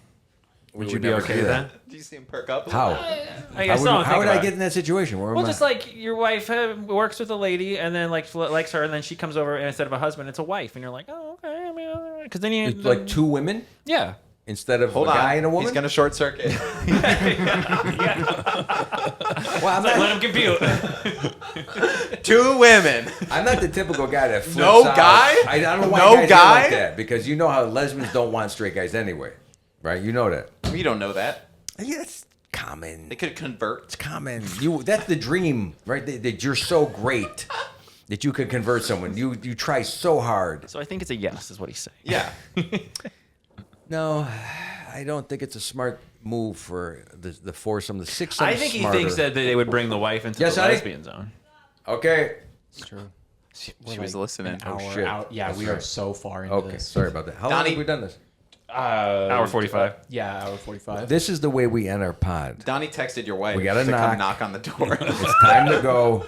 Would you would be never okay do with that. that? Do you see him perk up? a How? little? How would I get in that situation? Where am Well, I- just like your wife works with a lady, and then like likes her, and then she comes over, and instead of a husband, it's a wife, and you're like, oh, okay. I mean, because then you It's like 2 women yeah. instead of Hold a on. guy and a woman. He's going to short circuit. Well, I'm Let not, him compute. 2 women. I'm not the typical guy that flips No out. guy? I don't know why No guys guy? are like that, because you know how lesbians don't want straight guys anyway, right? You know that. We don't know that. Yeah, it's common. They could convert. It's common. That's the dream, right? That you're so great that you could convert someone. You try so hard. So I think it's a yes, is what he's saying. Yeah. No, I don't think it's a smart move for the foursome. The sixsome. I think he thinks that they would bring the wife into Yes, the honey? lesbian zone. Okay. It's true. She We're was like listening. An hour shit. out. Yeah, That's we are right. so far into Okay. this. Sorry about that. How long Donnie- have we done this? Hour 45. Yeah, hour 45. This is the way we end our pod. Donnie texted your wife We gotta to knock. come knock on the door. It's time to go.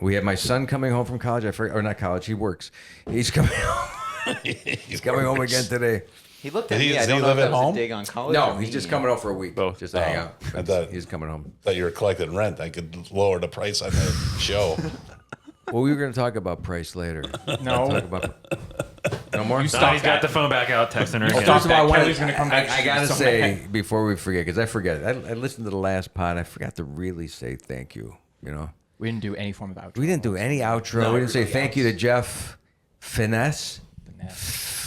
We have my son coming home from college. Or not college. He works. He's coming home. He's coming home again today. He looked at Does he- me. I does he don't know live if at that was home? a dig on college. No, or he's me. just coming home for a week. Both. Just to hang Oh, out. I thought- He's coming home. that you were collecting rent. I could lower the price on the show. Well, we were going to talk about price later. No. Talk about, no more? Donnie's got the phone back out, texting her again. First of all, I, wanted, Kelly's gonna come back. I gotta So say mad. before we forget, because I forget. I listened to the last pod. I forgot to really say thank you. You know, We didn't do any form of outro. we didn't do any outro. No, we didn't say everybody thank you to Jeff Pfannes,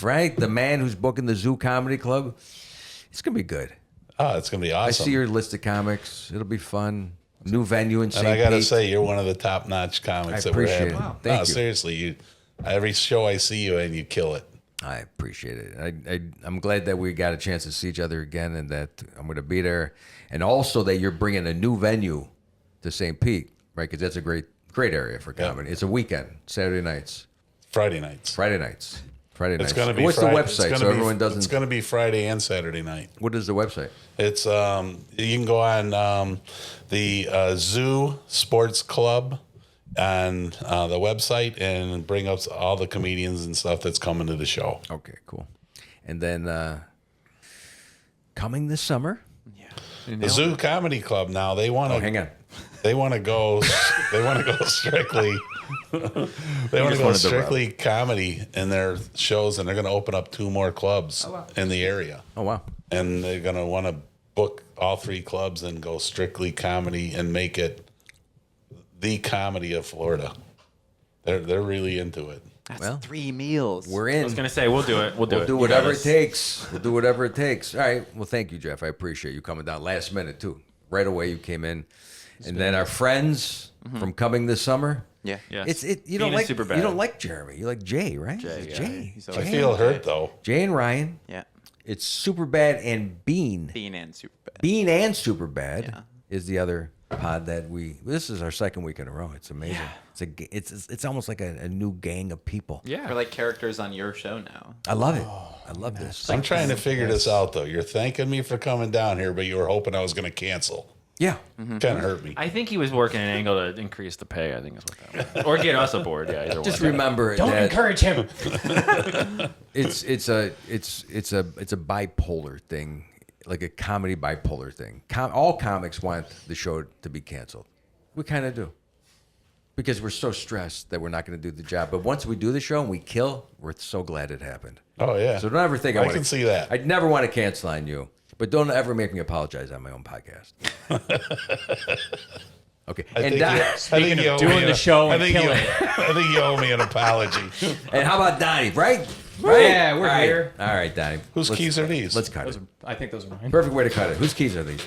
right? The man who's booking the Zoo Comedy Club. It's gonna be good. Oh, it's going to be I awesome. see your list of comics. It'll be fun. New venue in St. And I got to Pete. say, you're one of the top-notch comics I that we're appreciate having. it. Thank No, you. seriously, Every show I see you in, you kill it. I appreciate it. I'm glad that we got a chance to see each other again, and that I'm going to be there, and also that you're bringing a new venue to St. Pete, right? Because that's a great area for comedy. It's a weekend, Saturday nights, Friday nights. Friday nights. It's going to be. What's Friday. the website so everyone doesn't? It's going to be Friday and Saturday night. What is the website? It's you can go on the Zoo Sports Club on the website and bring up all the comedians and stuff that's coming to the show. Okay, cool. And then coming this summer. The Zoo Comedy Club now they want to hang on. They want to go. They want to go strictly. They want to go strictly comedy in their shows, and they're going to open up 2 more clubs in the area. Oh wow! And they're going to want to book all 3 clubs and go strictly comedy and make it the comedy of Florida. They're really into it. That's 3 meals. We're in. I was gonna say we'll do it. We'll do it. Do whatever it takes. We'll do whatever it takes. All right. Well, thank you, Jeff. I appreciate you coming down last minute too. Right away you came in, and then our friends from coming this summer. Yeah. Yes. You Bean don't and like Superbad. You don't like Jeremy. You like Jay, right? Jay, yeah. Jay. He's I always- feel hurt though. Jay and Ryan. Yeah. It's Superbad and Bean. Bean and Superbad. Bean and Superbad Yeah. is the other pod that we. This is our second week in a row. It's amazing. Yeah. It's almost like a new gang of people. Yeah. We're like characters on your show now. I love it. I love this. I'm trying to figure this out though. You're thanking me for coming down here, but you were hoping I was going to cancel. Yeah. Kind of hurt me. I think he was working an angle to increase the pay. I think is what that was. Or get us aboard. Yeah. Either Just one. remember Don't that encourage him. it's a bipolar thing, like a comedy bipolar thing. All comics want the show to be canceled. We kind of do. Because we're so stressed that we're not going to do the job. But once we do the show and we kill, we're so glad it happened. Oh yeah. So don't ever think I can see that. I'd never want to cancel on you. But don't ever make me apologize on my own podcast. Okay. I think you owe doing me the show and killing it. I think you owe me an apology. And how about Donnie, right? Yeah, we're All right. here. All right, Donnie. Whose keys are these? Let's cut Those it. are, I think those are mine. Perfect way to cut it. Whose keys are these?